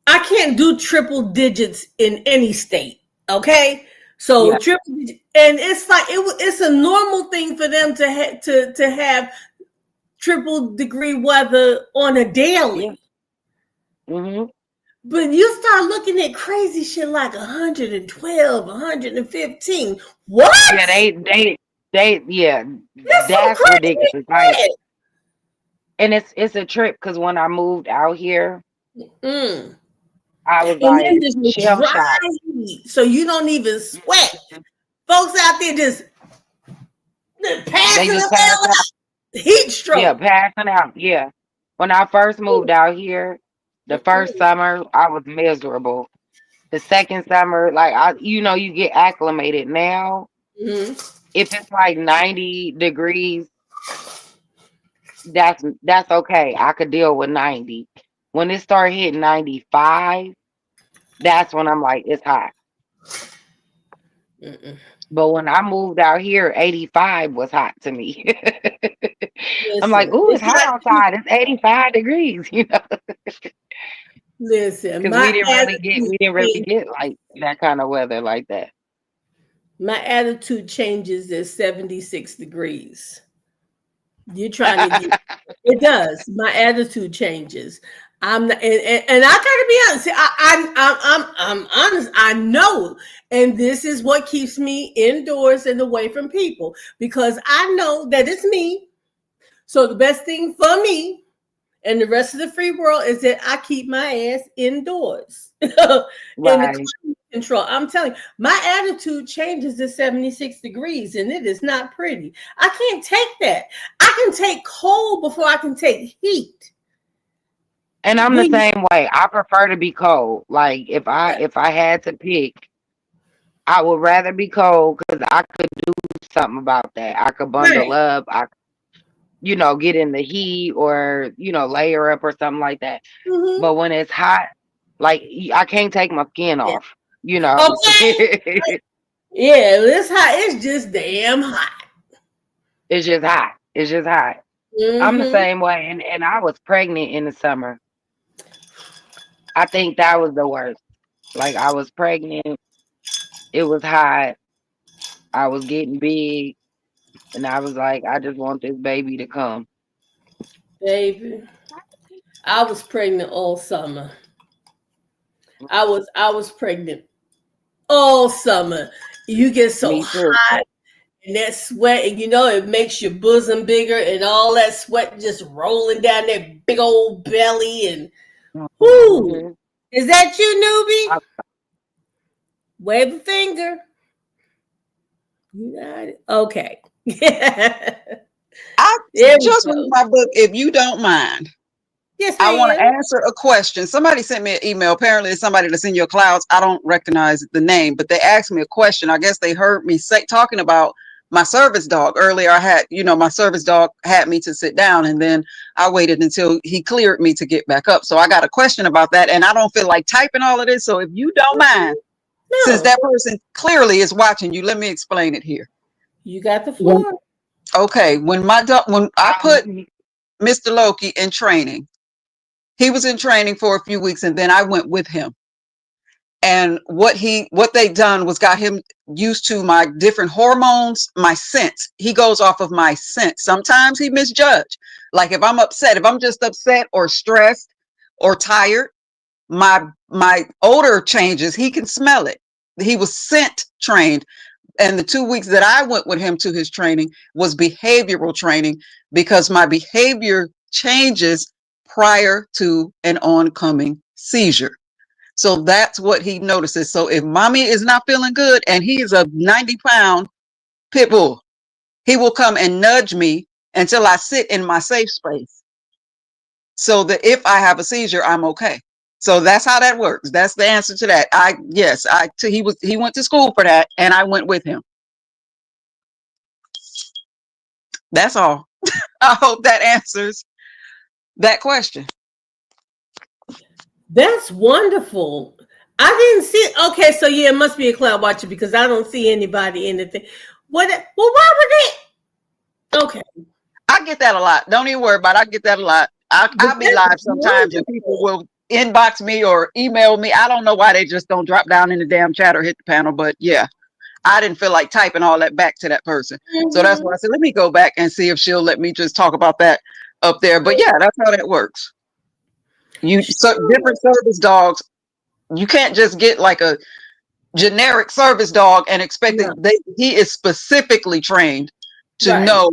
I can't do triple digits in any state. Okay, so Yeah, triple digit, and it's like it's a normal thing for them to have triple degree weather on a yeah. daily. Hmm. But you start looking at crazy shit like 112, 115. Yeah, What? yeah, That's some that's crazy ridiculous. Like, shit. and it's a trip because when I moved out here, Mm. I was And then like this shell dry shocked. heat, so you don't even sweat. Folks out there just They passing just the passed hell out. out. Heat Yeah, stroke. passing out. Yeah. When I first moved out here, the first Mm-mm. summer I was miserable. The second summer, like you get acclimated. Now, Mhm. if it's like 90 degrees, that's okay. I could deal with 90. When it start hitting 95, that's when I'm like, it's hot. Mm-mm. But when I moved out here, 85 was hot to me. I'm like, Listen, ooh, it's it's hot not. outside. It's 85 degrees, Listen, because we didn't really get like that kind of weather like that. my attitude changes at 76 degrees. You're trying to get it does. My attitude changes. I'm not, and I gotta be honest. I'm honest. I know, and this is what keeps me indoors and away from people because I know that it's me. So the best thing for me and the rest of the free world is that I keep my ass indoors in the Right. climate control. I'm telling you, my attitude changes to 76 degrees, and it is not pretty. I can't take that. I can take cold before I can take heat. And I'm the When same way. I prefer to be cold. Like if I had to pick, I would rather be cold because I could do something about that. I could bundle right. up. Get in the heat or layer up or something like that. Hmm. But when it's hot, like I can't take my skin Yeah. off. You know, Okay. Yeah, it's hot. It's just damn hot. it's just hot. It's just hot. I'm the Hmm. same way, and I was pregnant in the summer. I think that was the worst. Like I was pregnant. It was hot. I was getting big, and I was like, I just want this baby to come. Baby, I was pregnant all summer. I was pregnant all summer. You get so Me too. hot and that sweat, and it makes your bosom bigger and all that sweat just rolling down that big old belly. And whoo, Mhm. is that you, I, newbie? Wave a finger. You got it. Okay. I There we just read go. my book, if you don't mind. Yes, I I want to am. answer a question. Somebody sent me an email. Apparently, it's somebody that's in your clouds. I don't recognize the name, but they asked me a question. I guess they heard me say talking about my service dog earlier. I had, my service dog had me to sit down, and then I waited until he cleared me to get back up. So I got a question about that, and I don't feel like typing all of this. So if you don't mind, since No, that person clearly is watching you, let me explain it here. you got the When, floor. okay, when I put Um, Mr. Loki in training, he was in training for a few weeks, and then I went with him. And what they done was got him used to my different hormones, my sense. He goes off of my sense. Sometimes he misjudge. Like if I'm upset, if I'm just upset or stressed or tired, my odor changes. He can smell it. He was scent trained. And the 2 weeks that I went with him to his training was behavioral training, because my behavior changes prior to an oncoming seizure. So that's what he notices. So if mommy is not feeling good and he is a 90-pound pit bull, he will come and nudge me until I sit in my safe space, so that if I have a seizure, I'm okay. So that's how that works. That's the answer to that. He went to school for that, and I went with him. That's all. I hope that answers that question. That's wonderful. I didn't see. Okay, so yeah, it must be a cloud watcher because I don't see anybody in the thing. What? Well, why would they? Okay, I get that a lot. Don't even worry about it. I get that a lot. but I'll be that's live sometimes and people wonderful. will inbox me or email me. I don't know why they just don't drop down in the damn chat or hit the panel, but yeah, I didn't feel like typing all that back to that person. So that's why I Mhm. said, let me go back and see if she'll let me just talk about that up there. But yeah, that's how that works. Sure. Different service dogs, you can't just get like a generic service dog and expect No, that he is specifically trained to right, know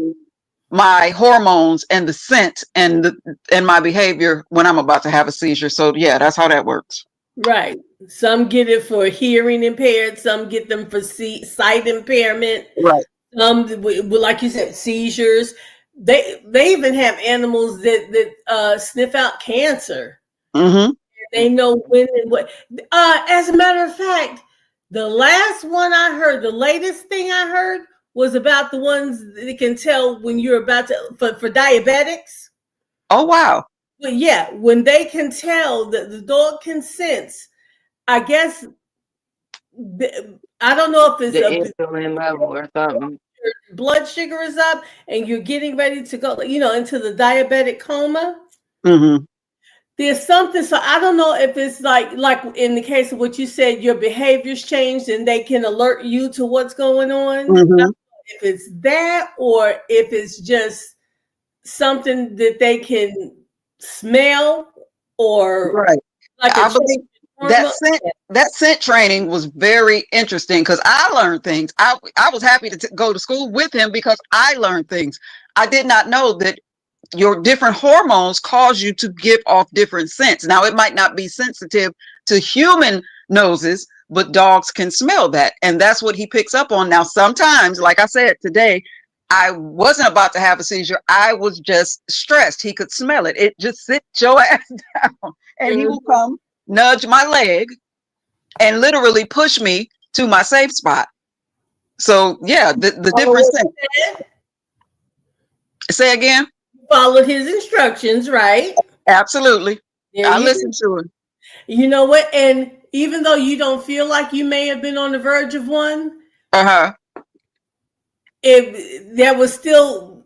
my hormones and the scent and my behavior when I'm about to have a seizure. So yeah, that's how that works. right. Some get it for hearing impaired. Some get them for sight impairment. Right. Like you said, seizures. They even have animals that sniff out cancer. Mm-hmm. They know when and what. As a matter of fact, the last one I heard, the latest thing I heard was about the ones that can tell when you're about to for diabetics. Oh wow. But yeah, when they can tell that the dog can sense, I guess I don't know if it's the a insulin level or something. your blood sugar is up and you're getting ready to go, into the diabetic coma. Mm-hmm. There's something, so I don't know if it's like in the case of what you said, your behaviors changed and they can alert you to what's going on. Mm-hmm. If it's that or if it's just something that they can smell or Right. like a I change believe in hormone. that scent training was very interesting because I learned things. I was happy to go to school with him because I learned things. I did not know that your different hormones cause you to give off different scents. Now, it might not be sensitive to human noses, but dogs can smell that. And that's what he picks up on. Now, sometimes, like I said today, I wasn't about to have a seizure. I was just stressed. He could smell it. It just sit your ass down. And he Mhm. will come, nudge my leg, and literally push me to my safe spot. So, yeah, the Follow different what scents. he said, Say again? follow his instructions, right? Absolutely. There I you go. listened to him. You know what? And even though you don't feel like you may have been on the verge of one, Uh-huh. if there was still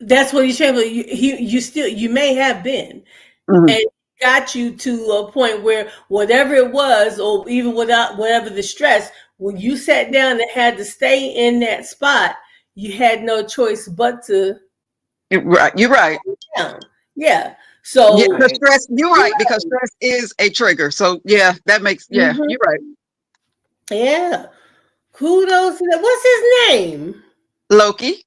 that's what he's saying. You may have been, Mhm. and got you to a point where whatever it was, or even without whatever the stress, when you sat down and had to stay in that spot, you had no choice but to You're right. You're right. down. Yeah. Yeah, So the Right. stress. You're you're right because stress is a trigger. So yeah, that makes. right. Yeah, you're right. Yeah. Kudos to that. What's his name? Loki.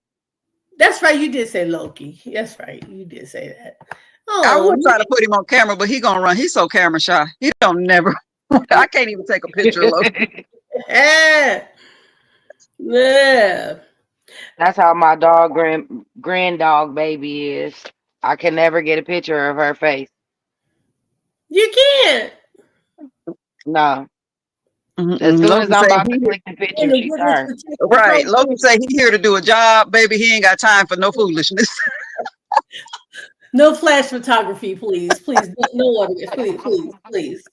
That's right. You did say Loki. That's right. You did say that. I Oh, would try to put him on camera, but he gonna run. He's so camera shy. He don't never. I can't even take a picture of Loki. yeah. Yeah. That's how my dog grand dog baby is. I can never get a picture of her face. You can't. No. As soon as Logan I'm say about to he click the In picture, the she witness turned. protection right. program. Logan say he here to do a job, baby. He ain't got time for no foolishness. No flash photography, please. Please, no autographs. Please, please, please.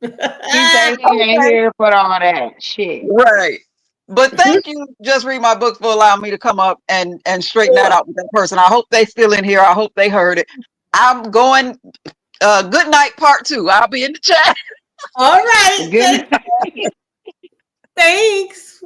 He say he ain't Okay. here for all that shit. Right. But thank you, Just Read My Book, for allowing me to come up and straighten that Sure. out with that person. I hope they still in here. I hope they heard it. I'm going good night part 2. I'll be in the chat. All right. Good night. Thanks.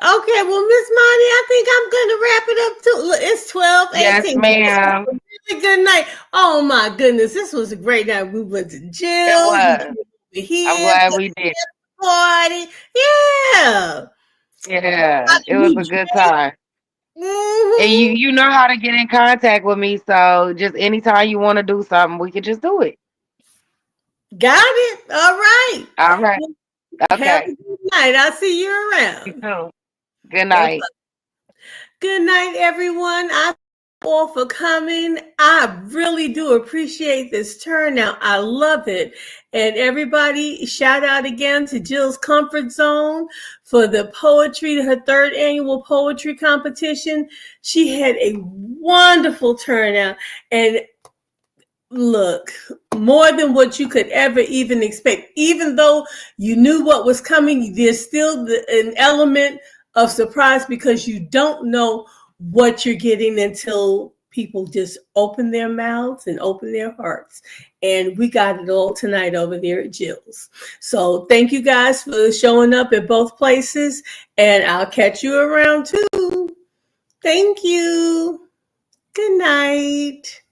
Okay, well, Miss Monty, I think I'm gonna wrap it up too. Look, it's 12:18. Yes, ma'am. Really good night. Oh my goodness, this was a great night. We went to It Jill's, we was. went over I'm here, glad we did. party. Yeah. Yeah, it was We a good time. And hmm you know how to get in contact with me, so just anytime you want to do something, we can just do it. Got it. All right. All right. Have a Okay. good night. I'll see you You around. too. Good Okay. night. Good night, everyone. I thank you all for coming. I really do appreciate this turnout. I love it. And everybody, shout out again to Jill's Comfort Zone for the poetry, her third annual poetry competition. She had a wonderful turnout. And look, more than what you could ever even expect. Even though you knew what was coming, there's still an element of surprise because you don't know what you're getting until people just open their mouths and open their hearts. And we got it all tonight over there at Jill's. So thank you guys for showing up at both places, and I'll catch you around too. Thank you. Good night.